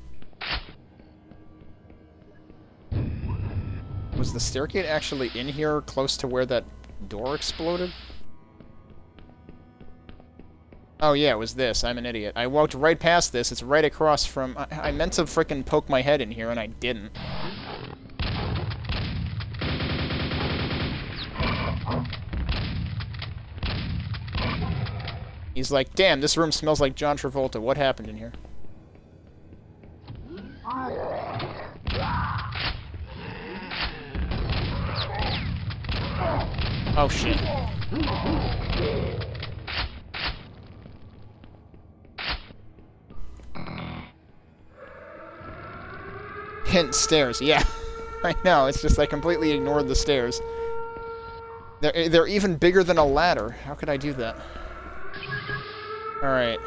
[SPEAKER 1] Was the stairgate actually in here, close to where that door exploded? Oh yeah, it was this. I'm an idiot. I walked right past this. It's right across from... I meant to frickin' poke my head in here, and I didn't. He's like, damn, this room smells like John Travolta. What happened in here? Oh, shit. Hint stairs, yeah. I know, it's just I completely ignored the stairs. They're even bigger than a ladder. How could I do that? Alright.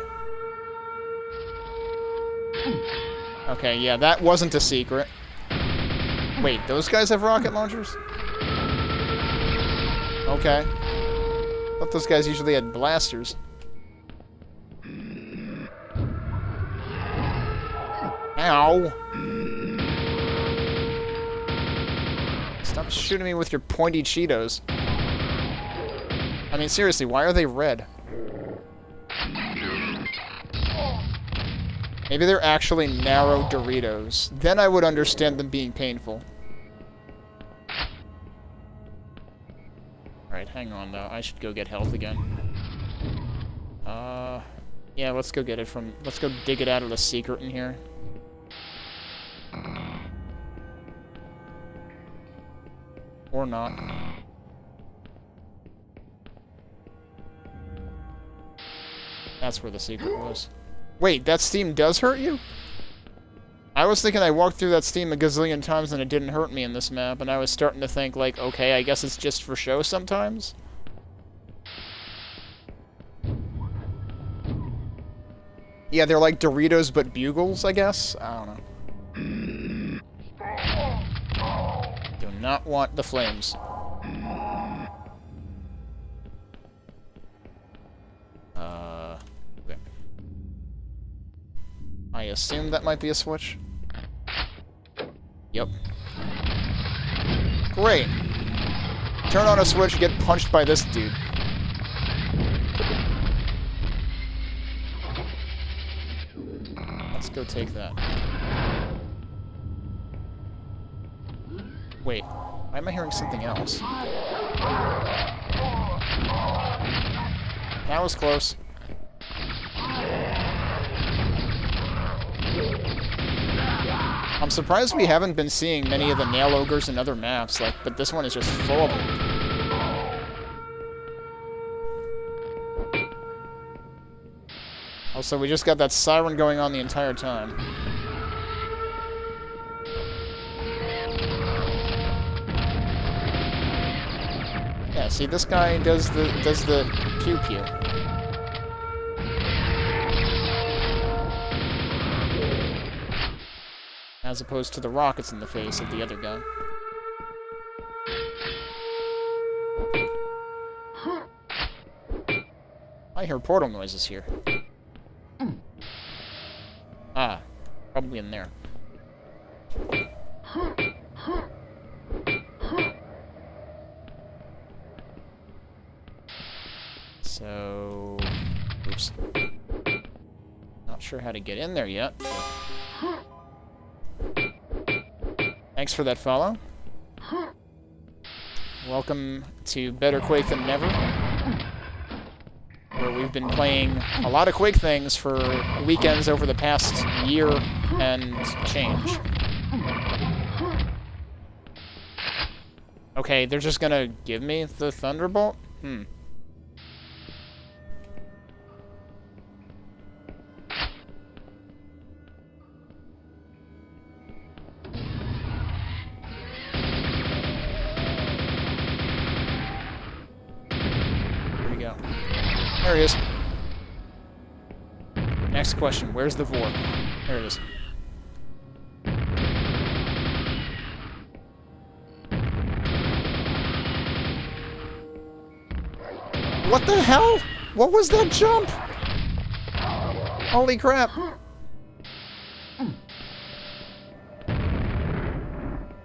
[SPEAKER 1] Okay, yeah, that wasn't a secret. Wait, those guys have rocket launchers? Okay. I thought those guys usually had blasters. Ow! Stop shooting me with your pointy Cheetos. I mean, seriously, why are they red? Maybe they're actually narrow Doritos. Then I would understand them being painful. Alright, hang on, though. I should go get health again. Yeah, let's go get it from... Let's go dig it out of the secret in here. Or not. That's where the secret was. Wait, that steam does hurt you? I was thinking I walked through that steam a gazillion times and it didn't hurt me in this map, and I was starting to think, like, okay, I guess it's just for show sometimes? Yeah, they're like Doritos but bugles, I guess? I don't know. Do not want the flames. Okay. I assume that might be a switch. Yep. Great. Turn on a switch, get punched by this dude. Let's go take that. Wait, why am I hearing something else? That was close. I'm surprised we haven't been seeing many of the nail ogres in other maps, like, but this one is just full of them. Also, we just got that siren going on the entire time. Yeah, see, this guy does the pew-pew. As opposed to the rockets in the face of the other guy. I hear portal noises here. Ah, probably in there. So... Oops. Not sure how to get in there yet. Thanks for that follow. Welcome to Better Quake Than Never, where we've been playing a lot of Quake things for weekends over the past year and change. Okay, they're just gonna give me the Thunderbolt? Hmm. There he is. Next question, where's the Vor? There it is. What the hell? What was that jump? Holy crap.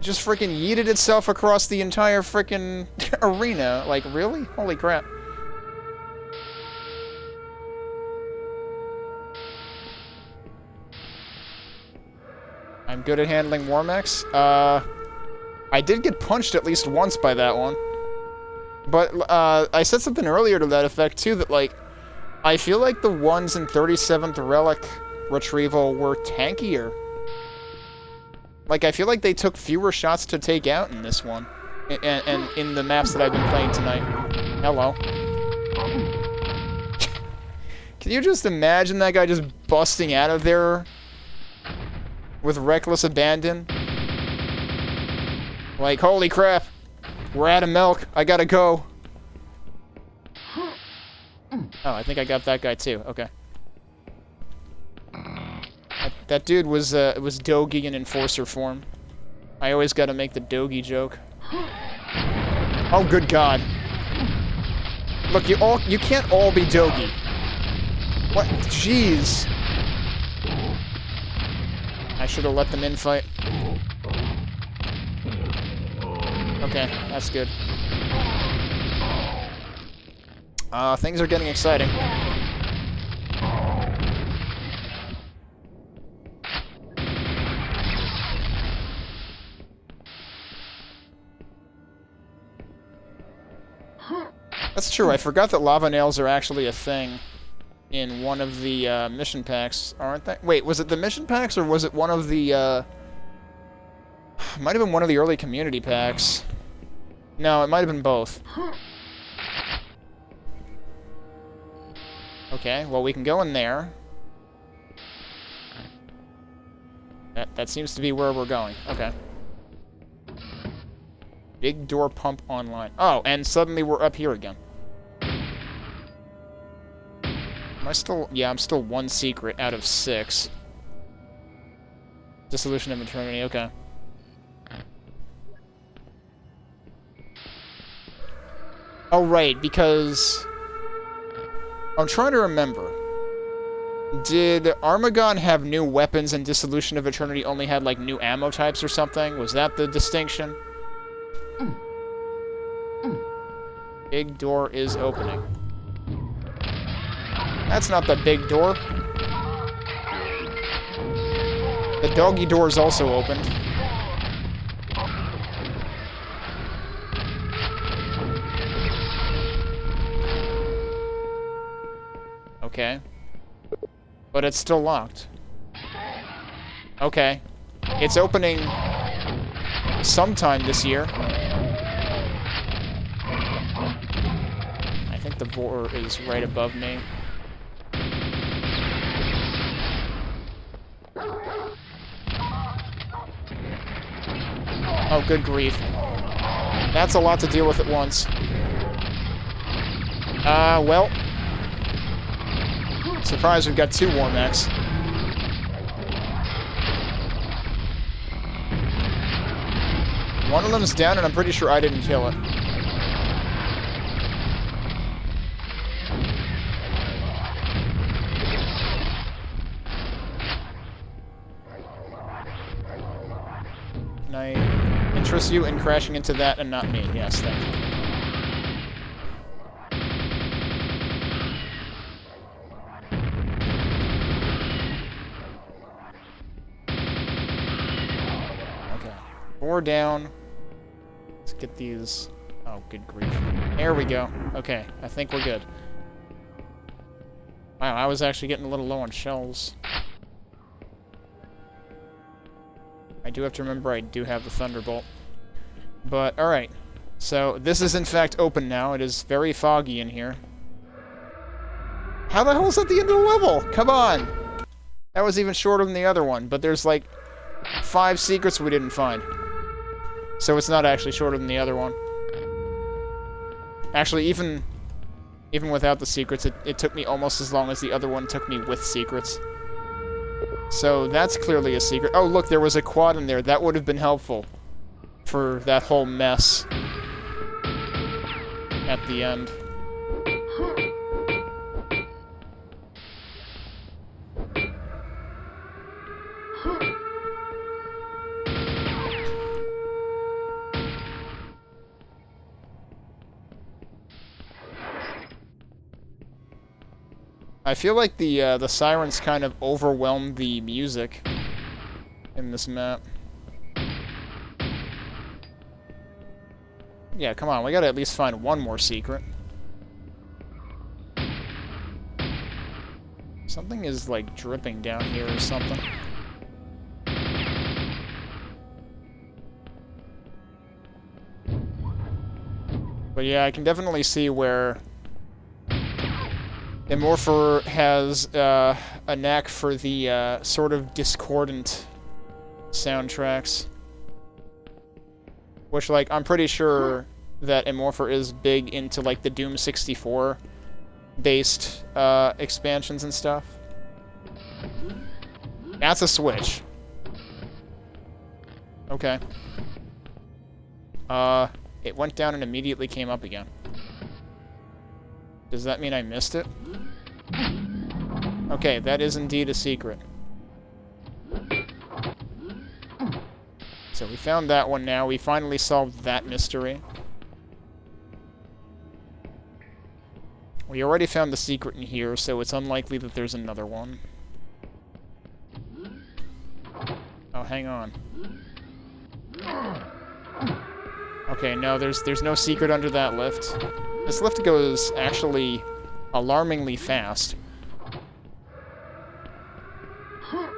[SPEAKER 1] Just freaking yeeted itself across the entire freaking arena. Like, really? Holy crap. I'm good at handling MortalMaxx. I did get punched at least once by that one. But, I said something earlier to that effect, too, that, like, I feel like the ones in 37th Relic Retrieval were tankier. Like, I feel like they took fewer shots to take out in this one. And in the maps that I've been playing tonight. Hello. Can you just imagine that guy just busting out of there with reckless abandon? Like, holy crap, we're out of milk, I gotta go. Oh, I think I got that guy too, okay. That dude was Dogi in Enforcer form. I always gotta make the Dogi joke. Oh, good God. Look, you can't all be Dogi. What? Jeez. I should have let them infight. Okay, that's good. Things are getting exciting. That's true, I forgot that lava nails are actually a thing in one of the mission packs, aren't they? Wait, was it the mission packs, or was it one of the, might have been one of the early community packs. No, it might have been both. Okay, well, we can go in there. That seems to be where we're going. Okay. Big door pump online. Oh, and suddenly we're up here again. Am I still... Yeah, I'm still 1 secret out of 6. Dissolution of Eternity, okay. Oh, right, because... I'm trying to remember. Did Armagon have new weapons and Dissolution of Eternity only had, like, new ammo types or something? Was that the distinction? Big door is opening. That's not the big door. The doggy door is also opened. Okay. But it's still locked. Okay. It's opening sometime this year. I think the door is right above me. Oh, good grief. That's a lot to deal with at once. Well. Surprised we've got 2 MortalMaxx. One of them's down, and I'm pretty sure I didn't kill it. Can I interest you in crashing into that and not me? Yes, thank you. Down. Let's get these. Oh, good grief. There we go. Okay, I think we're good. Wow, I was actually getting a little low on shells. I do have to remember I do have the Thunderbolt. But, alright. So, this is in fact open now. It is very foggy in here. How the hell is that the end of the level? Come on! That was even shorter than the other one, but there's like 5 secrets we didn't find. So it's not actually shorter than the other one. Actually, even without the secrets, it took me almost as long as the other one took me with secrets. So that's clearly a secret. Oh, look, there was a quad in there. That would have been helpful for that whole mess at the end. I feel like the sirens kind of overwhelmed the music in this map. Yeah, come on, we gotta at least find one more secret. Something is, like, dripping down here or something. But yeah, I can definitely see where Immorpher has a knack for the sort of discordant soundtracks. Which, like, I'm pretty sure that Immorpher is big into, like, the Doom 64 based expansions and stuff. That's a switch. Okay. It went down and immediately came up again. Does that mean I missed it? Okay, that is indeed a secret. So we found that one now. We finally solved that mystery. We already found the secret in here, so it's unlikely that there's another one. Oh, hang on. Okay, no, there's no secret under that lift. This lift goes actually alarmingly fast. Huh.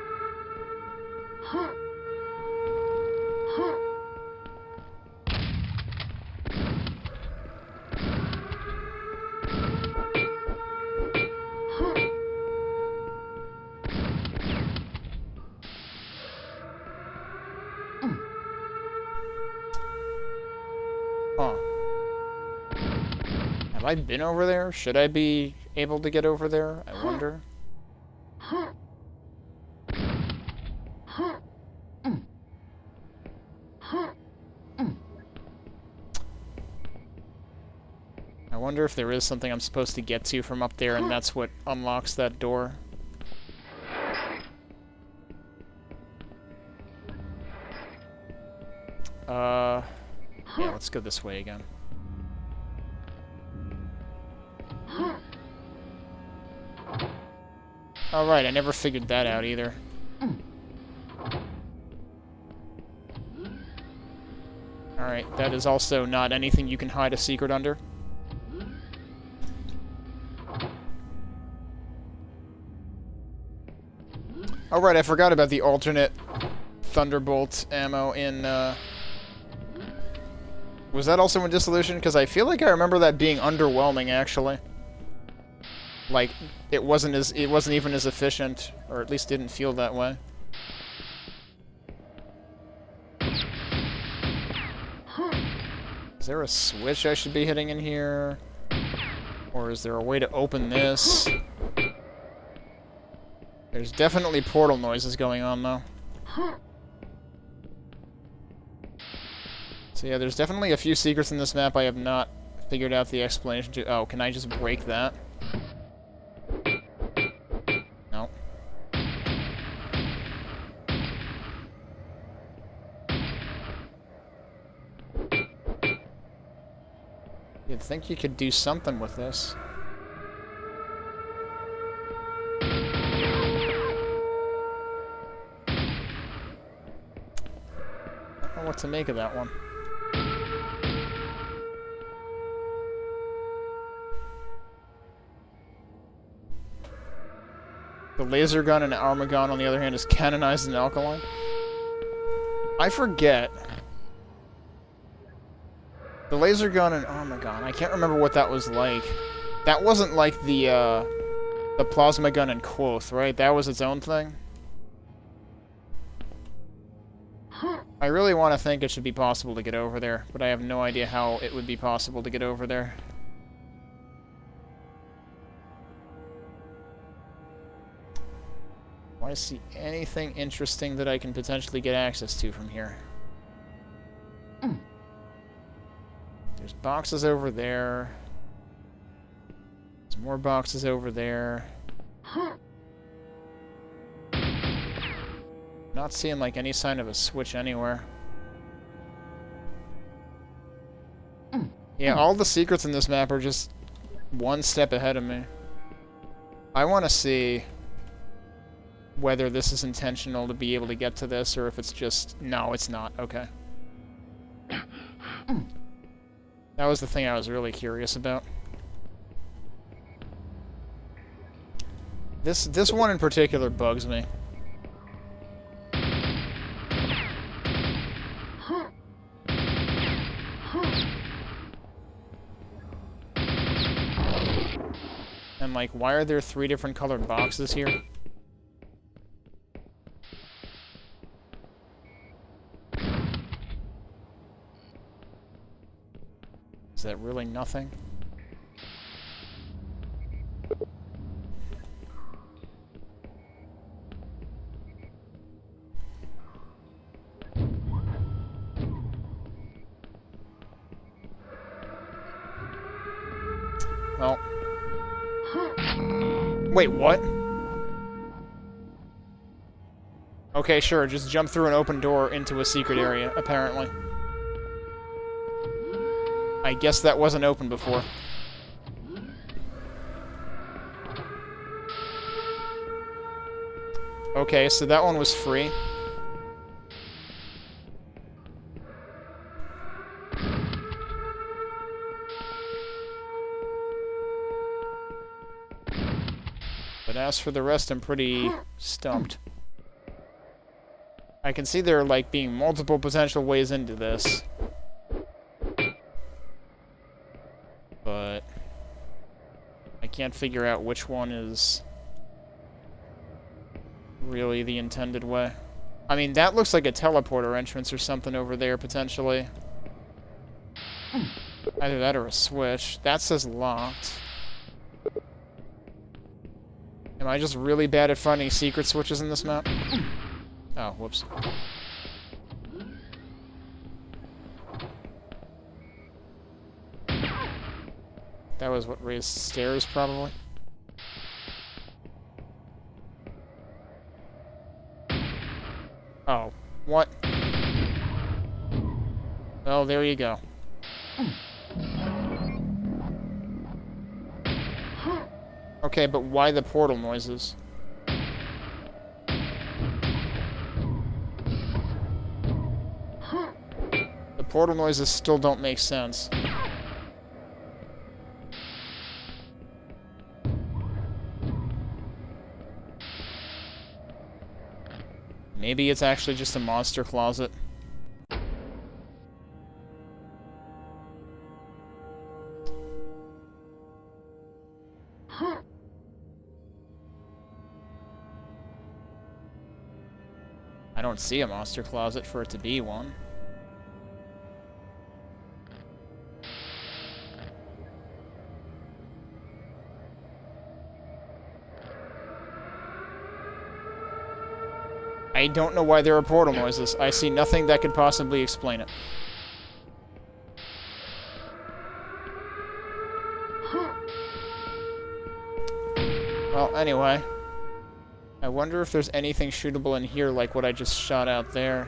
[SPEAKER 1] Have I been over there? Should I be able to get over there? I wonder. I wonder if there is something I'm supposed to get to from up there, and that's what unlocks that door. Yeah, let's go this way again. Alright, I never figured that out either. Alright, that is also not anything you can hide a secret under. Alright, I forgot about the alternate Thunderbolt ammo in, Was that also in Dissolution? Because I feel like I remember that being underwhelming, actually. Like, it wasn't even as efficient, or at least didn't feel that way. Is there a switch I should be hitting in here? Or is there a way to open this? There's definitely portal noises going on, though. So yeah, there's definitely a few secrets in this map I have not figured out the explanation to. Oh, can I just break that? No. You'd think you could do something with this. I don't know what to make of that one. The laser gun and Armagon, on the other hand, is canonized in Alkaline. I forget. The laser gun and Armagon, I can't remember what that was like. That wasn't like the plasma gun in Quoth, right? That was its own thing? I really want to think it should be possible to get over there, but I have no idea how it would be possible to get over there. Do I see anything interesting that I can potentially get access to from here? There's boxes over there. There's more boxes over there. Not seeing like any sign of a switch anywhere. Yeah, all the secrets in this map are just one step ahead of me. I want to see whether this is intentional to be able to get to this, or if it's just... No, it's not. Okay. That was the thing I was really curious about. This one in particular bugs me. And like, why are there 3 different colored boxes here? Is that really nothing? Well, Wait, what? Okay, sure, just jump through an open door into a secret area, apparently. I guess that wasn't open before. Okay, so that one was free. But as for the rest, I'm pretty stumped. I can see there like being multiple potential ways into this. But I can't figure out which one is really the intended way. I mean, that looks like a teleporter entrance or something over there, potentially. Either that or a switch. That says locked. Am I just really bad at finding secret switches in this map? Oh, whoops. That was what raised stairs, probably. Oh, what? Oh, there you go. Okay, but why the portal noises? The portal noises still don't make sense. Maybe it's actually just a monster closet. I don't see a monster closet for it to be one. I don't know why there are portal noises. I see nothing that could possibly explain it. Well, anyway. I wonder if there's anything shootable in here like what I just shot out there.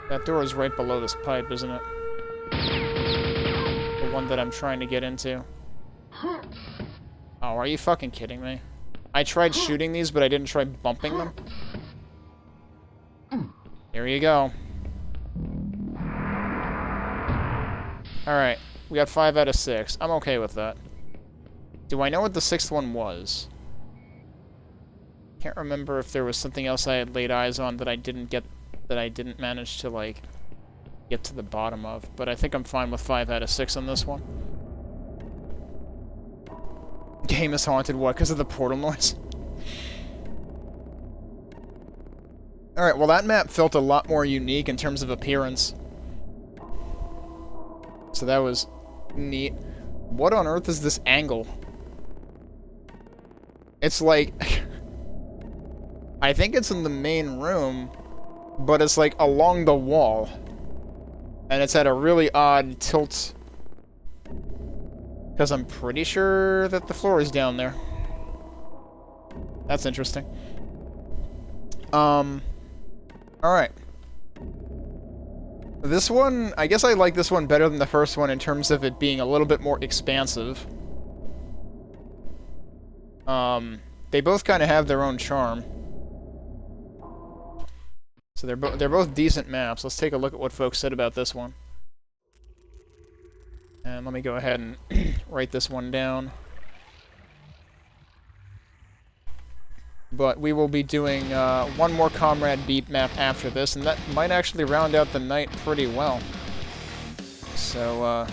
[SPEAKER 1] That door is right below this pipe, isn't it? The one that I'm trying to get into. Oh, are you fucking kidding me? I tried shooting these, but I didn't try bumping them. Here you go. Alright, we got 5 out of 6. I'm okay with that. Do I know what the 6th one was? Can't remember if there was something else I had laid eyes on that I didn't get, that I didn't manage to, like, get to the bottom of. But I think I'm fine with 5 out of 6 on this one. Game is haunted, what? Because of the portal noise? Alright, well that map felt a lot more unique in terms of appearance. So that was neat. What on earth is this angle? It's like... I think it's in the main room, but it's like along the wall. And it's at a really odd tilt. Because I'm pretty sure that the floor is down there. That's interesting. Alright. This one, I guess I like this one better than the first one in terms of it being a little bit more expansive. They both kind of have their own charm. So they're both decent maps. Let's take a look at what folks said about this one. And let me go ahead and write this one down. But we will be doing one more Comrade beat map after this, and that might actually round out the night pretty well. So,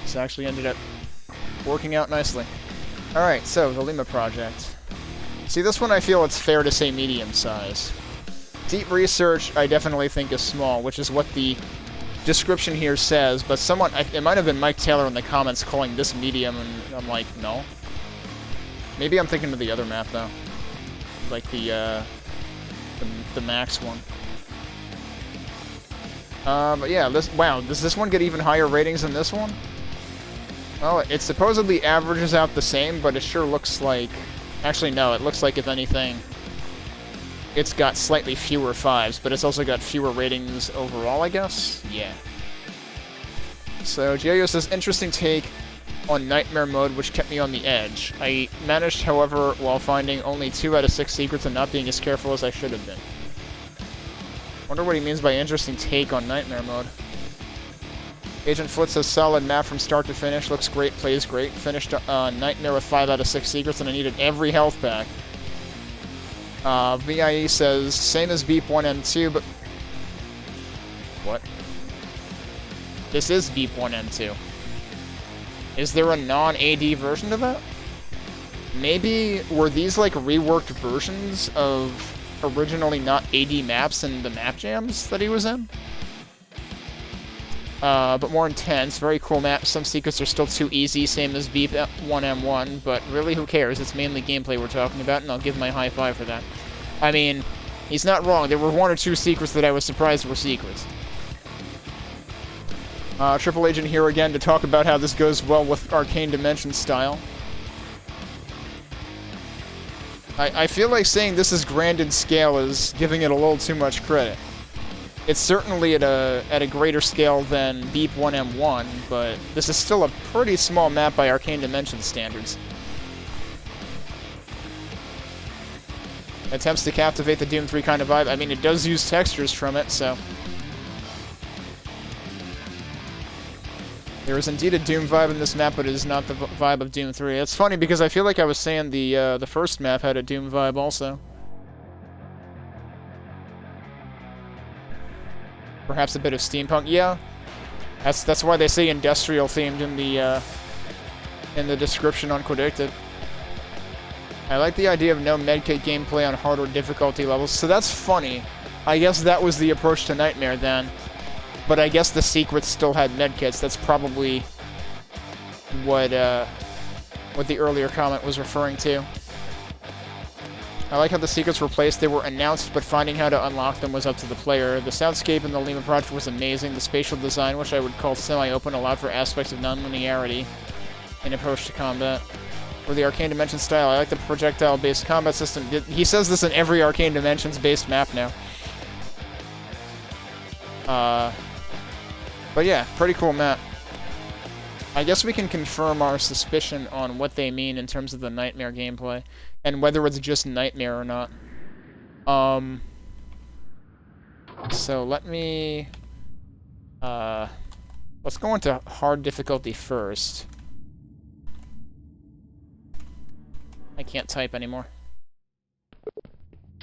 [SPEAKER 1] this actually ended up working out nicely. Alright, so, the Lima project. See, this one I feel it's fair to say medium size. Deep research, I definitely think is small, which is what the description here says, but someone, it might have been Mike Taylor in the comments calling this medium, and I'm like, no. Maybe I'm thinking of the other map, though. Like the the max one. But yeah, wow, does this one get even higher ratings than this one? Well, it supposedly averages out the same, but it sure looks like... Actually, no, it looks like, if anything, it's got slightly fewer 5s, but it's also got fewer ratings overall, I guess? Yeah. So, Gio says, interesting take on Nightmare mode, which kept me on the edge. I managed, however, while finding only 2 out of 6 secrets and not being as careful as I should have been. Wonder what he means by interesting take on Nightmare mode. Agent Foot says, solid map from start to finish, looks great, plays great. Finished Nightmare with 5 out of 6 secrets, and I needed every health pack. VIE says, same as Beep 1M2, but... What? This is Beep 1M2. Is there a non-AD version of that? Maybe were these like reworked versions of originally not AD maps in the map jams that he was in? But more intense, very cool map. Some secrets are still too easy, same as Beep 1M1, but really who cares? It's mainly gameplay we're talking about, and I'll give my high five for that. I mean, he's not wrong. There were 1 or 2 secrets that I was surprised were secrets. Triple Agent here again to talk about how this goes well with Arcane Dimension style. I feel like saying this is grand in scale is giving it a little too much credit. It's certainly at a greater scale than Beep 1M1, but this is still a pretty small map by Arcane Dimension standards. Attempts to captivate the Doom 3 kind of vibe. I mean, it does use textures from it, so... There is indeed a Doom vibe in this map, but it is not the vibe of Doom 3. It's funny because I feel like I was saying the first map had a Doom vibe also. Perhaps a bit of steampunk. Yeah, that's why they say industrial themed in the description on Quaddicted. I like the idea of no medkit gameplay on harder difficulty levels. So that's funny. I guess that was the approach to Nightmare then. But I guess the secrets still had medkits. That's probably what the earlier comment was referring to. I like how the secrets were placed. They were announced, but finding how to unlock them was up to the player. The soundscape in the Lima project was amazing. The spatial design, which I would call semi-open, allowed for aspects of non-linearity in approach to combat. For the Arcane Dimensions style, I like the projectile-based combat system. He says this in every Arcane Dimensions-based map now. But yeah, pretty cool map. I guess we can confirm our suspicion on what they mean in terms of the Nightmare gameplay, and whether it's just Nightmare or not. So let me... let's go into hard difficulty first. I can't type anymore.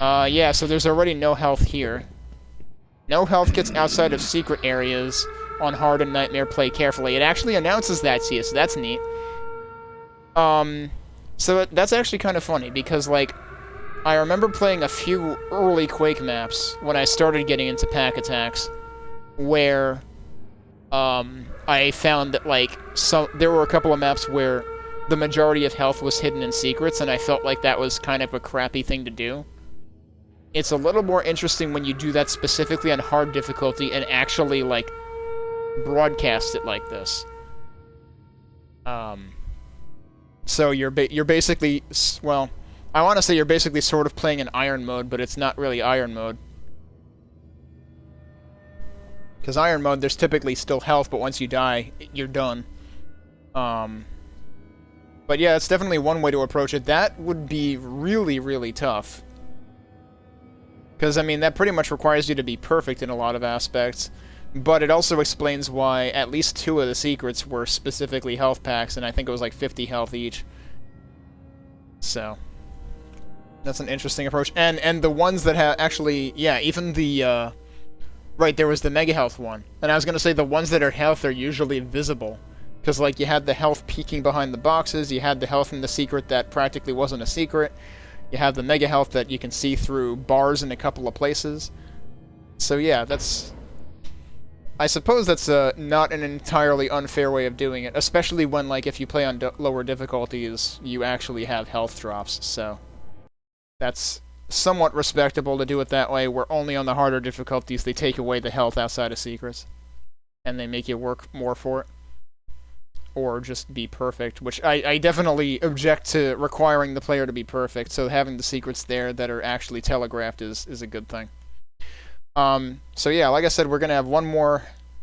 [SPEAKER 1] Yeah, so there's already no health here. No health kits outside of secret areas. On hard and Nightmare, play carefully. It actually announces that to you, so that's neat. So that's actually kind of funny, because, like, I remember playing a few early Quake maps when I started getting into pack attacks, where, I found that, like, there were a couple of maps where the majority of health was hidden in secrets, and I felt like that was kind of a crappy thing to do. It's a little more interesting when you do that specifically on hard difficulty and actually, like, broadcast it like this. So you're basically, well, I want to say you're basically sort of playing in Iron mode, but it's not really Iron mode. Because Iron mode, there's typically still health, but once you die, you're done. But yeah, it's definitely one way to approach it. That would be really, really tough. Because, I mean, that pretty much requires you to be perfect in a lot of aspects. But it also explains why at least 2 of the secrets were specifically health packs, and I think it was like 50 health each. So, that's an interesting approach. And the ones that have actually, yeah, even the, right, there was the Mega Health one. And I was going to say the ones that are health are usually visible. Because, like, you had the health peeking behind the boxes, you had the health in the secret that practically wasn't a secret, you have the Mega Health that you can see through bars in a couple of places. So yeah, that's... I suppose that's not an entirely unfair way of doing it, especially when, like, if you play on lower difficulties, you actually have health drops, so... That's somewhat respectable to do it that way, where only on the harder difficulties they take away the health outside of secrets. And they make you work more for it. Or just be perfect, which I definitely object to requiring the player to be perfect, so having the secrets there that are actually telegraphed is a good thing. So yeah, like I said, we're going to have one more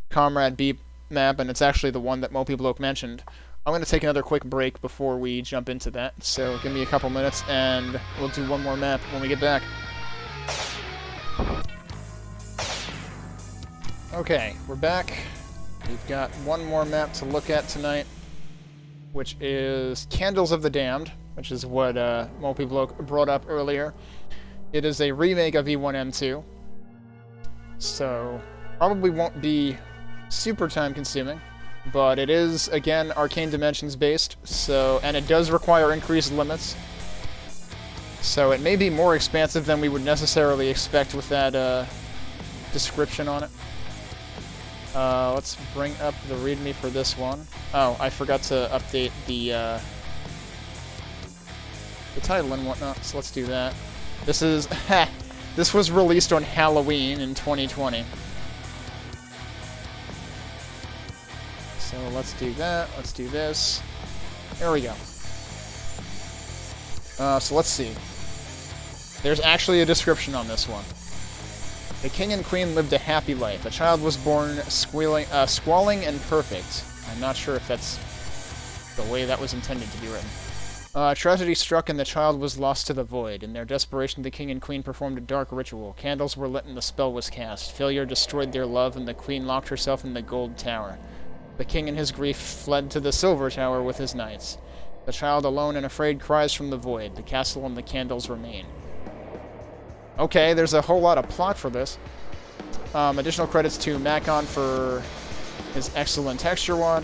[SPEAKER 1] Comrade Beep map, and it's actually the one that MortalMaxx mentioned. I'm going to take another quick break before we jump into that, so give me a couple minutes, and we'll do one more map when we get back. Okay, we're back. We've got one more map to look at tonight, which is Candles of the Damned, which is what MortalMaxx brought up earlier. It is a remake of E112, so probably won't be super time-consuming. But it is, again, Arcane Dimensions based, so, and it does require increased limits. So it may be more expansive than we would necessarily expect with that description on it. Let's bring up the README for this one. Oh, I forgot to update the title and whatnot, so let's do that. This is, this was released on Halloween in 2020. So let's do that, let's do this. There we go. So let's see. There's actually a description on this one. The king and queen lived a happy life. A child was born squalling and perfect. I'm not sure if that's the way that was intended to be written. Tragedy struck and the child was lost to the void. In their desperation, the king and queen performed a dark ritual. Candles were lit and the spell was cast. Failure destroyed their love and the queen locked herself in the gold tower. The king in his grief fled to the silver tower with his knights. The child alone and afraid cries from the void. The castle and the candles remain. Okay, there's a whole lot of plot for this. Additional credits to Macon for his excellent texture wad.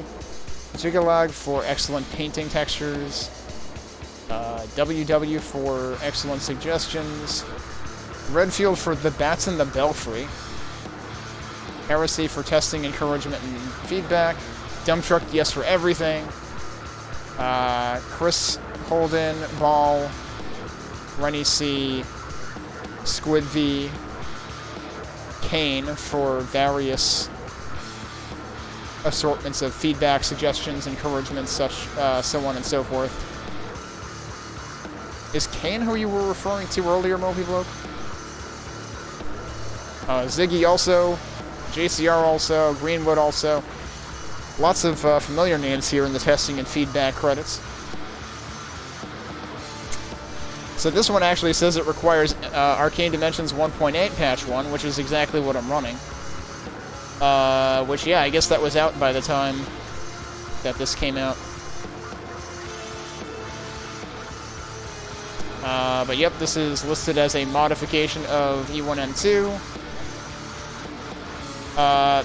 [SPEAKER 1] Jigalag for excellent painting textures. WW for excellent suggestions. Redfield for the bats in the belfry. Heresy for testing, encouragement, and feedback. Dump Truck, yes for everything. Chris Holden, Ball, Rennie C, Squid V, Kane for various assortments of feedback, suggestions, encouragements, such, so on and so forth. Is Kane who you were referring to earlier, MortalMaxx? Ziggy also. JCR also, Greenwood also. Lots of familiar names here in the testing and feedback credits. So this one actually says it requires Arcane Dimensions 1.8 patch 1, which is exactly what I'm running. Which, yeah, I guess that was out by the time that this came out. But yep, this is listed as a modification of E112.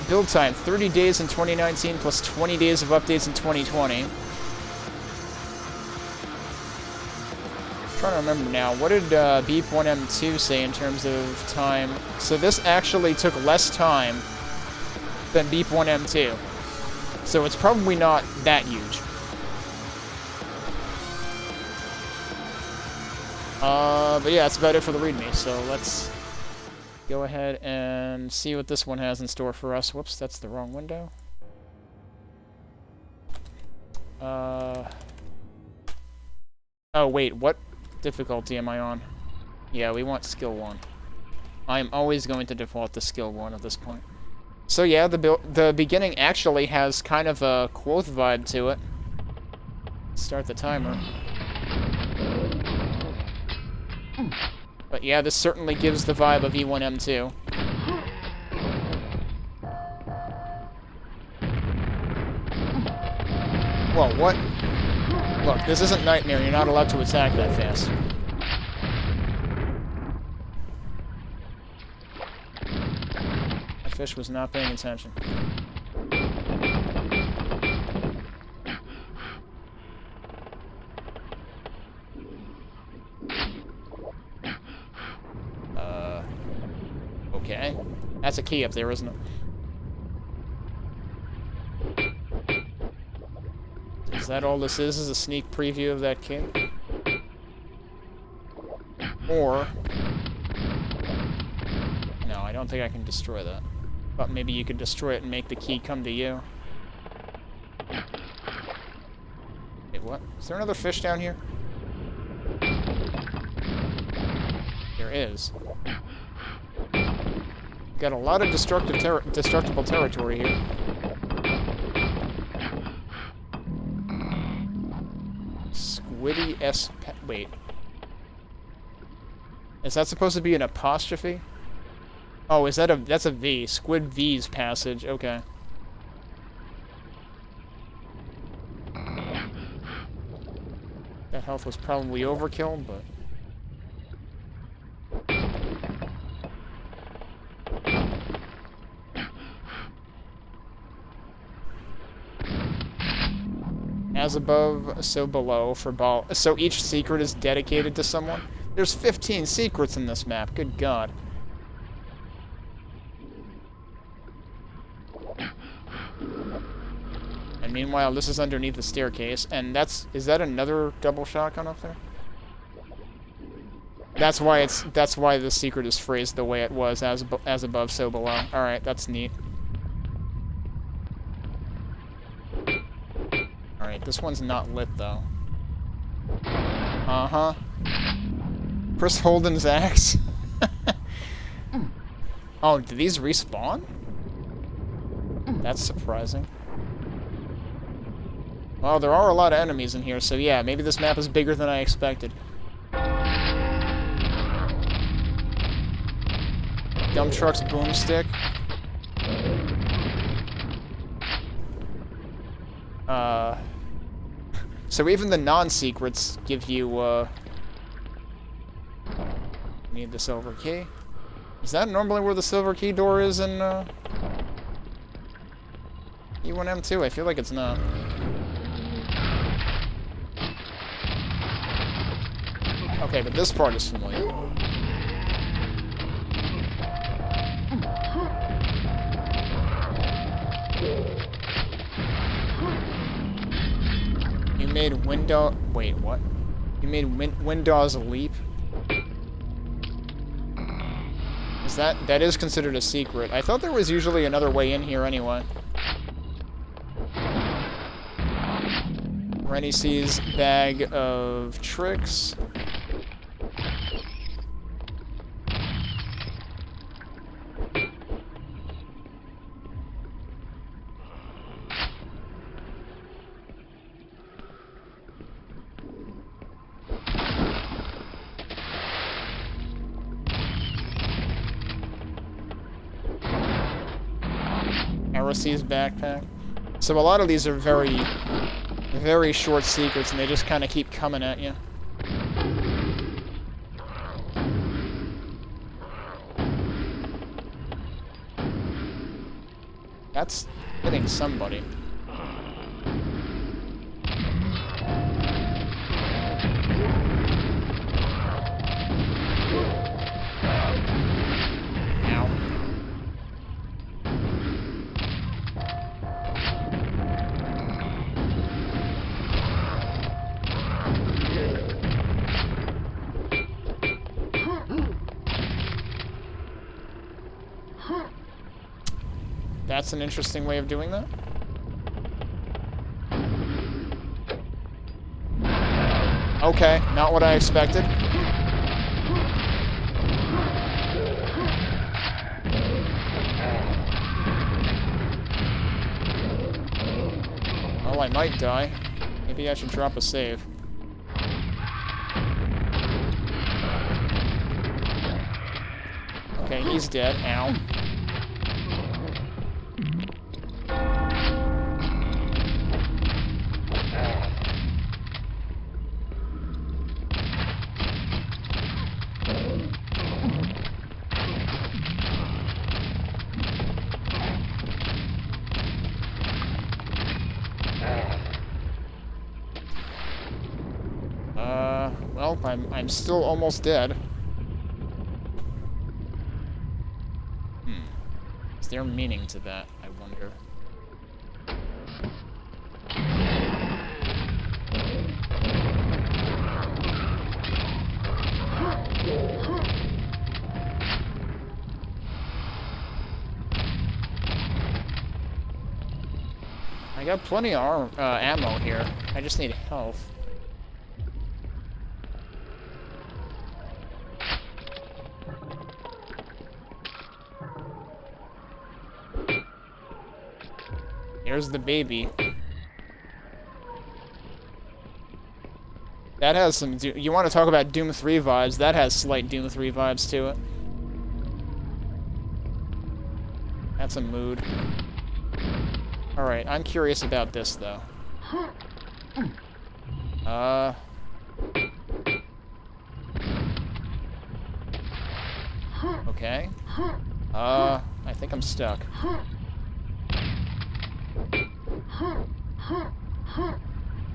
[SPEAKER 1] Build time, 30 days in 2019 plus 20 days of updates in 2020. I'm trying to remember now, what did Beep 1M2 say in terms of time? So this actually took less time than Beep 1M2. So it's probably not that huge. But yeah, that's about it for the README, so let's go ahead and see what this one has in store for us. Whoops, that's the wrong window. Oh wait, what difficulty am I on? Yeah, we want skill 1. I'm always going to default to skill 1 at this point. So yeah, the beginning actually has kind of a Quoth vibe to it. Start the timer. But yeah, this certainly gives the vibe of E1M2. Whoa, what? Look, this isn't Nightmare, you're not allowed to attack that fast. The fish was not paying attention. Okay. That's a key up there, isn't it? Is that all this is a sneak preview of that key? Or don't think I can destroy that. But maybe you could destroy it and make the key come to you. Wait, what? Is there another fish down here? There is. Got a lot of destructible territory here. Squiddy S... Wait. Is that supposed to be an apostrophe? Oh, is that a... That's a V. Squid V's passage. Okay. That health was probably overkill, but... As above, so below for ball. So each secret is dedicated to someone? There's 15 secrets in this map. Good God. And meanwhile, this is underneath the staircase, and is that another double shotgun up there? That's why the secret is phrased the way it was, as above, so below. All right, that's neat. All right, this one's not lit though. Uh-huh. Chris Holden's axe. Oh, do these respawn? That's surprising. Well, there are a lot of enemies in here, so yeah, maybe this map is bigger than I expected. Dump truck's boomstick. So even the non-secrets give you, need the silver key. Is that normally where the silver key door is in, E1M2? I feel like it's not. Okay, but this part is familiar. You made window... Wait, what? You made Windows leap? Is that is considered a secret? I thought there was usually another way in here anyway. Rennie sees bag of tricks. Heresy's backpack. So a lot of these are very, very short secrets, and they just kind of keep coming at you. That's hitting somebody. That's an interesting way of doing that. Okay, not what I expected. Oh, I might die. Maybe I should drop a save. Okay, he's dead. Ow. Well, I'm still almost dead. Is there meaning to that, I wonder? I got plenty of ammo here. I just need health. Here's the baby. That has some... You want to talk about Doom 3 vibes? That has slight Doom 3 vibes to it. That's a mood. Alright, I'm curious about this, though. Okay. I think I'm stuck.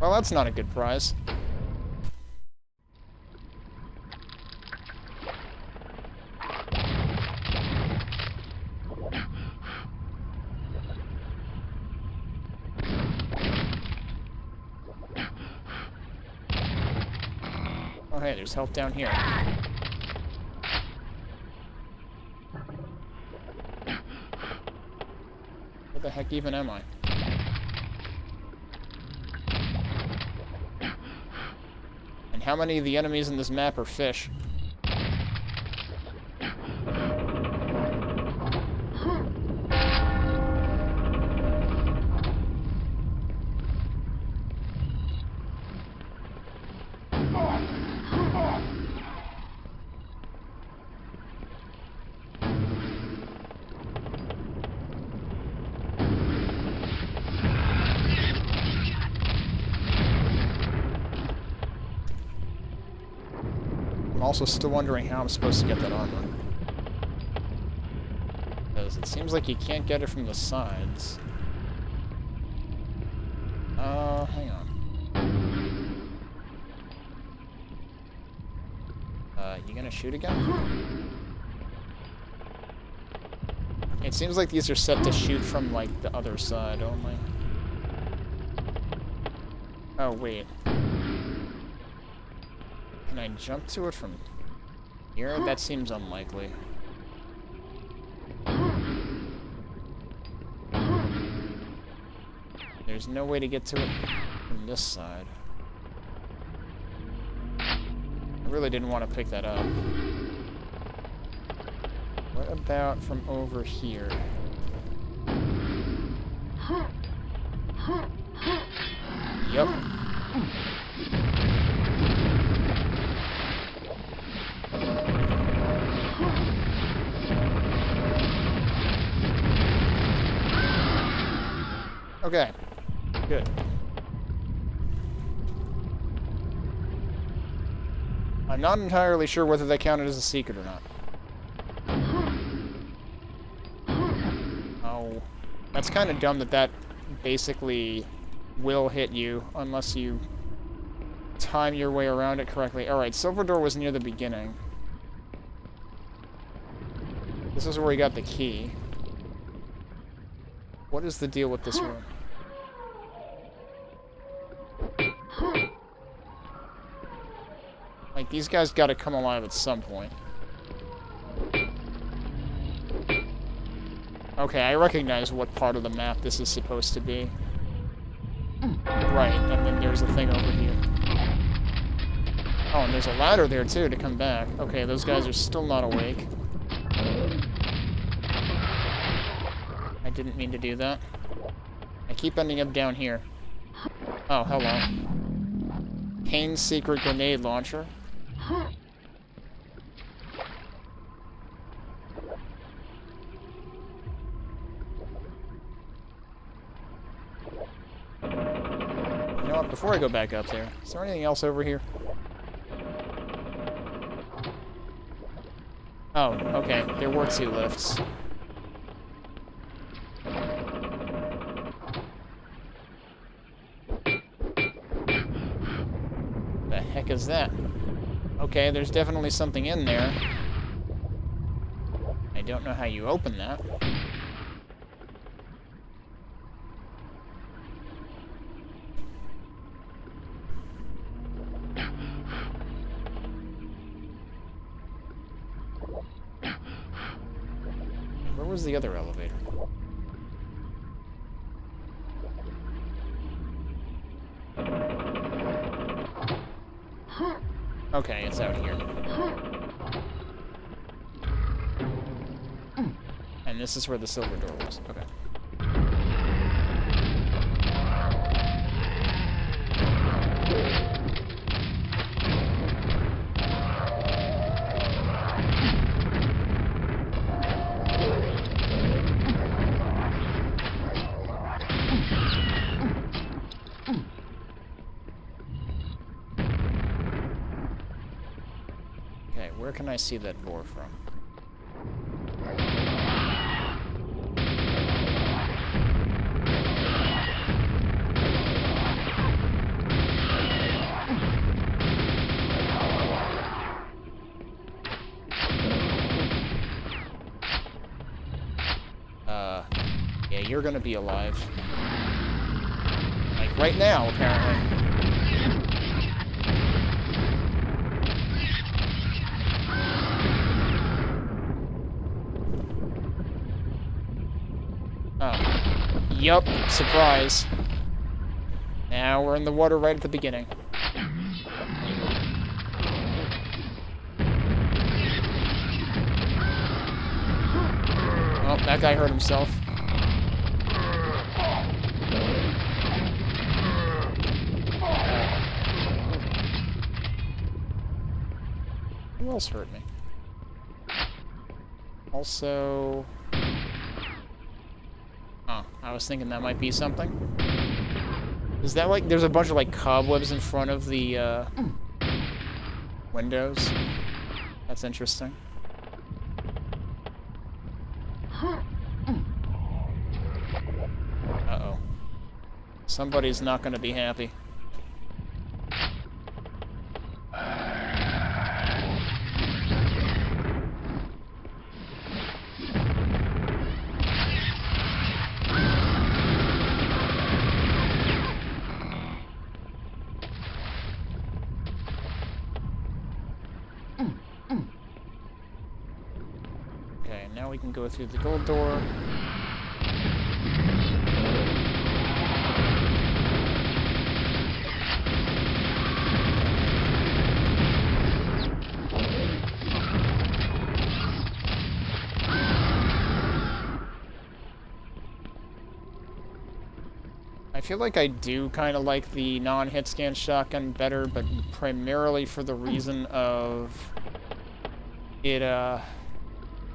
[SPEAKER 1] Well, that's not a good prize. Oh, hey, there's health down here. Where the heck even am I? And how many of the enemies in this map are fish? I'm also still wondering how I'm supposed to get that armor. Because it seems like you can't get it from the sides. Hang on. You gonna shoot again? It seems like these are set to shoot from, like, the other side only. Oh, wait. Can I jump to it from here? That seems unlikely. There's no way to get to it from this side. I really didn't want to pick that up. What about from over here? Yep. Okay. Good. I'm not entirely sure whether that counted as a secret or not. Oh. That's kind of dumb that that basically will hit you unless you time your way around it correctly. Alright, Silver Door was near the beginning. This is where we got the key. What is the deal with this room? Like, these guys gotta come alive at some point. Okay, I recognize what part of the map this is supposed to be. Right, and then there's a thing over here. Oh, and there's a ladder there, too, to come back. Okay, those guys are still not awake. I didn't mean to do that. I keep ending up down here. Oh, hello. Kane's secret grenade launcher. You know what, before I go back up there, is there anything else over here? Oh, okay, there were 2 lifts. The heck is that? Okay, there's definitely something in there. I don't know how you open that. Where was the other elevator? Okay, it's out here. And this is where the silver door was. Okay. Okay, where can I see that door from? Yeah, you're gonna be alive. Like, right now, apparently. Oh. Yup, surprise. Now we're in the water right at the beginning. Oh, that guy hurt himself. Who else hurt me? Also... Oh, I was thinking that might be something. Is that like... There's a bunch of like cobwebs in front of the windows? That's interesting. Uh-oh. Somebody's not gonna be happy. Okay, now we can go through the gold door. I feel like I do kind of like the non-hit scan shotgun better, but primarily for the reason of it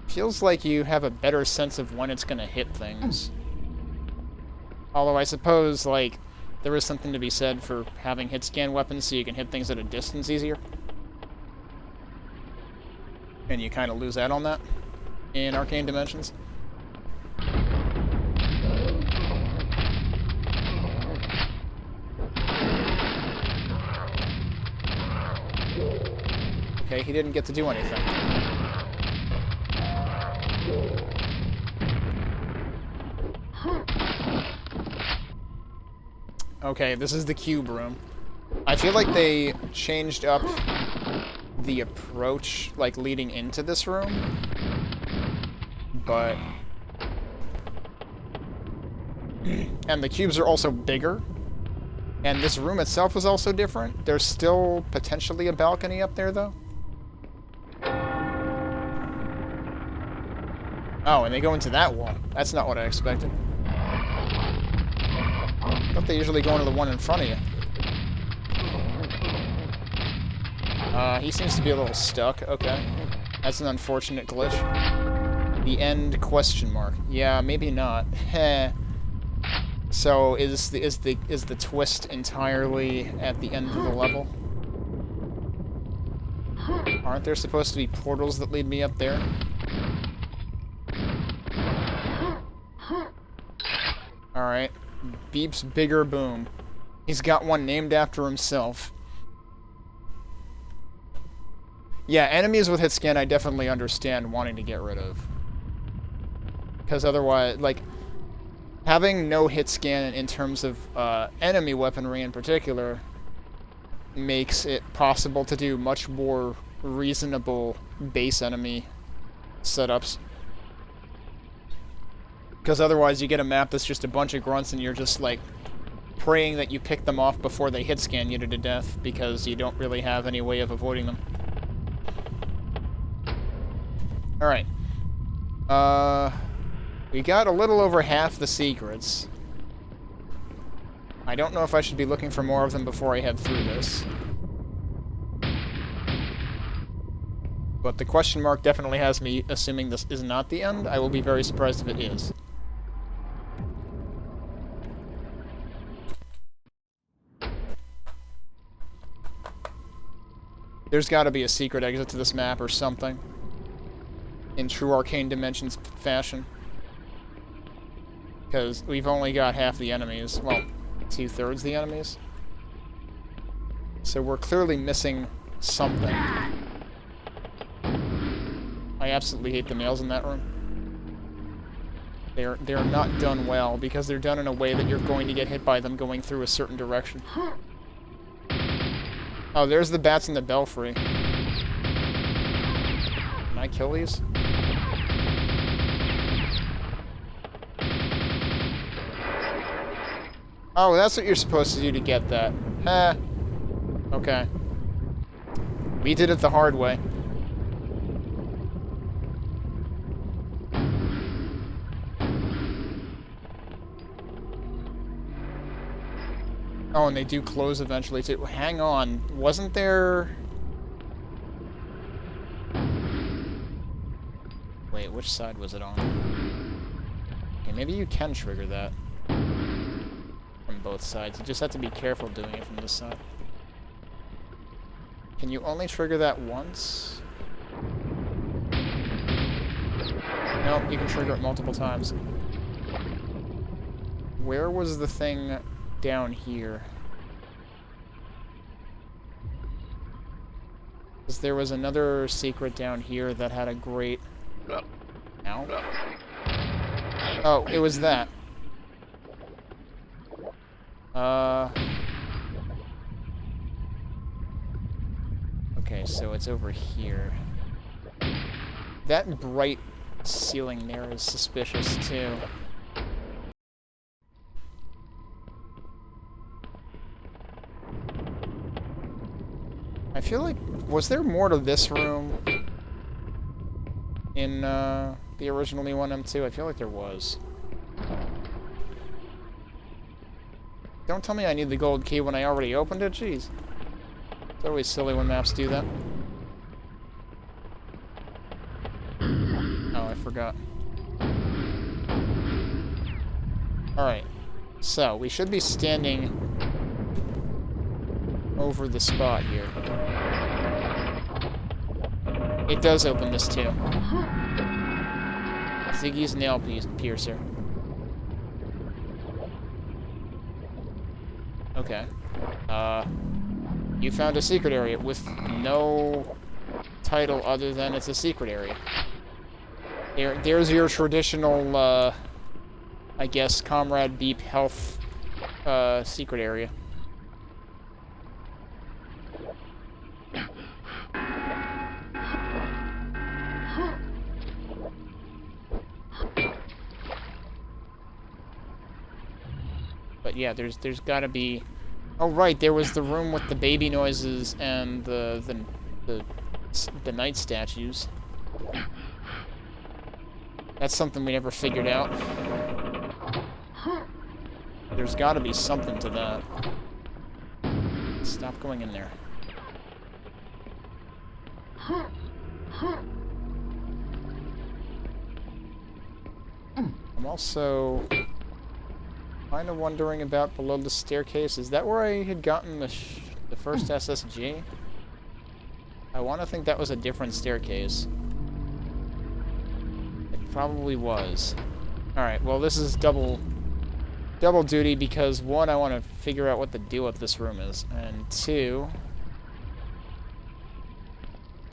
[SPEAKER 1] feels like you have a better sense of when it's gonna hit things. Although I suppose, like, there is something to be said for having hit scan weapons so you can hit things at a distance easier. And you kind of lose out on that in Arcane Dimensions. Okay, he didn't get to do anything. Okay, this is the cube room. I feel like they changed up the approach, like, leading into this room. But... and the cubes are also bigger. And this room itself is also different. There's still potentially a balcony up there, though. Oh, and they go into that wall. That's not what I expected. I thought they usually go into the one in front of you. He seems to be a little stuck. Okay. That's an unfortunate glitch. The end question mark. Yeah, maybe not. Heh. So is the twist entirely at the end of the level? Aren't there supposed to be portals that lead me up there? Alright. Beep's Bigger Boom. He's got one named after himself. Yeah, enemies with hit scan I definitely understand wanting to get rid of. Because otherwise, like, having no hit scan in terms of enemy weaponry in particular makes it possible to do much more reasonable base enemy setups. Because otherwise you get a map that's just a bunch of grunts and you're just, like, praying that you pick them off before they hit scan you to death, because you don't really have any way of avoiding them. Alright. We got a little over half the secrets. I don't know if I should be looking for more of them before I head through this. But the question mark definitely has me assuming this is not the end. I will be very surprised if it is. There's gotta be a secret exit to this map or something. In true Arcane Dimensions fashion. Because we've only got half the enemies. Well, 2/3 the enemies. So we're clearly missing something. I absolutely hate the nails in that room. They're not done well, because they're done in a way that you're going to get hit by them going through a certain direction. Oh, there's the bats in the belfry. Can I kill these? Oh, that's what you're supposed to do to get that. Heh. Okay. We did it the hard way. Oh, and they do close eventually, too. Hang on. Wasn't there... Wait, which side was it on? Okay, maybe you can trigger that. From both sides. You just have to be careful doing it from this side. Can you only trigger that once? Nope, you can trigger it multiple times. Where was the thing... down here? Because there was another secret down here that had a great... Ow. Oh, it was that. Okay, so it's over here. That bright ceiling there is suspicious, too. I feel like... Was there more to this room in the original E112? I feel like there was. Don't tell me I need the gold key when I already opened it, jeez. It's always silly when maps do that. Oh, I forgot. Alright. So, we should be standing over the spot here. It does open this too. Ziggy's nail piercer. Okay. You found a secret area with no title other than it's a secret area. There's your traditional, I guess, Comrade Beep health, secret area. But yeah, there's gotta be... Oh right, there was the room with the baby noises and the night statues. That's something we never figured out. There's gotta be something to that. Stop going in there. I'm also kind of wondering about below the staircase. Is that where I had gotten the first SSG? I want to think that was a different staircase. It probably was. Alright, well this is double duty because one, I want to figure out what the deal with this room is, and two,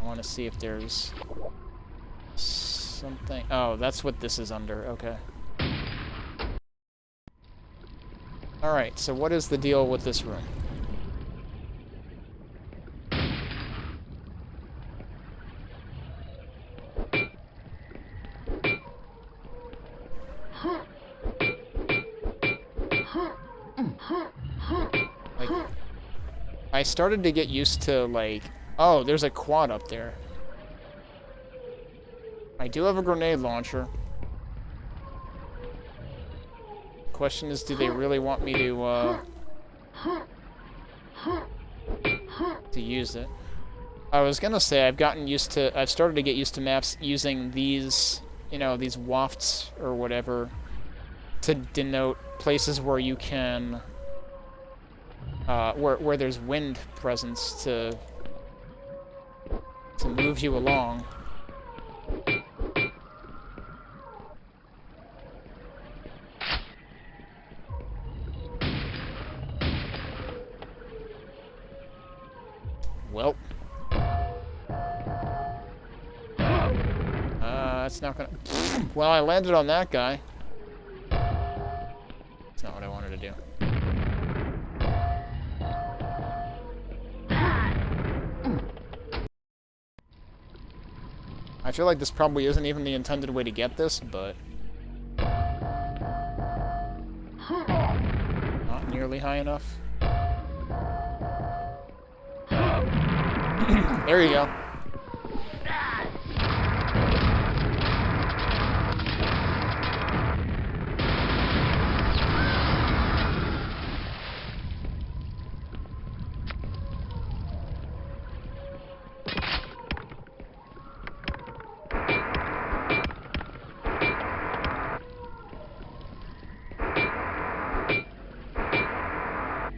[SPEAKER 1] I want to see if there's something... Oh, that's what this is under, okay. Alright, so what is the deal with this room? I started to get used to, like... Oh, there's a quad up there. I do have a grenade launcher. Question is, do they really want me to use it? I was gonna say, I've started to get used to maps using these, you know, these wafts or whatever to denote places where you can, where there's wind presence to move you along. Well. That's not gonna... Well, I landed on that guy. That's not what I wanted to do. I feel like this probably isn't even the intended way to get this, but... Not nearly high enough. There you go.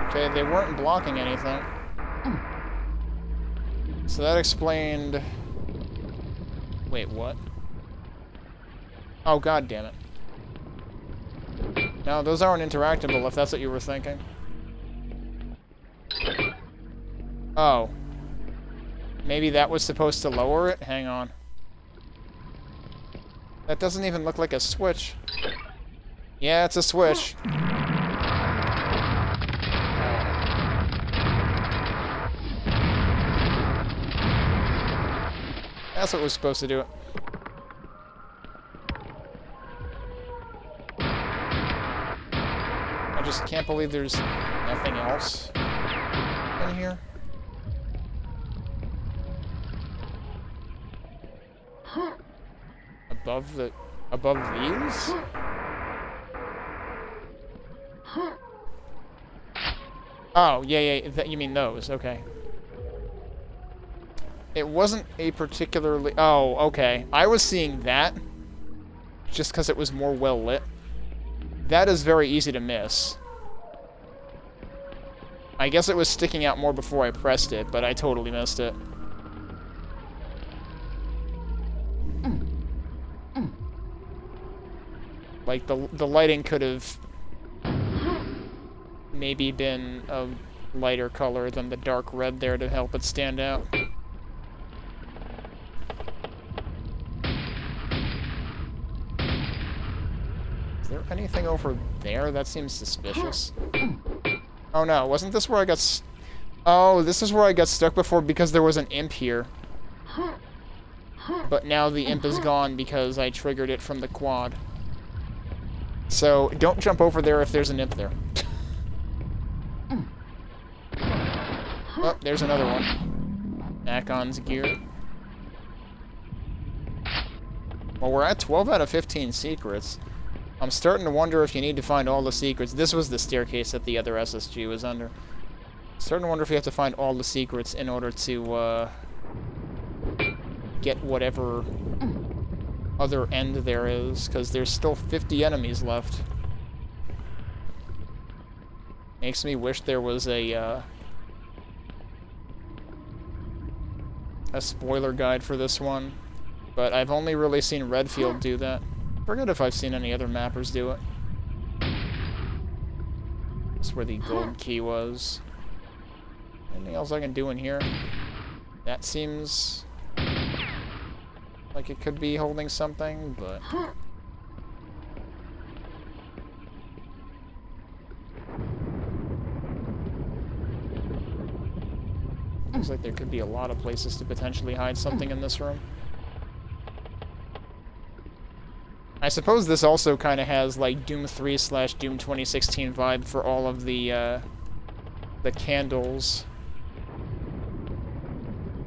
[SPEAKER 1] Okay, they weren't blocking anything. So that explained... Wait, what? Oh, god damn it. No, those aren't interactable, if that's what you were thinking. Oh. Maybe that was supposed to lower it? Hang on. That doesn't even look like a switch. Yeah, it's a switch. That's what was supposed to do it. I just can't believe there's nothing else in here. Above these? Oh, yeah, you mean those, okay. It wasn't a particularly... Oh, okay. I was seeing that just because it was more well lit. That is very easy to miss. I guess it was sticking out more before I pressed it, but I totally missed it. Like, the lighting could have maybe been a lighter color than the dark red there to help it stand out. Is there anything over there? That seems suspicious. Oh no, wasn't this where I got Oh, this is where I got stuck before because there was an imp here. But now the imp is gone because I triggered it from the quad. So, don't jump over there if there's an imp there. Oh, there's another one. Akon's gear. Well, we're at 12 out of 15 secrets. I'm starting to wonder if you need to find all the secrets. This was the staircase that the other SSG was under. Starting to wonder if you have to find all the secrets in order to, get whatever other end there is, because there's still 50 enemies left. Makes me wish there was a spoiler guide for this one, but I've only really seen Redfield do that. Forget if I've seen any other mappers do it. That's where the gold key was. Anything else I can do in here? That seems like it could be holding something, but... Looks like there could be a lot of places to potentially hide something in this room. I suppose this also kind of has, like, Doom 3/Doom 2016 vibe for all of the candles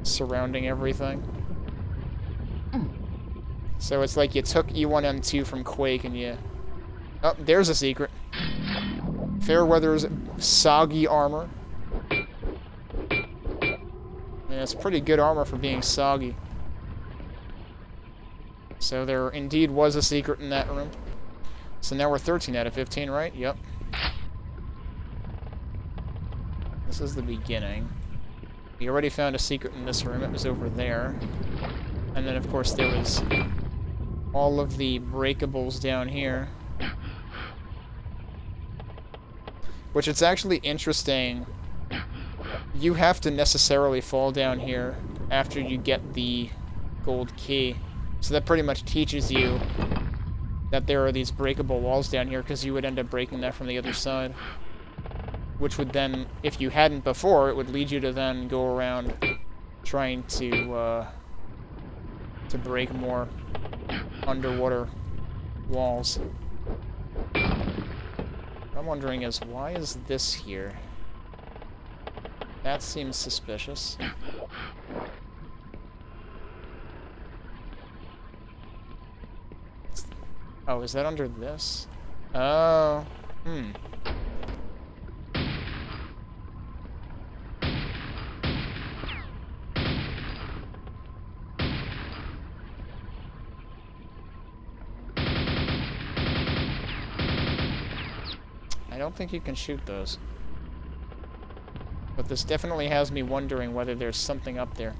[SPEAKER 1] surrounding everything. So it's like you took E112 from Quake and you... Oh, there's a secret. Fairweather's soggy armor. Yeah, it's pretty good armor for being soggy. So there indeed was a secret in that room. So now we're 13 out of 15, right? Yep. This is the beginning. We already found a secret in this room. It was over there. And then, of course, there was all of the breakables down here. Which it's actually interesting. You have to necessarily fall down here after you get the gold key. So that pretty much teaches you that there are these breakable walls down here, because you would end up breaking that from the other side. Which would then, if you hadn't before, it would lead you to then go around trying to break more underwater walls. What I'm wondering is, why is this here? That seems suspicious. Oh, is that under this? Oh, I don't think you can shoot those. But this definitely has me wondering whether there's something up there.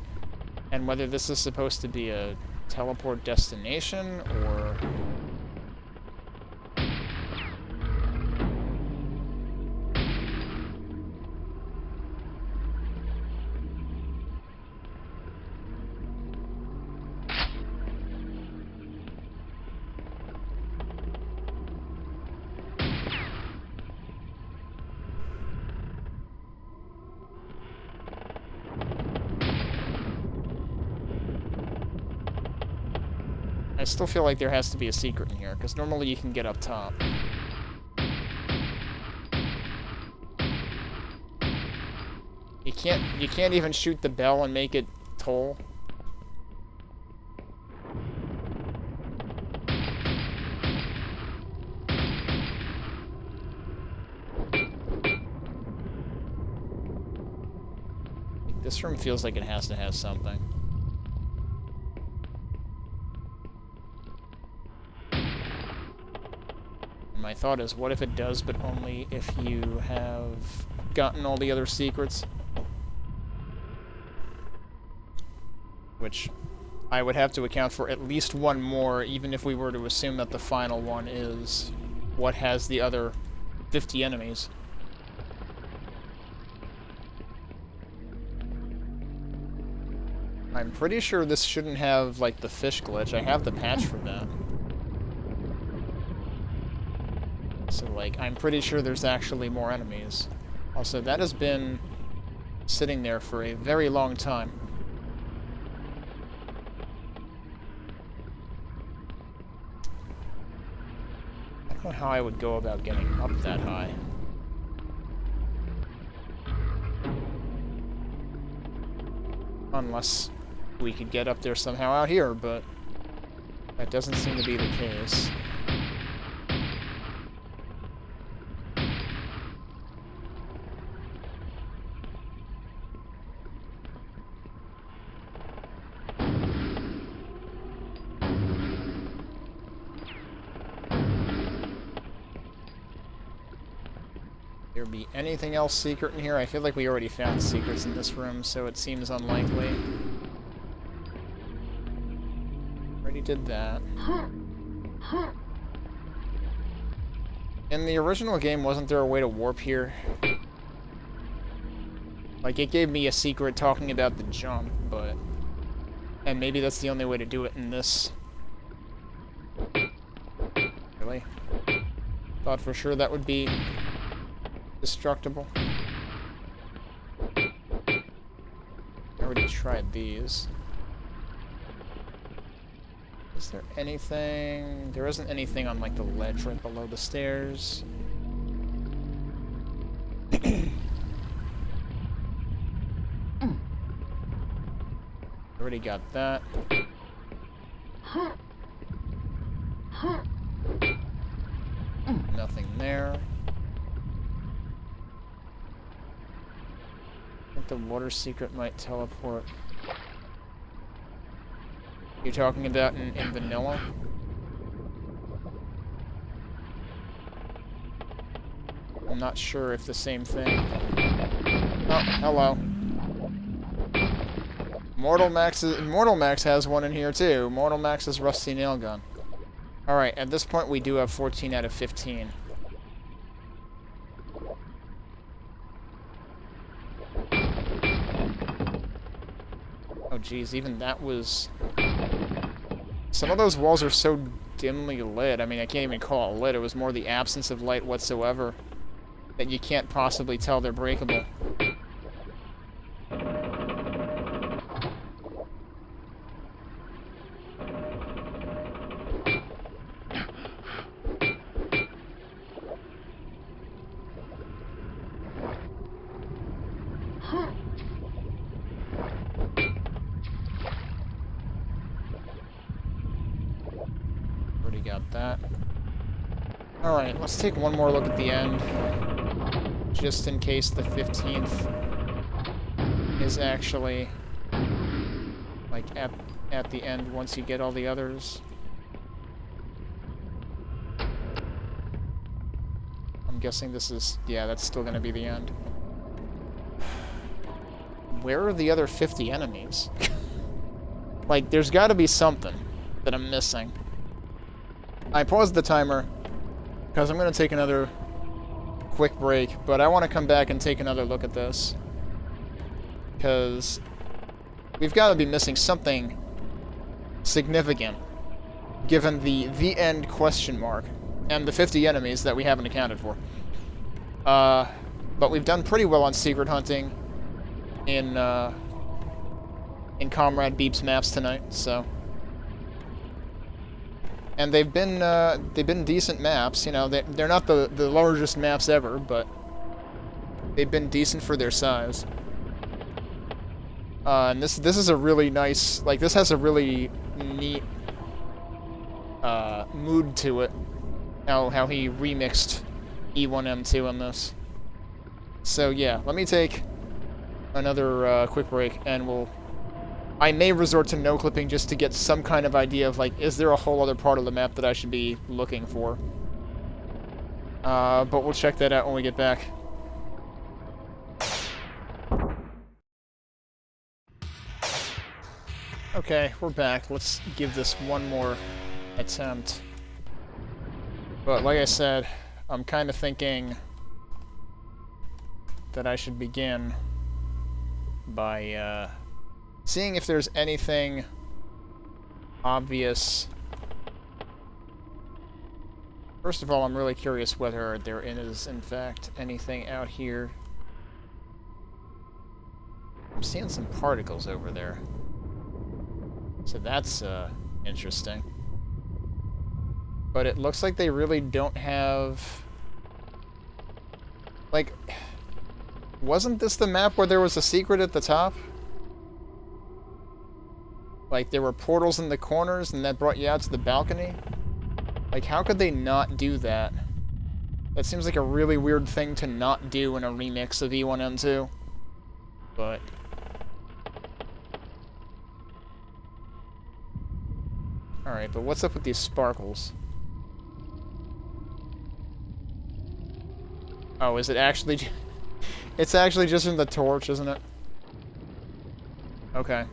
[SPEAKER 1] And whether this is supposed to be a teleport destination, or... I still feel like there has to be a secret in here, because normally you can get up top. You can't even shoot the bell and make it toll. This room feels like it has to have something. My thought is, what if it does, but only if you have gotten all the other secrets? Which I would have to account for at least one more, even if we were to assume that the final one is what has the other 50 enemies. I'm pretty sure this shouldn't have, like, the fish glitch. I have the patch for that. So, like, I'm pretty sure there's actually more enemies. Also, that has been sitting there for a very long time. I don't know how I would go about getting up that high. Unless we could get up there somehow out here, but that doesn't seem to be the case. There be anything else secret in here? I feel like we already found secrets in this room, so it seems unlikely. Already did that. In the original game, wasn't there a way to warp here? Like, it gave me a secret talking about the jump, but... And maybe that's the only way to do it in this. Really? Thought for sure that would be destructible. I already tried these. Is there anything? There isn't anything on, like, the ledge right below the stairs. Already got that. Nothing there. I think the water secret might teleport. You're talking about in vanilla? I'm not sure if the same thing. Oh, hello. MortalMaxx has one in here too. MortalMaxx's rusty nail gun. Alright, at this point we do have 14 out of 15. Oh geez, even that was... Some of those walls are so dimly lit. I mean, I can't even call it lit. It was more the absence of light whatsoever that you can't possibly tell they're breakable. Already got that. Alright, let's take one more look at the end. Just in case the 15th is actually like at the end once you get all the others. I'm guessing this is, yeah, that's still gonna be the end. Where are the other 50 enemies? Like, there's gotta be something that I'm missing. I paused the timer because I'm gonna take another quick break, but I want to come back and take another look at this because we've got to be missing something significant given the end question mark and the 50 enemies that we haven't accounted for. But we've done pretty well on secret hunting in Comrade Beep's maps tonight, so. And they've been decent maps, you know. They're not the largest maps ever, but they've been decent for their size. And this is a really nice, like, this has a really neat mood to it. How he remixed E112 on this. So yeah, let me take another quick break, and I may resort to no clipping just to get some kind of idea of, like, is there a whole other part of the map that I should be looking for? But we'll check that out when we get back. Okay, we're back. Let's give this one more attempt. But like I said, I'm kind of thinking that I should begin by, seeing if there's anything obvious. First of all, I'm really curious whether there is, in fact, anything out here. I'm seeing some particles over there. So that's, interesting. But it looks like they really don't have... Like, wasn't this the map where there was a secret at the top? Like, there were portals in the corners, and that brought you out to the balcony? Like, how could they not do that? That seems like a really weird thing to not do in a remix of E112. But... Alright, but what's up with these sparkles? Oh, is it actually... It's actually just in the torch, isn't it? Okay.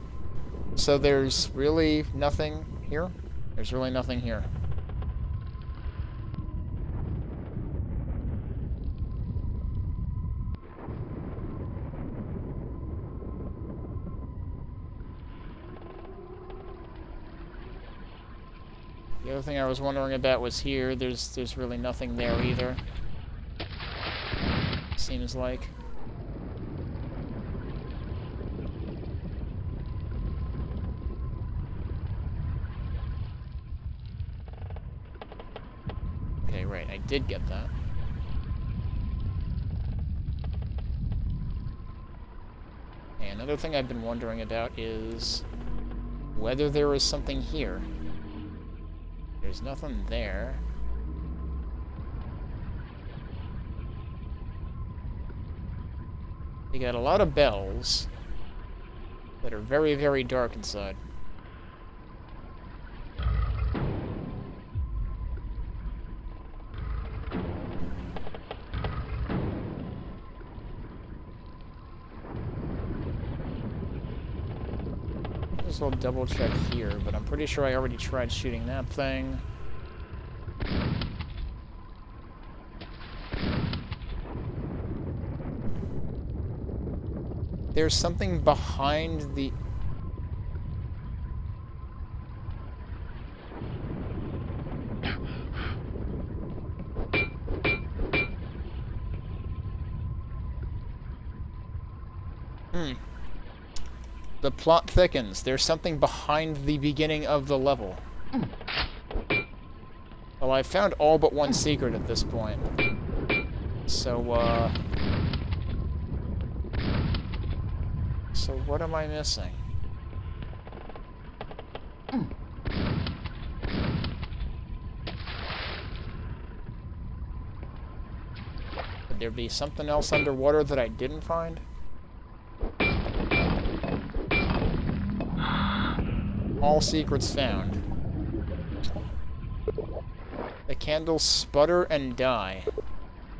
[SPEAKER 1] So there's really nothing here? There's really nothing here. The other thing I was wondering about was here. There's really nothing there either. Seems like. Okay, right, I did get that. And another thing I've been wondering about is whether there is something here. There's nothing there. You got a lot of bells that are very, very dark inside. Might as well double check here, but I'm pretty sure I already tried shooting that thing. There's something behind the... The plot thickens. There's something behind the beginning of the level. Well, I've found all but one secret at this point. So, So what am I missing? Could there be something else underwater that I didn't find? All secrets found. The candles sputter and die.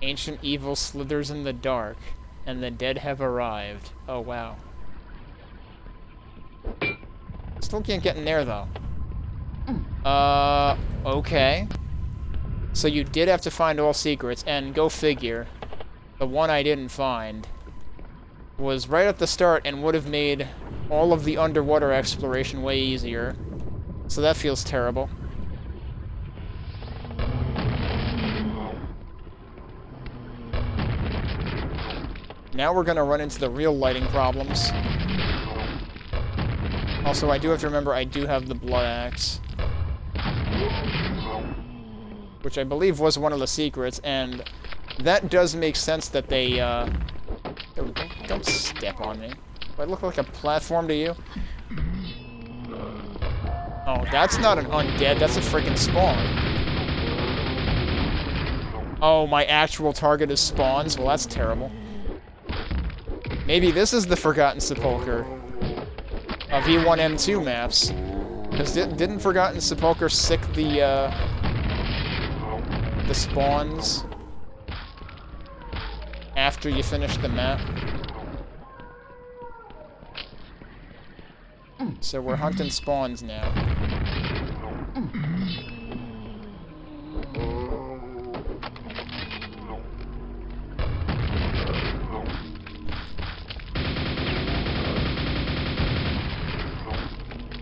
[SPEAKER 1] Ancient evil slithers in the dark, and the dead have arrived. Oh, wow. Still can't get in there, though. Okay. So you did have to find all secrets, and go figure, the one I didn't find was right at the start and would have made all of the underwater exploration way easier. So that feels terrible. Now we're gonna run into the real lighting problems. Also, I do have to remember I do have the blood axe, which I believe was one of the secrets, and that does make sense that they, don't step on me. Do I look like a platform to you? Oh, that's not an undead, that's a freaking spawn. Oh, my actual target is spawns? Well, that's terrible. Maybe this is the Forgotten Sepulchre of E112 maps. Because didn't Forgotten Sepulchre sick the spawns after you finish the map? So we're hunting spawns now.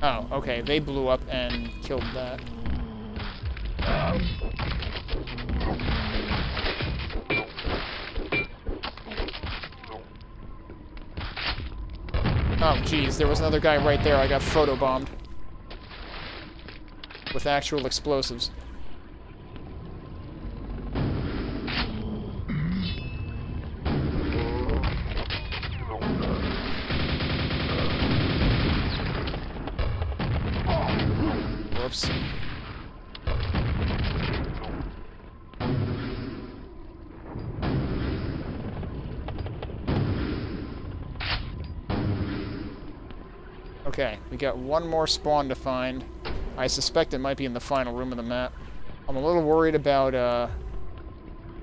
[SPEAKER 1] Oh, okay, they blew up and killed that. Oh, geez, there was another guy right there. I got photobombed. With actual explosives. Whoops. Okay, we got one more spawn to find. I suspect it might be in the final room of the map. I'm a little worried about, how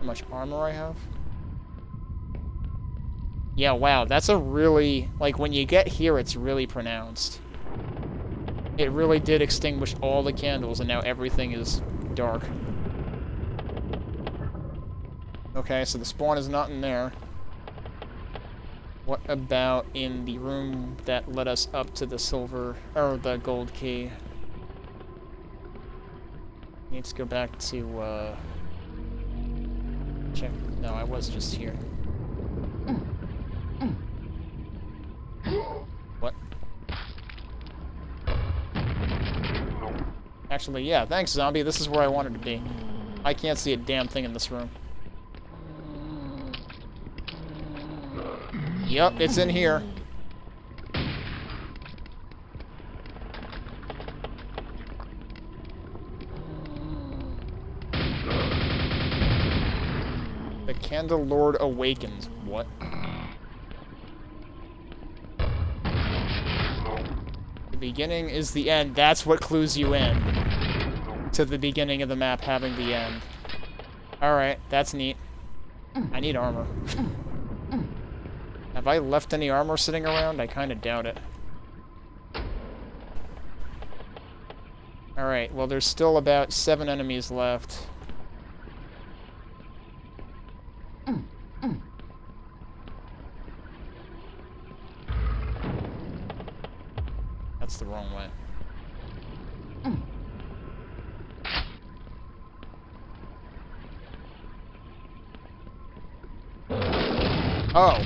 [SPEAKER 1] much armor I have. Yeah, wow, that's a really... Like, when you get here, it's really pronounced. It really did extinguish all the candles, and now everything is dark. Okay, so the spawn is not in there. What about in the room that led us up to the silver, or the gold key? Need to go back to, check. No, I was just here. What? Actually, yeah, thanks, zombie. This is where I wanted to be. I can't see a damn thing in this room. Yep, it's in here. The Candle Lord awakens. What? The beginning is the end. That's what clues you in to the beginning of the map having the end. Alright, that's neat. I need armor. Have I left any armor sitting around? I kind of doubt it. Alright, well there's still about 7 enemies left. That's the wrong way. Oh.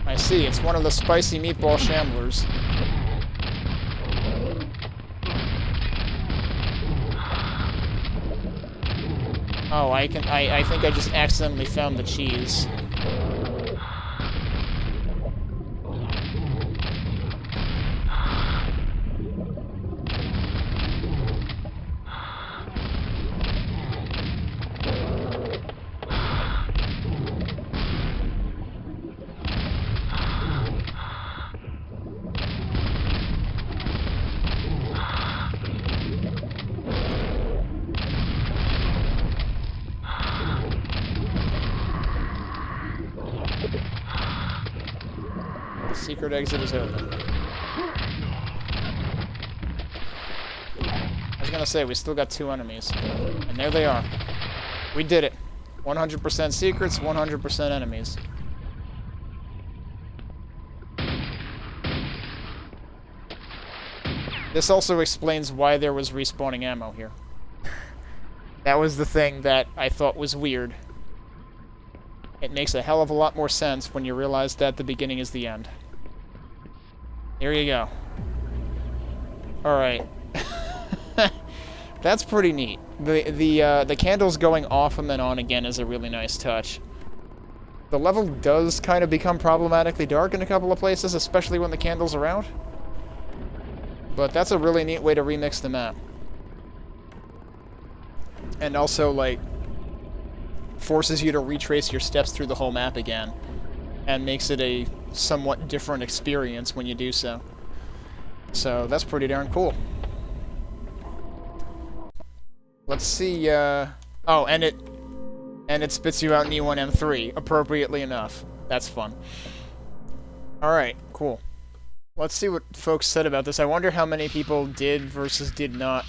[SPEAKER 1] I see, it's one of the spicy meatball shamblers. Oh, I think I just accidentally found the cheese. Secret exit is open. I was gonna say, we still got 2 enemies. And there they are. We did it. 100% secrets, 100% enemies. This also explains why there was respawning ammo here. That was the thing that I thought was weird. It makes a hell of a lot more sense when you realize that the beginning is the end. Here you go. Alright. That's pretty neat. The candles going off and then on again is a really nice touch. The level does kind of become problematically dark in a couple of places, especially when the candles are out. But that's a really neat way to remix the map. And also, like, forces you to retrace your steps through the whole map again. And makes it a somewhat different experience when you do so. So, that's pretty darn cool. Let's see, oh, and it spits you out an E1M3, appropriately enough. That's fun. Alright, cool. Let's see what folks said about this. I wonder how many people did versus did not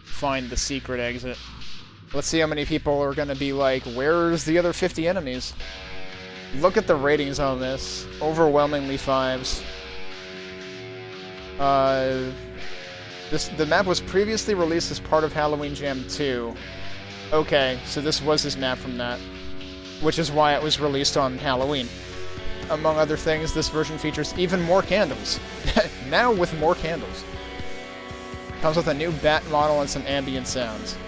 [SPEAKER 1] find the secret exit. Let's see how many people are gonna be like, where's the other 50 enemies? Look at the ratings on this. Overwhelmingly 5s. The map was previously released as part of Halloween Jam 2. Okay, so this was his map from that. Which is why it was released on Halloween. Among other things, this version features even more candles. Now with more candles. Comes with a new bat model and some ambient sounds.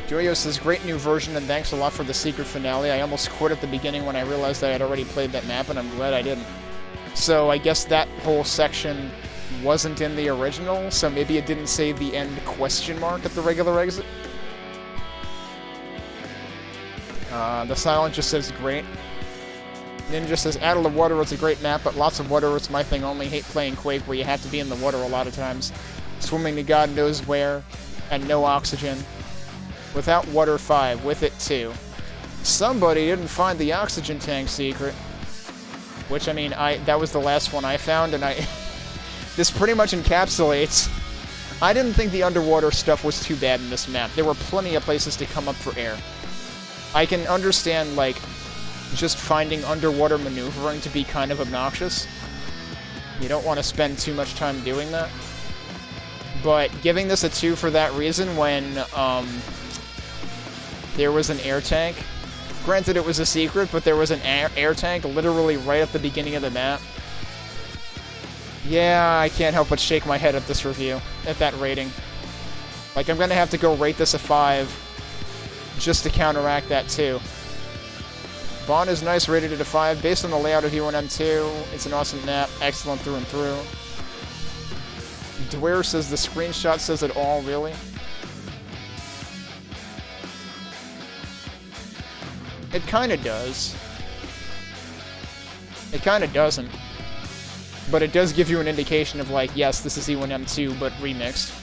[SPEAKER 1] Joyo says, great new version and thanks a lot for the secret finale. I almost quit at the beginning when I realized I had already played that map and I'm glad I didn't. So I guess that whole section wasn't in the original, so maybe it didn't say the end question mark at the regular exit. The silent just says great. Ninja says, Addle of Waterworld's a great map, but lots of Waterworld's my thing only. Hate playing Quake where you have to be in the water a lot of times. Swimming to God knows where, and no oxygen. Without water 5, with it 2. Somebody didn't find the oxygen tank secret. Which, I mean, that was the last one I found, and this pretty much encapsulates... I didn't think the underwater stuff was too bad in this map. There were plenty of places to come up for air. I can understand, like, just finding underwater maneuvering to be kind of obnoxious. You don't want to spend too much time doing that. But giving this a 2 for that reason when, there was an air tank. Granted, it was a secret, but there was an air tank literally right at the beginning of the map. Yeah, I can't help but shake my head at this review, at that rating. Like, I'm gonna have to go rate this a 5 just to counteract that, too. Bond is nice, rated at a 5. Based on the layout of E1M2, it's an awesome map, excellent through and through. Dwyer says the screenshot says it all, really? It kinda does. It kinda doesn't. But it does give you an indication of, like, yes, this is E1M2, but remixed.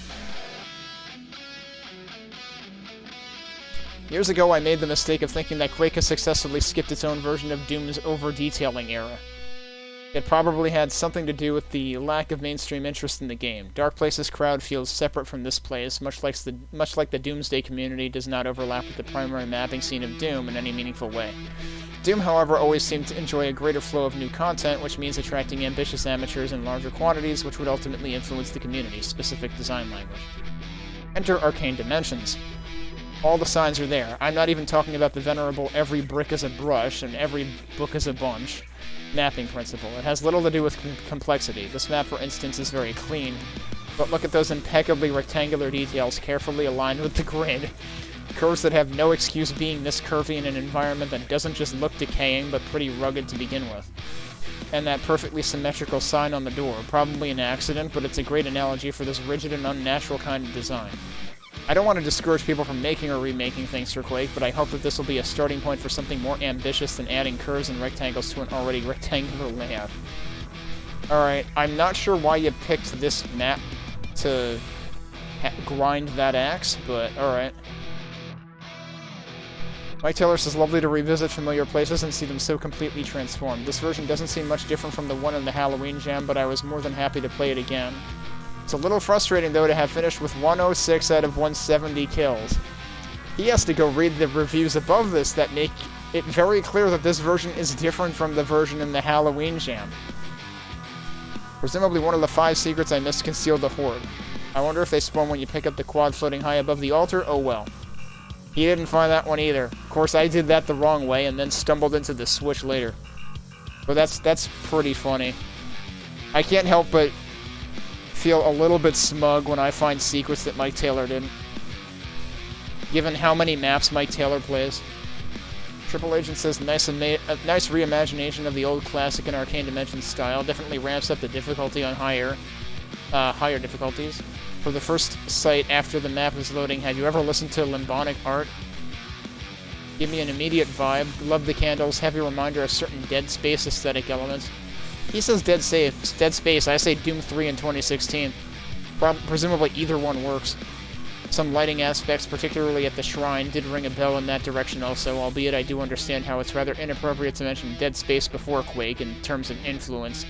[SPEAKER 1] Years ago, I made the mistake of thinking that Quake has successfully skipped its own version of Doom's over-detailing era. It probably had something to do with the lack of mainstream interest in the game. Dark Place's crowd feels separate from this place, much like the Doomsday community does not overlap with the primary mapping scene of Doom in any meaningful way. Doom, however, always seemed to enjoy a greater flow of new content, which means attracting ambitious amateurs in larger quantities, which would ultimately influence the community's specific design language. Enter Arcane Dimensions. All the signs are there. I'm not even talking about the venerable every brick is a brush and every book is a bunch mapping principle. It has little to do with complexity. This map, for instance, is very clean, but look at those impeccably rectangular details carefully aligned with the grid. Curves that have no excuse being this curvy in an environment that doesn't just look decaying, but pretty rugged to begin with. And that perfectly symmetrical sign on the door, probably an accident, but it's a great analogy for this rigid and unnatural kind of design. I don't want to discourage people from making or remaking things for Quake, but I hope that this will be a starting point for something more ambitious than adding curves and rectangles to an already rectangular layout. Alright, I'm not sure why you picked this map to grind that axe, but alright. Mike Taylor says, lovely to revisit familiar places and see them so completely transformed. This version doesn't seem much different from the one in the Halloween Jam, but I was more than happy to play it again. It's a little frustrating, though, to have finished with 106 out of 170 kills. He has to go read the reviews above this that make it very clear that this version is different from the version in the Halloween Jam. Presumably one of the 5 secrets I missed concealed the Horde. I wonder if they spawn when you pick up the quad floating high above the altar? Oh well. He didn't find that one either. Of course, I did that the wrong way and then stumbled into the switch later. But that's pretty funny. I can't help but feel a little bit smug when I find secrets that Mike Taylor didn't. Given how many maps Mike Taylor plays. Triple Agent says, nice reimagination of the old classic in Arcane Dimensions style. Definitely ramps up the difficulty on higher difficulties. For the first sight after the map is loading, have you ever listened to Limbonic Art? Give me an immediate vibe. Love the candles. Heavy reminder of certain Dead Space aesthetic elements. He says Dead Space. I say Doom 3 in 2016. Presumably either one works. Some lighting aspects, particularly at the shrine, did ring a bell in that direction also, albeit I do understand how it's rather inappropriate to mention Dead Space before Quake in terms of influence.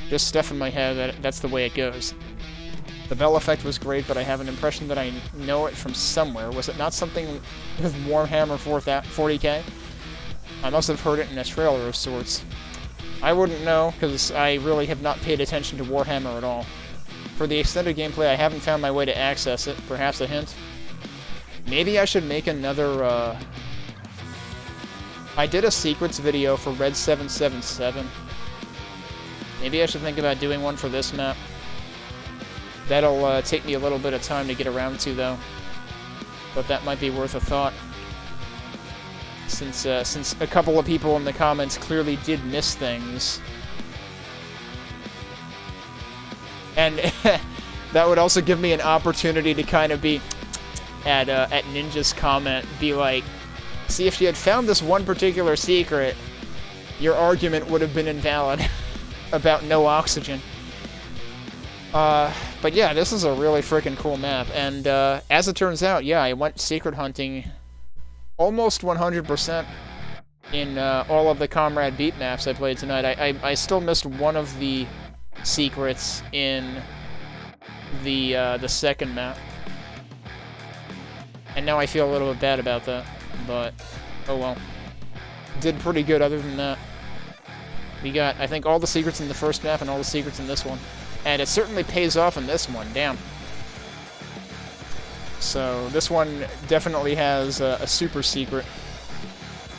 [SPEAKER 1] Just stuff in my head that's the way it goes. The bell effect was great, but I have an impression that I know it from somewhere. Was it not something with Warhammer 40k? I must have heard it in a trailer of sorts. I wouldn't know, because I really have not paid attention to Warhammer at all. For the extended gameplay, I haven't found my way to access it. Perhaps a hint? Maybe I should make another, I did a secrets video for Red 777. Maybe I should think about doing one for this map. That'll take me a little bit of time to get around to, though. But that might be worth a thought. Since a couple of people in the comments clearly did miss things. And that would also give me an opportunity to kind of be at Ninja's comment, be like, see, if you had found this one particular secret, your argument would have been invalid about no oxygen. But yeah, this is a really freaking cool map, and as it turns out, yeah, I went secret hunting almost 100% in all of the Comrade beat maps I played tonight. I still missed one of the secrets in the second map, and now I feel a little bit bad about that, but oh well. Did pretty good other than that. We got, I think, all the secrets in the first map and all the secrets in this one. And it certainly pays off in this one, damn. So, this one definitely has a super secret,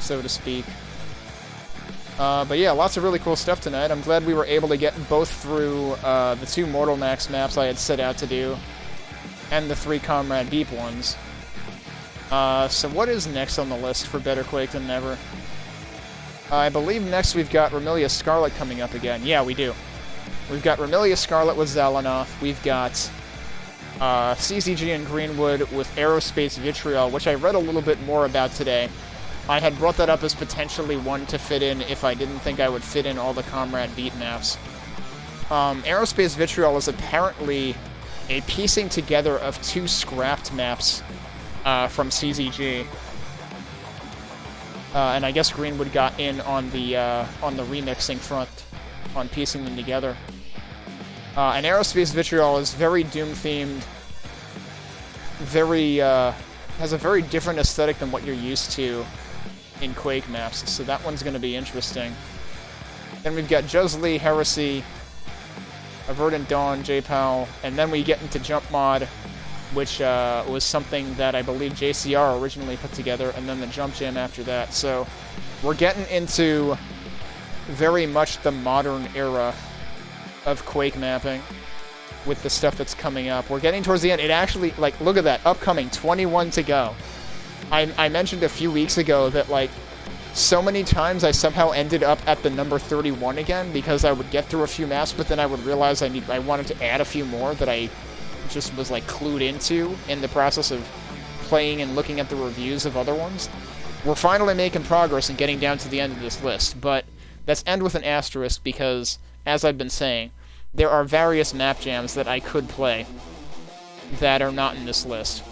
[SPEAKER 1] so to speak. But yeah, lots of really cool stuff tonight. I'm glad we were able to get both through the 2 MortalMaxx maps I had set out to do, and the 3 Comrade Deep ones. So what is next on the list for Better Quake Than Never? I believe next we've got Remelia Scarlet coming up again. Yeah, we do. We've got Remelia Scarlet with Zalanoth. We've got CCG and Greenwood with Aerospace Vitriol, which I read a little bit more about today. I had brought that up as potentially one to fit in if I didn't think I would fit in all the Comrade beat maps. Aerospace Vitriol is apparently a piecing together of 2 scrapped maps from CZG. And I guess Greenwood got in on the remixing front, on piecing them together. And Aerospace Vitriol is very Doom-themed, has a very different aesthetic than what you're used to in Quake maps, so that one's going to be interesting. Then we've got Juzlee, Heresy, A Verdant Dawn, J-Pal, and then we get into Jump Mod, which was something that I believe JCR originally put together, and then the Jump Jam after that. So we're getting into very much the modern era of Quake mapping with the stuff that's coming up. We're getting towards the end. It actually, like, look at that, upcoming, 21 to go. I mentioned a few weeks ago that, like, so many times I somehow ended up at the number 31 again because I would get through a few maps, but then I would realize I wanted to add a few more that I just was, like, clued into in the process of playing and looking at the reviews of other ones. We're finally making progress and getting down to the end of this list, but that's end with an asterisk because, as I've been saying, there are various map jams that I could play that are not in this list.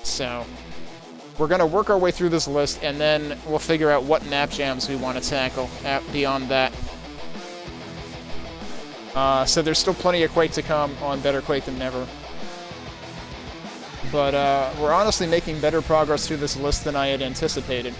[SPEAKER 1] So we're going to work our way through this list, and then we'll figure out what map jams we want to tackle beyond that. So there's still plenty of Quake to come on Better Quake Than Never. But we're honestly making better progress through this list than I had anticipated.